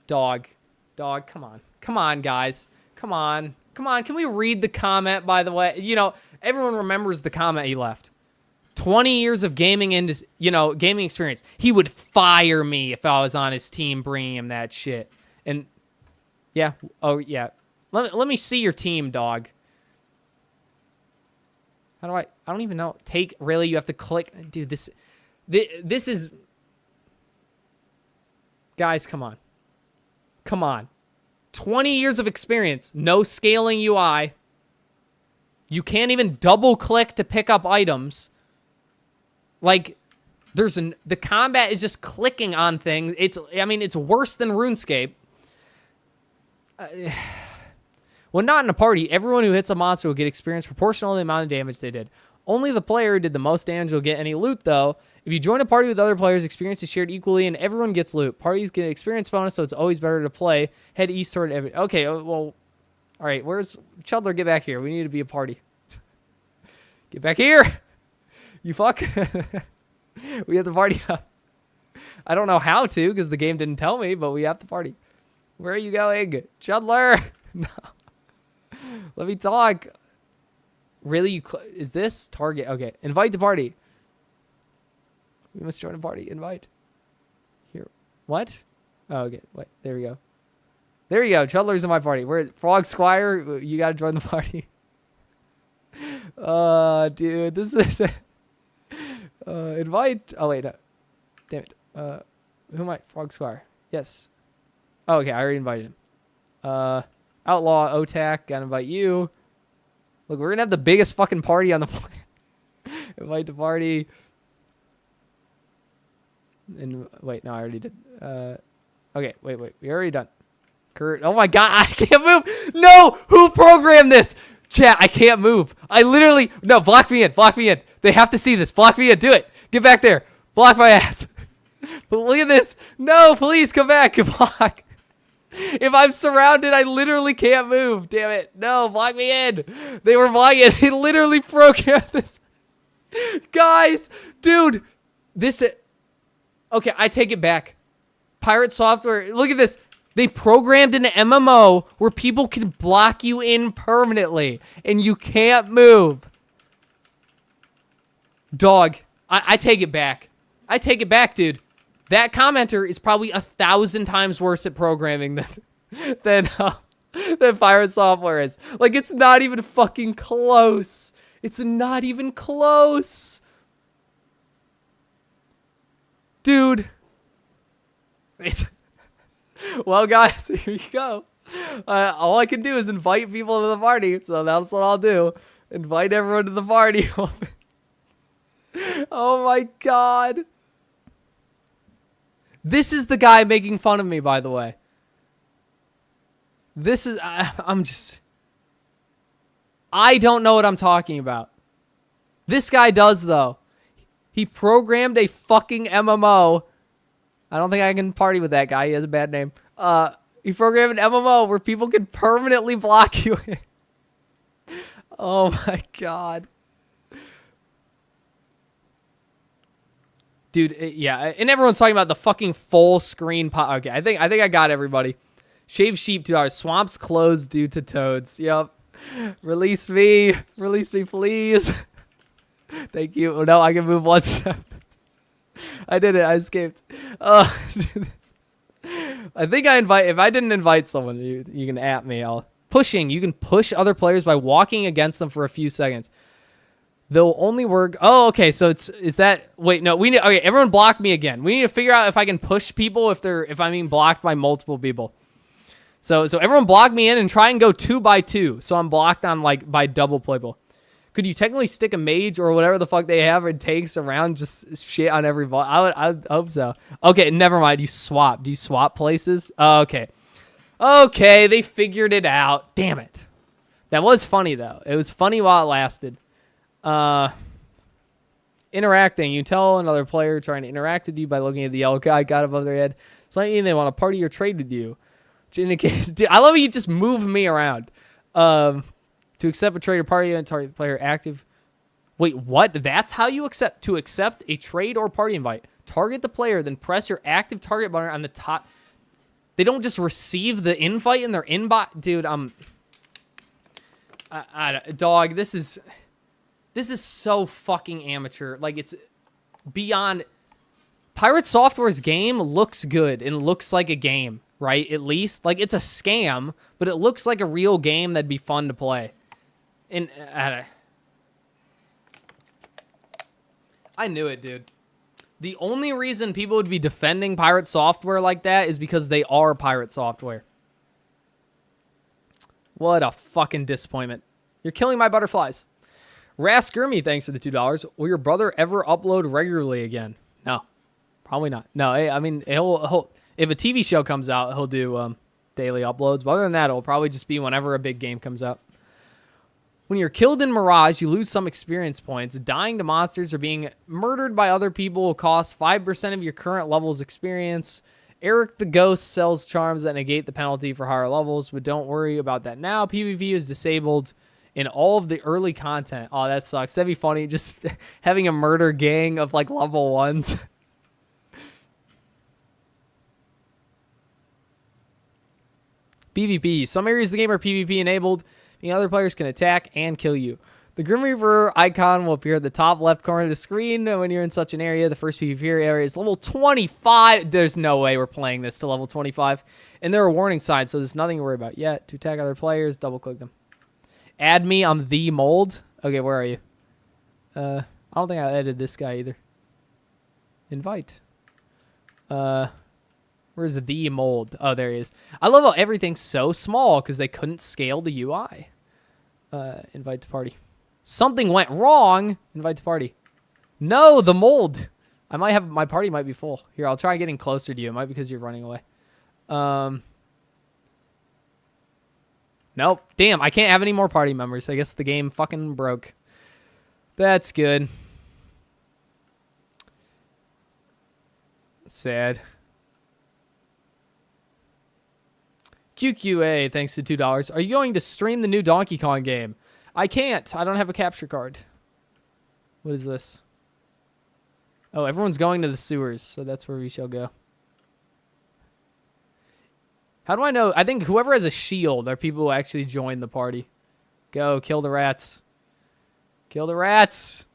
Dog. Dog, come on. Come on, guys. Come on. Come on. Can we read the comment, by the way? You know, everyone remembers the comment he left. 20 years of gaming gaming experience. He would fire me if I was on his team bringing him that shit. And yeah. Oh, yeah. Let me see your team, dog. How do I don't even know. Really? You have to click. Dude, this is... Guys, come on. Come on. 20 years of experience. No scaling UI. You can't even double click to pick up items. Like, the combat is just clicking on things. It's worse than RuneScape. When not in a party, everyone who hits a monster will get experience proportional to the amount of damage they did. Only the player who did the most damage will get any loot, though. If you join a party with other players, experience is shared equally, and everyone gets loot. Parties get an experience bonus, so it's always better to play. Head east toward every... Okay, well... All right, where's... Chudler, get back here. We need to be a party. Get back here! You fuck. We have the party up. I don't know how to, because the game didn't tell me, but we have the party. Where are you going? Chudler! No. Let me talk. Really? Is this target? Okay. Invite to party. We must join a party. Invite. Here. What? Oh, okay. Wait. There we go. There we go. Chudler's in my party. We're Frog Squire. You got to join the party. Dude. This is... invite. Oh, wait. No. Damn it. Who am I? Frog Squire. Yes. Oh, okay. I already invited him. Outlaw, Otak. Gotta invite you. Look, we're gonna have the biggest fucking party on the planet. Invite to party. And wait, no, I already did. Okay, wait. We already done. Kurt. Oh my god, I can't move. No, who programmed this? Chat, I can't move. I literally no. Block me in. Block me in. They have to see this. Block me in. Do it. Get back there. Block my ass. But look at this. No, please come back. Block. If I'm surrounded, I literally can't move. Damn it. No, block me in. They were blocking it. They literally programmed this. Guys, dude, this... Okay, I take it back. Pirate software, look at this. They programmed an MMO where people can block you in permanently, and you can't move. Dog, I take it back. I take it back, dude. That commenter is probably 1,000 times worse at programming than Pirate Software is. Like, it's not even fucking close. It's not even close. Dude. Well, guys, here you go. All I can do is invite people to the party, so that's what I'll do. Invite everyone to the party. Oh my god. This is the guy making fun of me, by the way. This is... I don't know what I'm talking about. This guy does, though. He programmed a fucking MMO. I don't think I can party with that guy. He has a bad name. He programmed an MMO where people can permanently block you in. Oh my god. Dude, yeah, and everyone's talking about the fucking full screen okay, I think I got everybody. Shave sheep $2. Swamps closed due to toads. Yep. Release me. Release me, please. Thank you. Oh, no, I can move 1 step. I did it. I escaped. I think I invite. If I didn't invite someone, you can at me. Pushing. You can push other players by walking against them for a few seconds. They'll only work. Oh, okay. So is that? Wait, no. We need. Okay, everyone block me again. We need to figure out if I can push people if I'm being blocked by multiple people. So everyone block me in and try and go 2 by 2. So I'm blocked on by double people. Could you technically stick a mage or whatever the fuck they have in tanks around just shit on every ball? I hope so. Okay, never mind. You swap. Do you swap places? Okay. Okay, they figured it out. Damn it. That was funny, though. It was funny while it lasted. Interacting. You tell another player trying to interact with you by looking at the yellow guy got above their head. It's like they want to party or trade with you. Which indicates... Dude, I love how you just move me around. To accept a trade or party and target the player active. Wait, what? That's how you accept a trade or party invite. Target the player, then press your active target button on the top. They don't just receive the invite in their inbox. Dude, dog, this is so fucking amateur. Like, it's beyond... Pirate Software's game looks good and looks like a game, right? At least. Like, it's a scam, but it looks like a real game that'd be fun to play. And I knew it, dude. The only reason people would be defending Pirate Software like that is because they are Pirate Software. What a fucking disappointment. You're killing my butterflies. Raskirmy, thanks for the $2. Will your brother ever upload regularly again? No, probably not. No, I mean, he'll if a TV show comes out, he'll do daily uploads. But other than that, it'll probably just be whenever a big game comes out. When you're killed in Mirage, you lose some experience points. Dying to monsters or being murdered by other people will cost 5% of your current level's experience. Eric the Ghost sells charms that negate the penalty for higher levels, but don't worry about that now. PvP is disabled in all of the early content. Oh, that sucks. That'd be funny, just having a murder gang of, level 1s. PvP. Some areas of the game are PvP enabled. The other players can attack and kill you. The Grim Reaper icon will appear at the top left corner of the screen when you're in such an area. The first PvP area is level 25. There's no way we're playing this to level 25. And there are warning signs, so there's nothing to worry about yet. To attack other players, double-click them. Add me, I'm the mold. Okay, where are you? I don't think I added this guy either. Invite. Where's the mold? Oh, there he is. I love how everything's so small because they couldn't scale the UI. Invite to party. Something went wrong. Invite to party. No, the mold. My party might be full. Here, I'll try getting closer to you. It might be because you're running away. Nope. Damn, I can't have any more party members. I guess the game fucking broke. That's good. Sad. QQA, thanks to $2. Are you going to stream the new Donkey Kong game? I can't. I don't have a capture card. What is this? Oh, everyone's going to the sewers, so that's where we shall go. How do I know? I think whoever has a shield are people who actually join the party. Go, kill the rats. Kill the rats.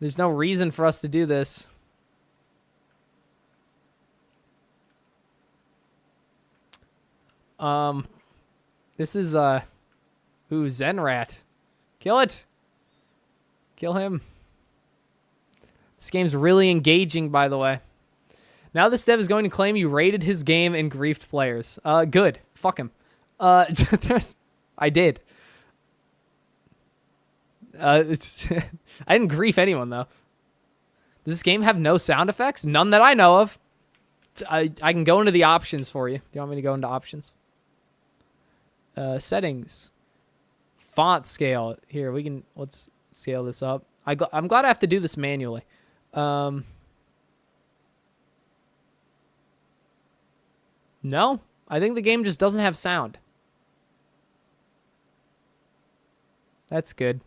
There's no reason for us to do this. This is, Zenrat. Kill it. Kill him. This game's really engaging, by the way. Now this dev is going to claim you raided his game and griefed players. Good. Fuck him. I did. I didn't grief anyone, though. Does this game have no sound effects? None that I know of. I can go into the options for you. Do you want me to go into options? Settings. Font scale. Here, let's scale this up. I'm glad I have to do this manually. No, I think the game just doesn't have sound. That's good.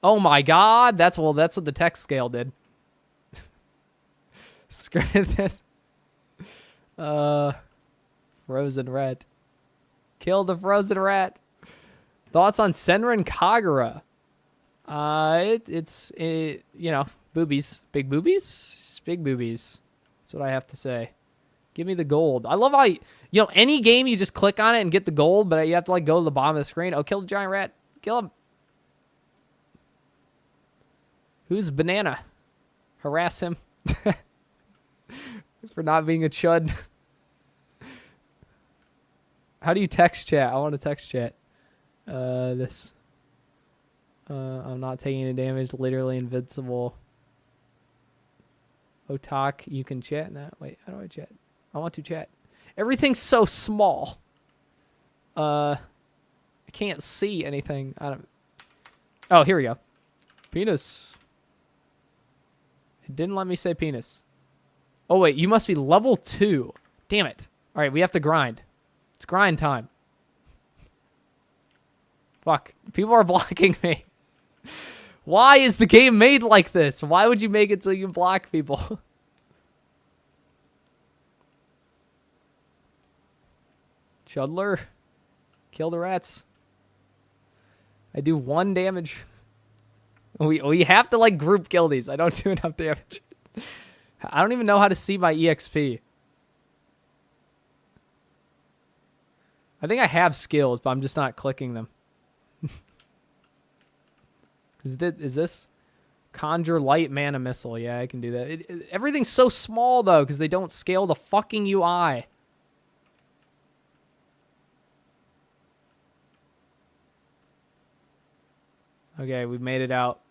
Oh my god, that's what the text scale did. Screw this. Frozen rat. Kill the frozen rat. Thoughts on Senran Kagura? It's you know, boobies. Big boobies? Big boobies. That's what I have to say. Give me the gold. I love how, you know, any game you just click on it and get the gold, but you have to, like, go to the bottom of the screen. Oh, kill the giant rat. Kill him. Who's Banana? Harass him. For not being a chud. How do you text chat? I want to text chat. This. I'm not taking any damage. Literally invincible. Otak, you can chat now. Wait, how do I chat? I want to chat. Everything's so small. I can't see anything. I don't. Oh, here we go. Penis. It didn't let me say penis. Oh wait, you must be level 2. Damn it. All right, we have to grind. It's grind time. Fuck. People are blocking me. Why is the game made like this? Why would you make it so you can block people? Chudler. Kill the rats. I do 1 damage. We have to, like, group kill these. I don't do enough damage. I don't even know how to see my EXP. I think I have skills, but I'm just not clicking them. Is this? Conjure light mana missile. Yeah, I can do that. Everything's so small, though, because they don't scale the fucking UI. Okay, we made it out.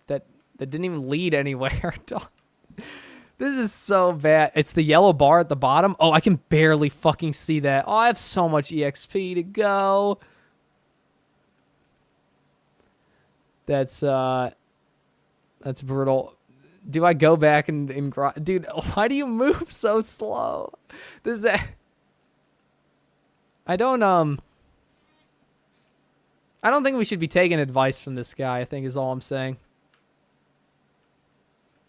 That didn't even lead anywhere. This is so bad. It's the yellow bar at the bottom. Oh, I can barely fucking see that. Oh, I have so much EXP to go. That's brutal. Do I go back and grind? Dude, why do you move so slow? This is I don't think we should be taking advice from this guy, I think is all I'm saying.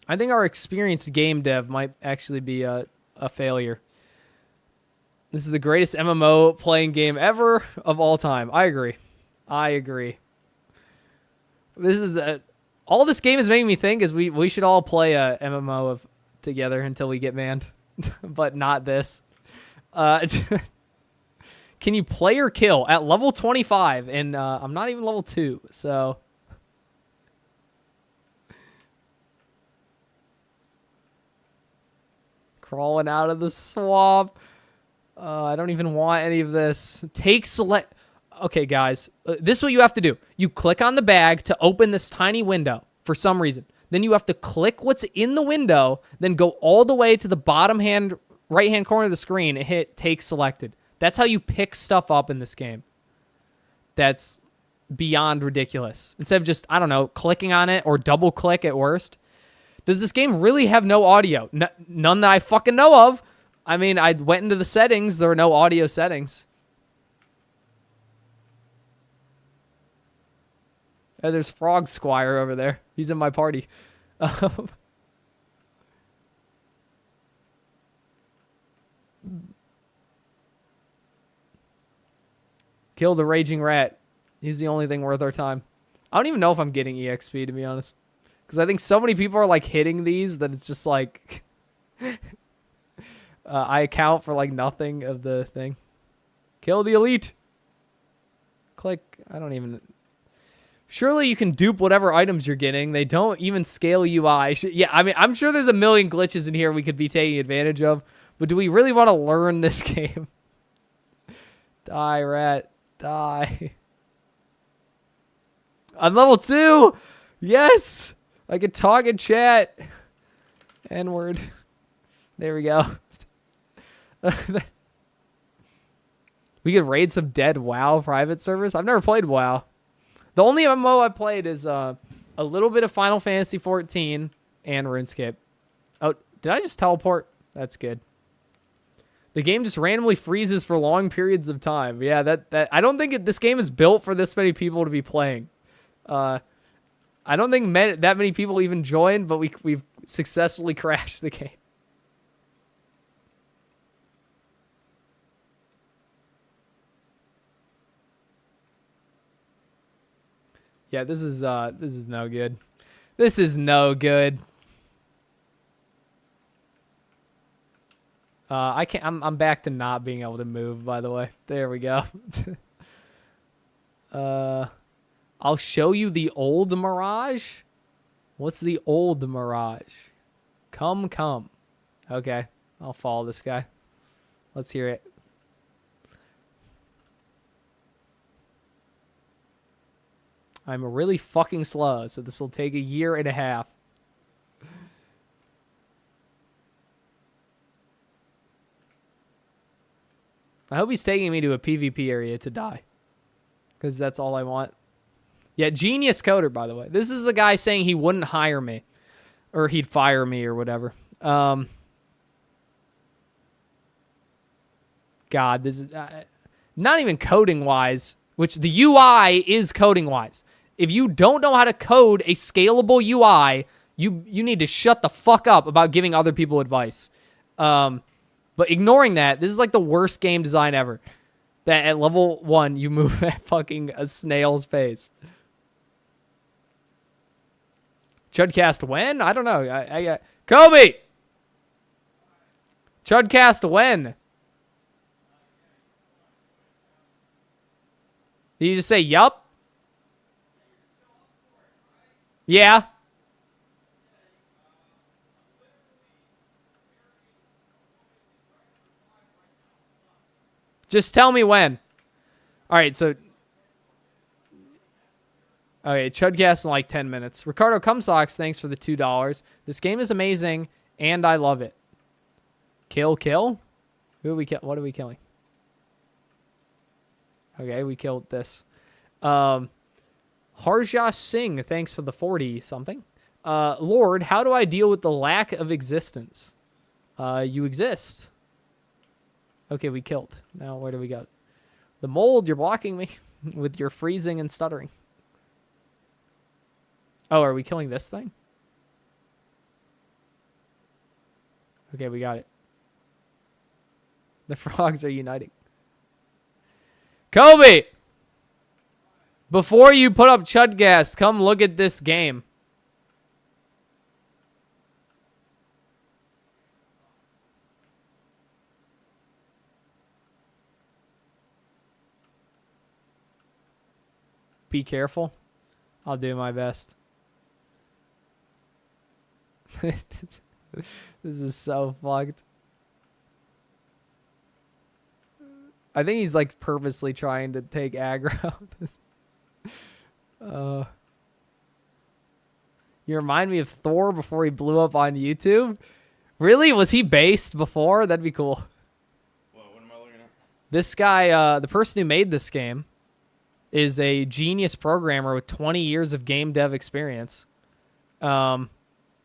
I think our experienced game dev might actually be a failure. This is the greatest MMO playing game ever of all time. I agree. I agree. This is all this game is making me think is we should all play a MMO together until we get banned, but not this. Can you play or kill at level 25? And I'm not even level 2, so. Crawling out of the swamp. I don't even want any of this. Take select. Okay, guys. This is what you have to do. You click on the bag to open this tiny window for some reason. Then you have to click what's in the window, then go all the way to the bottom right-hand corner of the screen and hit take selected. That's how you pick stuff up in this game. That's beyond ridiculous. Instead of just, I don't know, clicking on it or double click at worst. Does this game really have no audio? None that I fucking know of. I mean, I went into the settings. There are no audio settings. Oh, there's Frog Squire over there. He's in my party. Kill the raging rat. He's the only thing worth our time. I don't even know if I'm getting EXP, to be honest. Because I think so many people are, like, hitting these that it's just, like... I account for, like, nothing of the thing. Kill the elite. Click. I don't even... Surely you can dupe whatever items you're getting. They don't even scale UI. Yeah, I mean, I'm sure there's a million glitches in here we could be taking advantage of. But do we really want to learn this game? Die, rat. Die. I'm level 2! Yes! I can talk and chat. N-word. There we go. We could raid some dead WoW private servers. I've never played WoW. The only MMO I played is a little bit of Final Fantasy 14 and RuneScape. Oh, did I just teleport? That's good. The game just randomly freezes for long periods of time. Yeah, that I don't think this game is built for this many people to be playing. I don't think that many people even joined, but we've successfully crashed the game. Yeah, this is no good. This is no good. I can't. I'm back to not being able to move. By the way, there we go. I'll show you the old Mirage. What's the old Mirage? Come. Okay, I'll follow this guy. Let's hear it. I'm really fucking slow, so this will take a year and a half. I hope he's taking me to a PvP area to die. Because that's all I want. Yeah, genius coder, by the way. This is the guy saying he wouldn't hire me. Or he'd fire me or whatever. God, this is... not even coding-wise, which the UI is coding-wise. If you don't know how to code a scalable UI, you need to shut the fuck up about giving other people advice. But ignoring that, this is like the worst game design ever. That at level 1, you move at fucking a snail's pace. Chudcast when? I don't know. Kobe! Chudcast when? Did you just say yup? Yeah. Just tell me when. All right, so... Okay, Chudcast in like 10 minutes. Ricardo Cumsocks, thanks for the $2. This game is amazing, and I love it. Kill? Who are we kill? What are we killing? Okay, we killed this. Harja Singh, thanks for the 40-something. Lord, how do I deal with the lack of existence? You exist. Okay, we killed. Now, where do we go? The mold, you're blocking me with your freezing and stuttering. Oh, are we killing this thing? Okay, we got it. The frogs are uniting. Kobe! Before you put up Chudcast, come look at this game. Be careful. I'll do my best. This is so fucked. I think he's like purposely trying to take aggro. You remind me of Thor before he blew up on YouTube. Really? Was he based before? That'd be cool. What am I looking at? This guy, the person who made this game, is a genius programmer with 20 years of game dev experience.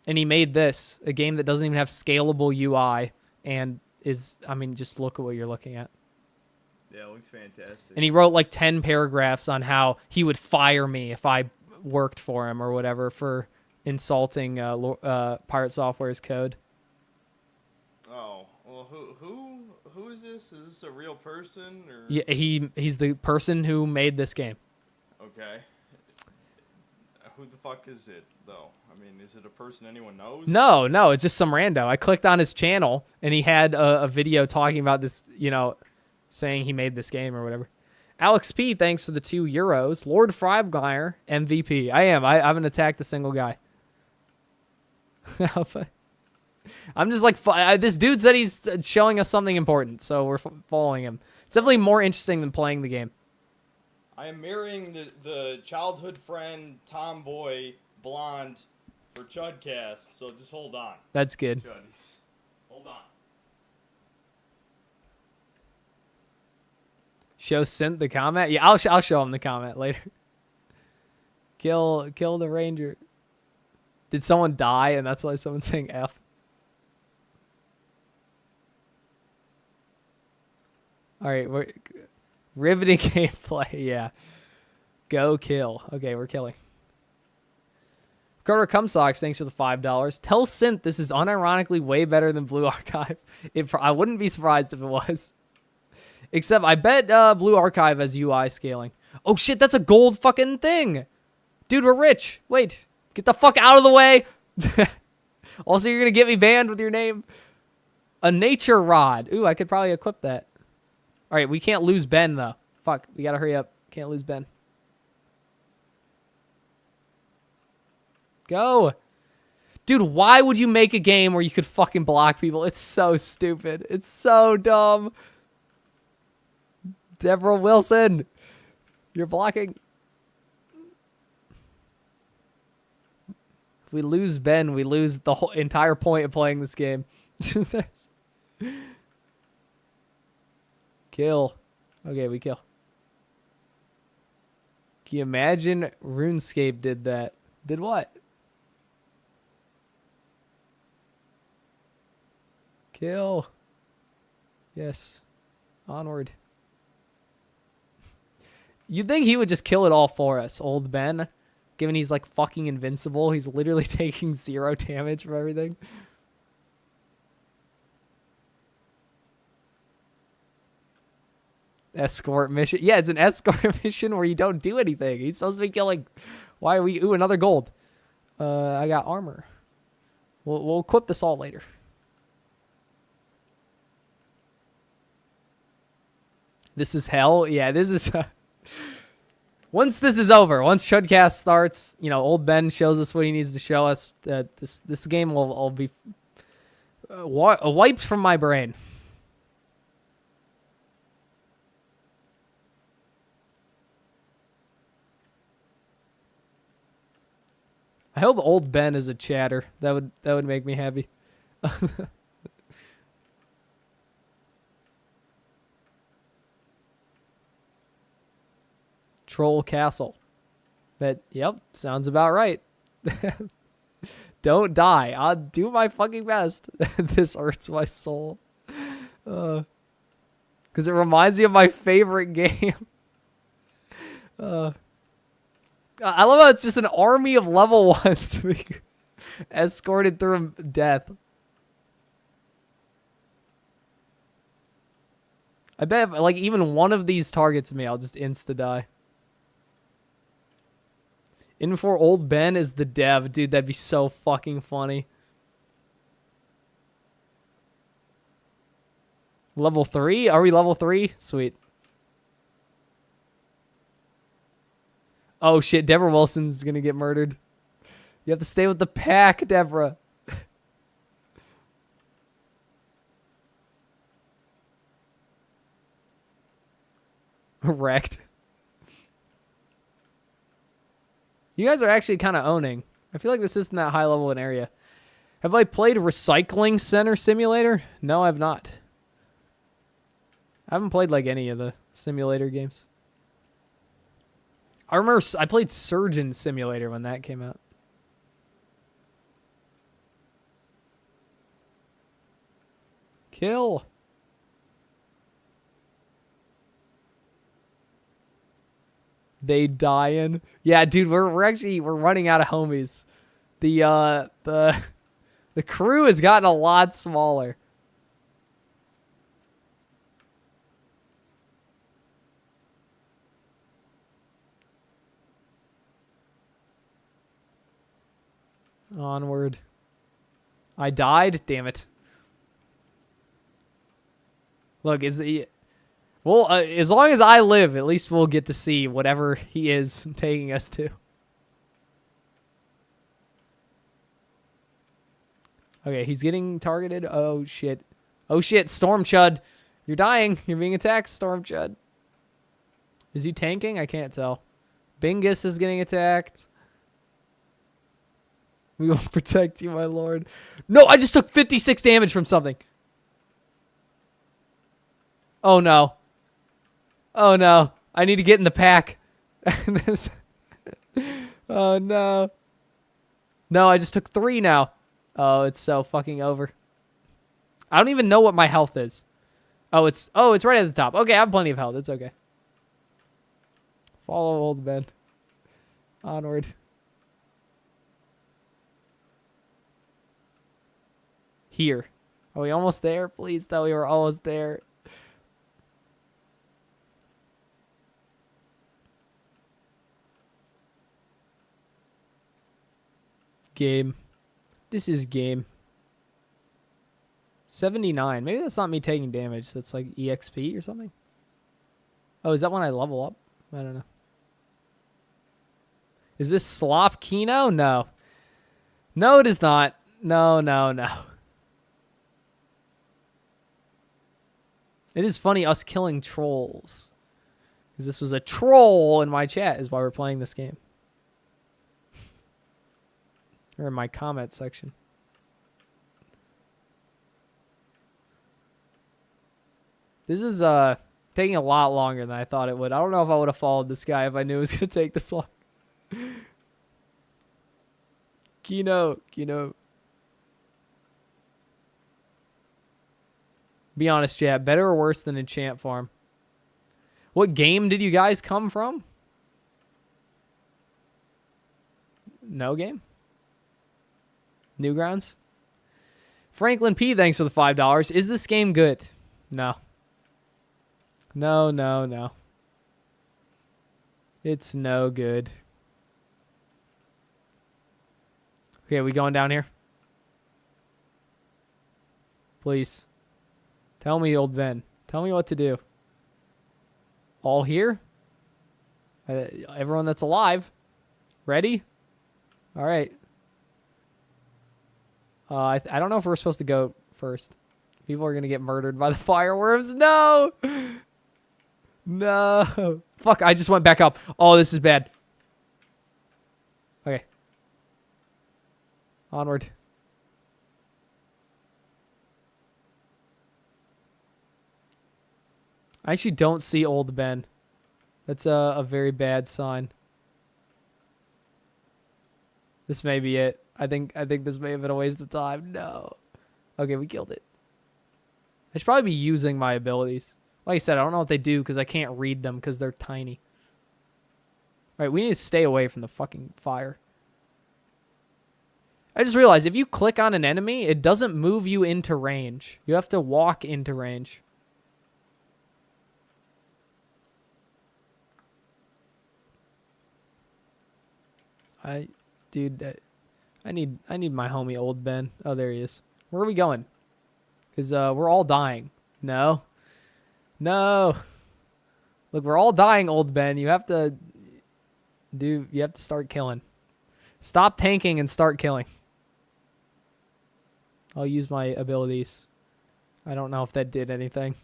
And he made this, a game that doesn't even have scalable UI and is, I mean, just look at what you're looking at. Yeah, it looks fantastic. And he wrote like 10 paragraphs on how he would fire me if I worked for him or whatever for insulting Pirate Software's code. Oh, well, who is this? Is this a real person? Or? Yeah, he's the person who made this game. Okay. Who the fuck is it, though? I mean, is it a person anyone knows? No, it's just some rando. I clicked on his channel, and he had a video talking about this, you know, saying he made this game or whatever. Alex P, thanks for the €2. Lord Frogmire, MVP. I haven't attacked a single guy. I'm just like, this dude said he's showing us something important, so we're following him. It's definitely more interesting than playing the game. I am marrying the childhood friend, tomboy, blonde, for Chudcast, so just hold on. That's good. Chuddies. Hold on. Show Synth the comment? Yeah, I'll show him the comment later. Kill the ranger. Did someone die and that's why someone's saying F? Alright, we're riveting gameplay, yeah. Go kill. Okay, we're killing. Carter Cumsocks, thanks for the $5. Tell Synth this is unironically way better than Blue Archive. I wouldn't be surprised if it was. Except I bet Blue Archive has UI scaling. Oh shit, that's a gold fucking thing! Dude, we're rich. Wait. Get the fuck out of the way. Also, you're going to get me banned with your name. A nature rod. Ooh, I could probably equip that. All right, we can't lose Ben, though. Fuck, we got to hurry up. Can't lose Ben. Go. Dude, why would you make a game where you could fucking block people? It's so stupid. It's so dumb. Deborah Wilson, you're blocking. If we lose Ben, we lose the whole entire point of playing this game. That's... Kill. Okay, we kill. Can you imagine RuneScape did that? Did what? Kill. Yes. Onward. You'd think he would just kill it all for us, old Ben. Given he's like fucking invincible. He's literally taking 0 damage from everything. Escort mission. Yeah, it's an escort mission where you don't do anything. He's supposed to be killing. Why are we... Ooh, another gold. I got armor. We'll equip this all later. This is hell. Yeah, this is... Once this is over, once Chudcast starts, you know, old Ben shows us what he needs to show us. This game will all be wiped from my brain. I hope old Ben is a chatter. That would make me happy. Troll Castle. Yep, sounds about right. Don't die. I'll do my fucking best. This hurts my soul. Because it reminds me of my favorite game. I love how it's just an army of level 1s being escorted through death. I bet if, like, even one of these targets me, I'll just insta-die. In for old Ben is the dev. Dude, that'd be so fucking funny. Level 3? Are we level 3? Sweet. Oh shit, Deborah Wilson's gonna get murdered. You have to stay with the pack, Deborah. Wrecked. You guys are actually kind of owning. I feel like this isn't that high level an area. Have I played Recycling Center Simulator? No, I've not. I haven't played like any of the simulator games. I remember I played Surgeon Simulator when that came out. Kill. They dying. Yeah, dude, we're running out of homies. The crew has gotten a lot smaller. Onward. I died? Damn it. Look, well, as long as I live, at least we'll get to see whatever he is taking us to. Okay, he's getting targeted. Oh, shit. Oh, shit, Storm Chud. You're dying. You're being attacked, Storm Chud. Is he tanking? I can't tell. Bingus is getting attacked. We will protect you, my lord. No, I just took 56 damage from something. Oh, no. Oh, no. I need to get in the pack. Oh, no. No, I just took 3 now. Oh, it's so fucking over. I don't even know what my health is. Oh, it's right at the top. Okay, I have plenty of health. It's okay. Follow old Ben. Onward. Here. Are we almost there? Please tell me we're almost there. game. This is game. 79. Maybe that's not me taking damage. That's like EXP or something. Oh, is that when I level up? I don't know. Is this Slop Kino? No. No, it is not. No, no, no. It is funny us killing trolls. Because this was a troll in my chat is why we're playing this game. Or in my comment section. This is taking a lot longer than I thought it would. I don't know if I would have followed this guy if I knew it was going to take this long. Kino. Be honest, chat. Better or worse than Enchant Farm? What game did you guys come from? No game? Newgrounds? Franklin P, thanks for the $5. Is this game good? No. No, no, no. It's no good. Okay, we going down here? Please. Tell me, old Ben. Tell me what to do. All here? Everyone that's alive. Ready? All right. I don't know if we're supposed to go first. People are going to get murdered by the fireworms. No! No. Fuck, I just went back up. Oh, this is bad. Okay. Onward. I actually don't see old Ben. That's a very bad sign. This may be it. I think this may have been a waste of time. No. Okay, we killed it. I should probably be using my abilities. Like I said, I don't know what they do because I can't read them because they're tiny. All right, we need to stay away from the fucking fire. I just realized if you click on an enemy, it doesn't move you into range. You have to walk into range. Dude, I need my homie old Ben. Oh, there he is. Where are we going? Because we're all dying. No. No. Look, we're all dying, old Ben. You have to start killing. Stop tanking and start killing. I'll use my abilities. I don't know if that did anything.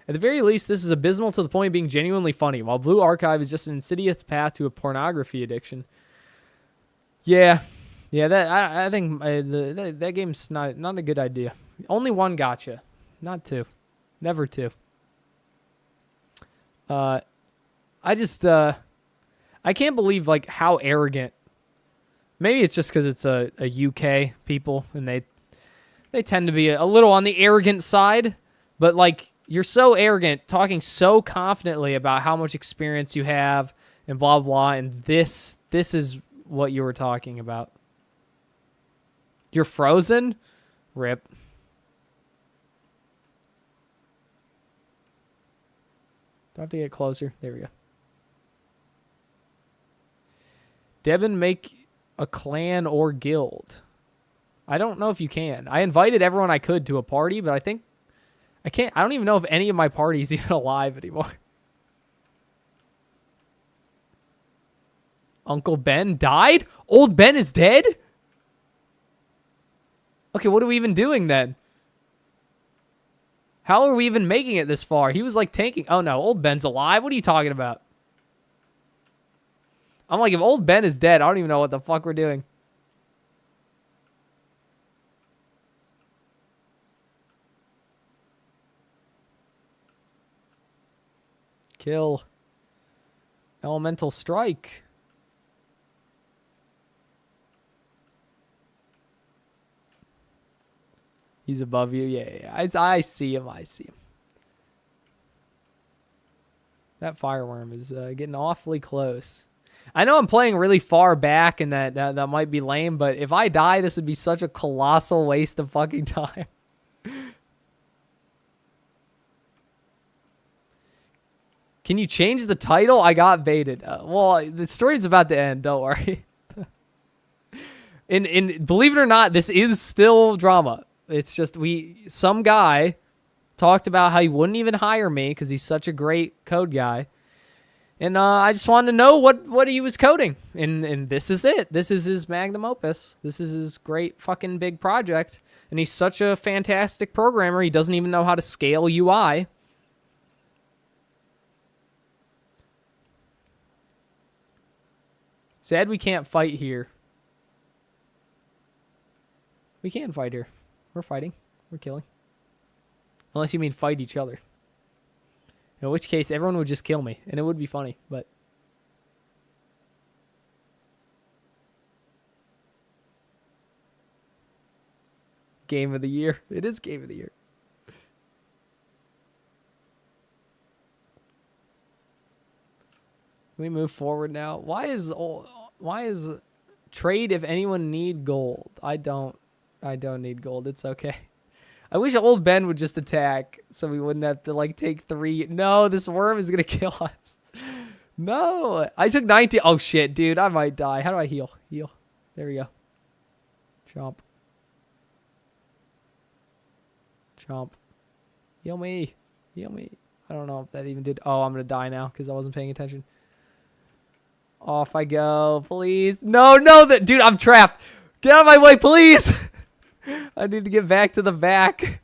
At the very least, this is abysmal to the point of being genuinely funny, while Blue Archive is just an insidious path to a pornography addiction. Yeah. Yeah, I think that game's not a good idea. Only one gotcha. Not two. Never two. I can't believe like how arrogant. Maybe it's just because it's a UK people and they tend to be a little on the arrogant side, but like you're so arrogant, talking so confidently about how much experience you have and blah blah, and this is what you were talking about. You're frozen? Rip. Do I have to get closer? There we go. Debben, make a clan or guild. I don't know if you can. I invited everyone I could to a party, but I think I can't. I don't even know if any of my party's even alive anymore. Uncle Ben died? Old Ben is dead? Okay, what are we even doing then? How are we even making it this far? He was like tanking. Oh no, old Ben's alive? What are you talking about? I'm like, if old Ben is dead, I don't even know what the fuck we're doing. Kill. Elemental strike. He's above you. Yeah. I see him. I see him. That fireworm is getting awfully close. I know I'm playing really far back and that might be lame, but if I die, this would be such a colossal waste of fucking time. Can you change the title? I got baited. Well, the story's about to end. Don't worry. And believe it or not, this is still drama. It's just some guy talked about how he wouldn't even hire me because he's such a great code guy. And I just wanted to know what he was coding. And this is it. This is his magnum opus. This is his great fucking big project. And he's such a fantastic programmer, he doesn't even know how to scale UI. Sad we can't fight here. We can fight here. We're fighting. We're killing. Unless you mean fight each other. In which case, everyone would just kill me. And it would be funny, but... Game of the year. It is game of the year. Can we move forward now? Why is trade if anyone need gold? I don't need gold. It's okay. I wish old Ben would just attack so we wouldn't have to like take 3. No, this worm is going to kill us. No, I took 19. Oh shit, dude, I might die. How do I heal? Heal. There we go. Chomp. Chomp. Heal me. Heal me. I don't know if that even did. Oh, I'm going to die now because I wasn't paying attention. Off I go, please. No, dude, I'm trapped. Get out of my way, please. I need to get back to the back.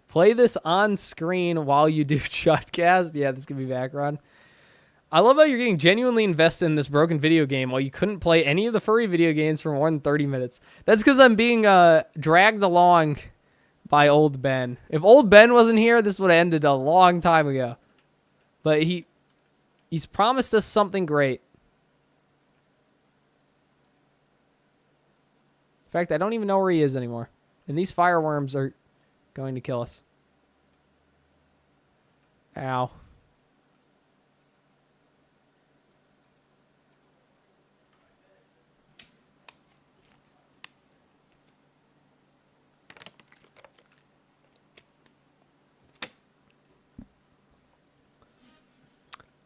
Play this on screen while you do Shotcast. Yeah, this could be background. I love how you're getting genuinely invested in this broken video game while you couldn't play any of the furry video games for more than 30 minutes. That's because I'm being dragged along by old Ben. If old Ben wasn't here, this would have ended a long time ago. But he's promised us something great. In fact, I don't even know where he is anymore. And these fireworms are going to kill us. Ow.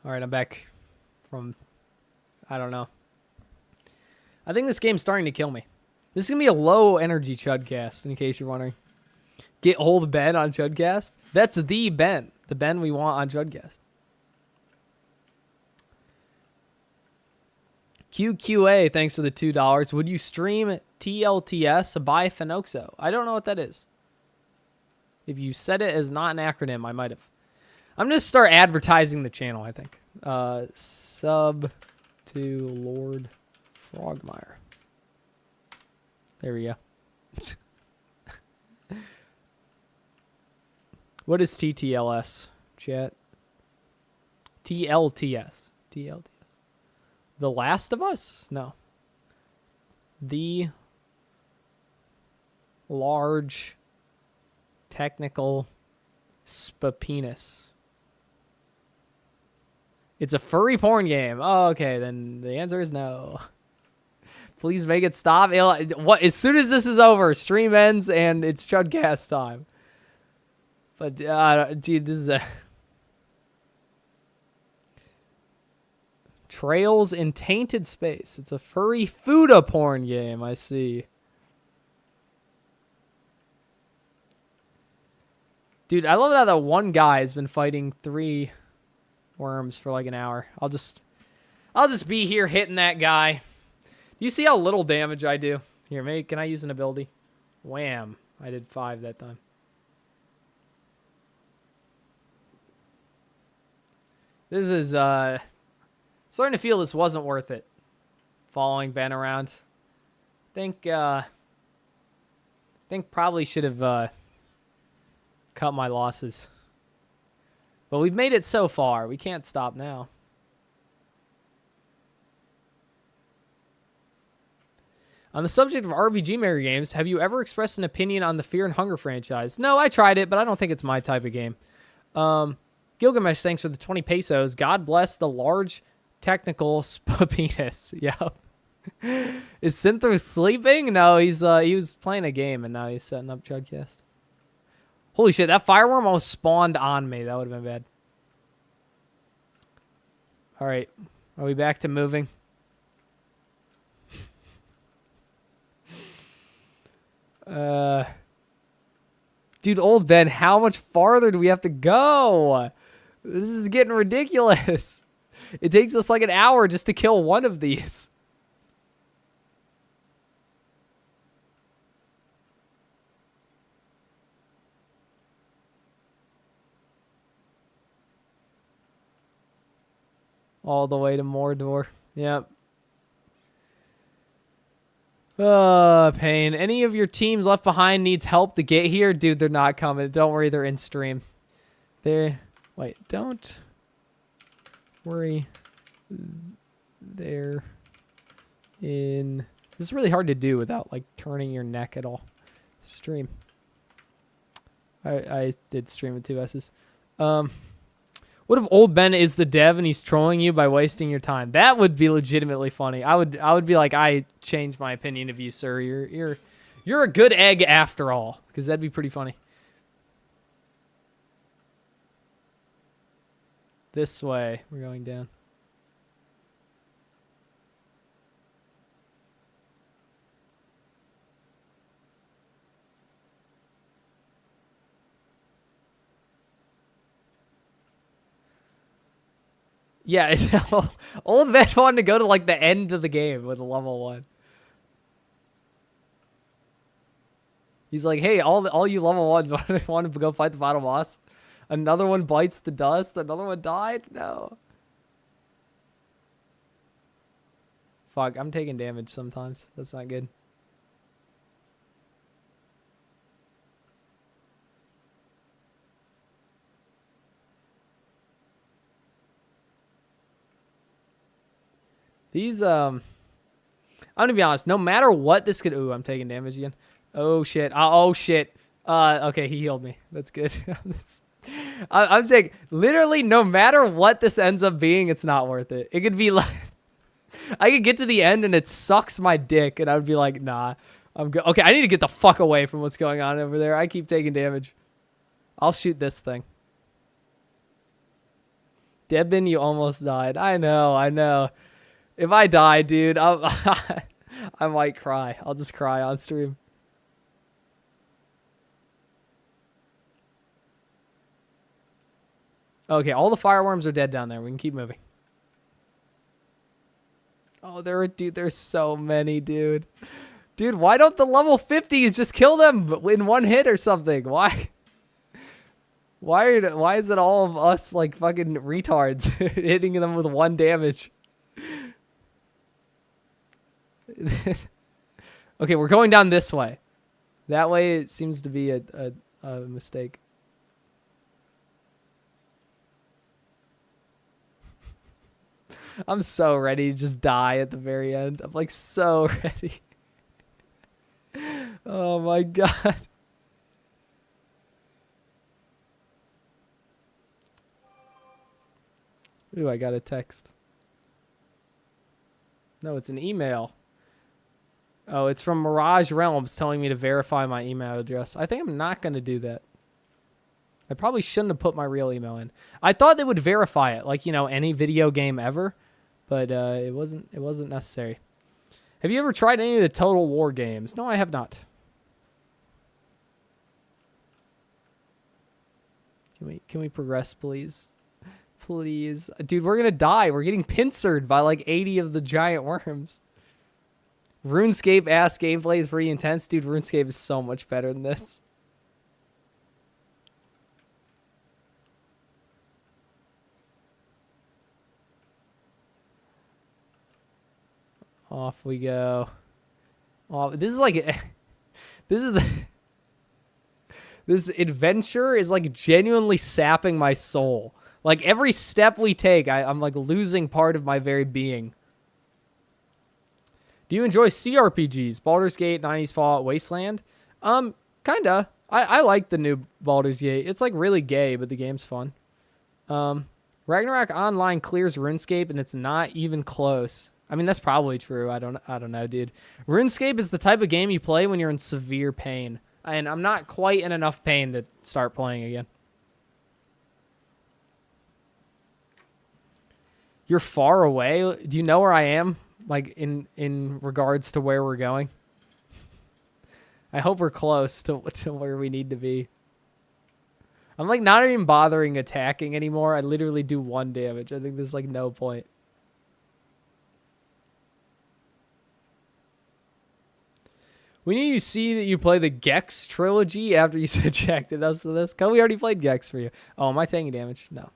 All right, I'm back from, I don't know. I think this game's starting to kill me. This is going to be a low energy Chudcast, in case you're wondering. Get old Ben on Chudcast. That's the Ben. The Ben we want on Chudcast. QQA, thanks for the $2. Would you stream TLTS by Phenoxo? I don't know what that is. If you said it as not an acronym, I might have. I'm going to start advertising the channel, I think. Sub to Lord Frogmire. There we go. What is TTLS, chat? TLTS. TLTS. The Last of Us? No. The Large Technical Spapenis. It's a furry porn game. Oh, okay, then the answer is no. Please make it stop. What? As soon as this is over, stream ends and it's Chudcast time. But, dude, this is a... Trails in Tainted Space. It's a furry Fuda porn game, I see. Dude, I love that one guy has been fighting 3 worms for like an hour. I'll just be here hitting that guy. You see how little damage I do? Here, maybe, can I use an ability? Wham. I did 5 that time. This is, starting to feel this wasn't worth it. Following Ben around. Think probably should have, cut my losses. But we've made it so far. We can't stop now. On the subject of RPG Maker games, have you ever expressed an opinion on the Fear and Hunger franchise? No, I tried it, but I don't think it's my type of game. Gilgamesh, thanks for the 20 pesos. God bless the large technical penis. Yep. Is Synthro sleeping? No, he was playing a game, and now he's setting up Chudcast. Holy shit, that fireworm almost spawned on me. That would have been bad. All right. Are we back to moving? Dude, old Ben, how much farther do we have to go? This is getting ridiculous. It takes us like an hour just to kill one of these. All the way to Mordor. Yep. Pain. Any of your teams left behind needs help to get here? Dude, they're not coming. Don't worry, they're in stream. Wait, don't worry. They're in... This is really hard to do without, like, turning your neck at all. Stream. I did stream with 2 S's. What if old Ben is the dev and he's trolling you by wasting your time? That would be legitimately funny. I would be like, I changed my opinion of you, sir. You're a good egg after all, because that'd be pretty funny. This way, we're going down. Yeah, old man wanted to go to like the end of the game with a level 1. He's like, hey, all you level 1s want to go fight the final boss. Another one bites the dust. Another one died. No. Fuck, I'm taking damage sometimes. That's not good. These, I'm gonna be honest, no matter what this could, ooh, I'm taking damage again. Oh shit, oh shit. Okay, he healed me. That's good. I'm saying, literally, no matter what this ends up being, it's not worth it. It could be like, I could get to the end and it sucks my dick, and I would be like, nah, I'm good. Okay, I need to get the fuck away from what's going on over there. I keep taking damage. I'll shoot this thing. Debben, you almost died. I know. If I die, dude, I might cry. I'll just cry on stream. Okay, all the fireworms are dead down there. We can keep moving. Oh, there's so many, dude. Dude, why don't the level 50s just kill them in one hit or something? Why? Why is it all of us like fucking retards hitting them with 1 damage? Okay, we're going down this way. That way it seems to be a mistake. I'm so ready to just die at the very end. I'm like so ready. Oh my god. Ooh, I got a text. No, it's an email. Oh, it's from Mirage Realms telling me to verify my email address. I think I'm not going to do that. I probably shouldn't have put my real email in. I thought they would verify it, like, you know, any video game ever, but it wasn't necessary. Have you ever tried any of the Total War games? No, I have not. Can we progress, please? Please. Dude, we're going to die. We're getting pincered by like 80 of the giant worms. RuneScape ass gameplay is pretty intense. Dude, RuneScape is so much better than this. Off we go. Oh, this is like... This adventure is like genuinely sapping my soul. Like every step we take, I'm like losing part of my very being. Do you enjoy CRPGs? Baldur's Gate, 90s Fallout, Wasteland? Kinda. I like the new Baldur's Gate. It's like really gay, but the game's fun. Ragnarok Online clears RuneScape and it's not even close. I mean, that's probably true. I don't know, dude. RuneScape is the type of game you play when you're in severe pain. And I'm not quite in enough pain to start playing again. You're far away? Do you know where I am? Like, in regards to where we're going? I hope we're close to where we need to be. I'm, like, not even bothering attacking anymore. I literally do 1 damage. I think there's, like, no point. We need to see that you play the Gex trilogy after you subjected us to this. We already played Gex for you. Oh, am I taking damage? No.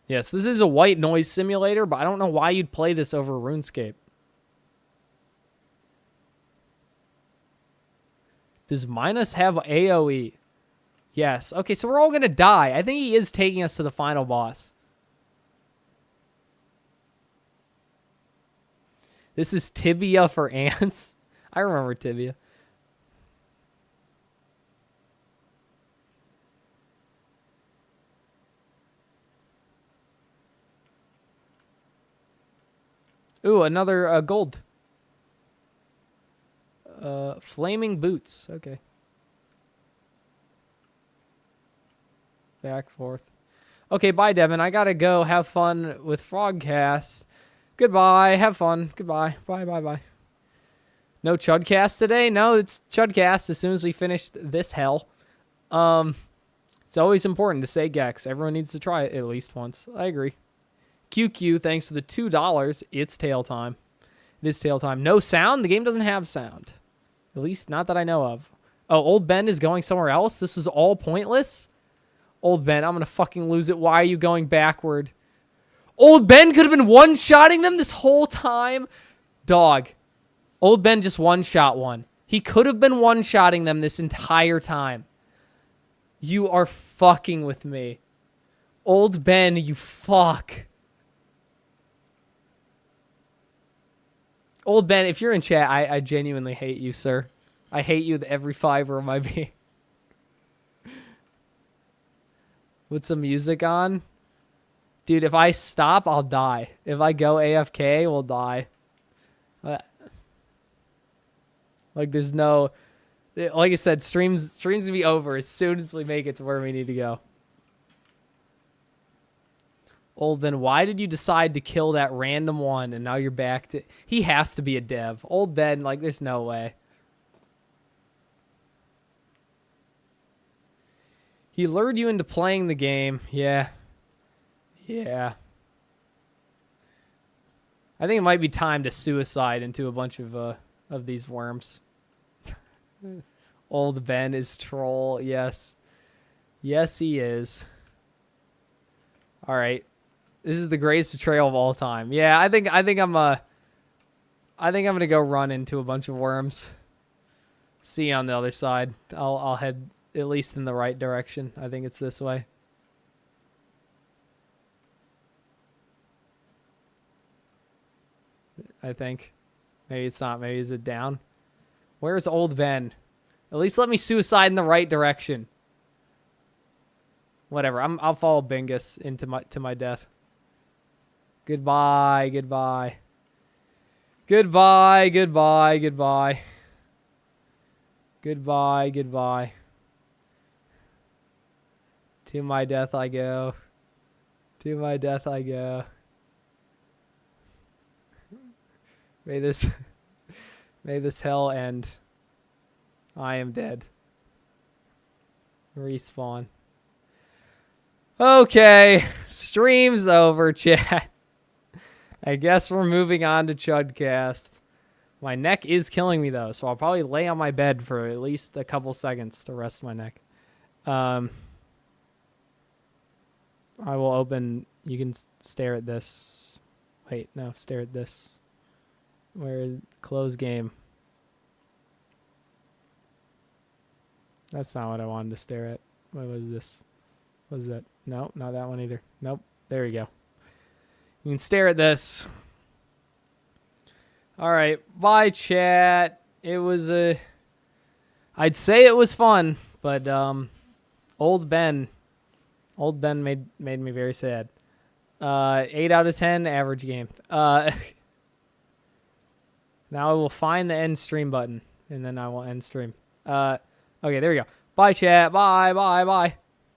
Yes, this is a white noise simulator, but I don't know why you'd play this over RuneScape. Does Minus have AoE? Yes. Okay, so we're all going to die. I think he is taking us to the final boss. This is Tibia for ants. I remember Tibia. Ooh, another gold. Flaming boots. Okay. Back, forth. Okay, bye, Devin. I gotta go have fun with Frogcast. Goodbye. Have fun. Goodbye. Bye. No Chudcast today? No, it's Chudcast as soon as we finish this hell. It's always important to say Gex. Everyone needs to try it at least once. I agree. QQ, thanks for the $2. It's tail time. It is tail time. No sound? The game doesn't have sound. At least not that I know of. Oh, Old Ben is going somewhere else? This is all pointless? Old Ben, I'm going to fucking lose it. Why are you going backward? Old Ben could have been one-shotting them this whole time? Dog. Old Ben just one-shot one. He could have been one-shotting them this entire time. You are fucking with me. Old Ben, you fuck. Old Ben, if you're in chat, I genuinely hate you, sir. I hate you with every fiber of my being. With some music on? Dude, if I stop, I'll die. If I go AFK, we'll die. Like, there's no... Like I said, streams gonna be over as soon as we make it to where we need to go. Old Ben, why did you decide to kill that random one and now you're back to... He has to be a dev. Old Ben, like, there's no way. He lured you into playing the game. Yeah. Yeah. I think it might be time to suicide into a bunch of these worms. Old Ben is troll. Yes. Yes, he is. All right. This is the greatest betrayal of all time. Yeah, I think I'm gonna go run into a bunch of worms. See you on the other side. I'll head at least in the right direction. I think it's this way. I think. Maybe it's not. Maybe is it down? Where's Old Ben? At least let me suicide in the right direction. Whatever. I'll follow Bingus into my death. Goodbye. Goodbye. Goodbye. Goodbye. Goodbye. Goodbye. Goodbye. To my death I go. To my death I go. May this hell end. I am dead. Respawn. Okay. Stream's over, chat. I guess we're moving on to Chudcast. My neck is killing me, though, so I'll probably lay on my bed for at least a couple seconds to rest my neck. I will open... You can stare at this. Wait, no, stare at this. Where... Close game. That's not what I wanted to stare at. What was this? What was that? No, not that one either. Nope. There you go. You can stare at this. All right. Bye, chat. It was a... I'd say it was fun, but Old Ben made me very sad. 8 out of 10, average game. Now I will find the end stream button, and then I will end stream. Okay, there we go. Bye, chat. Bye.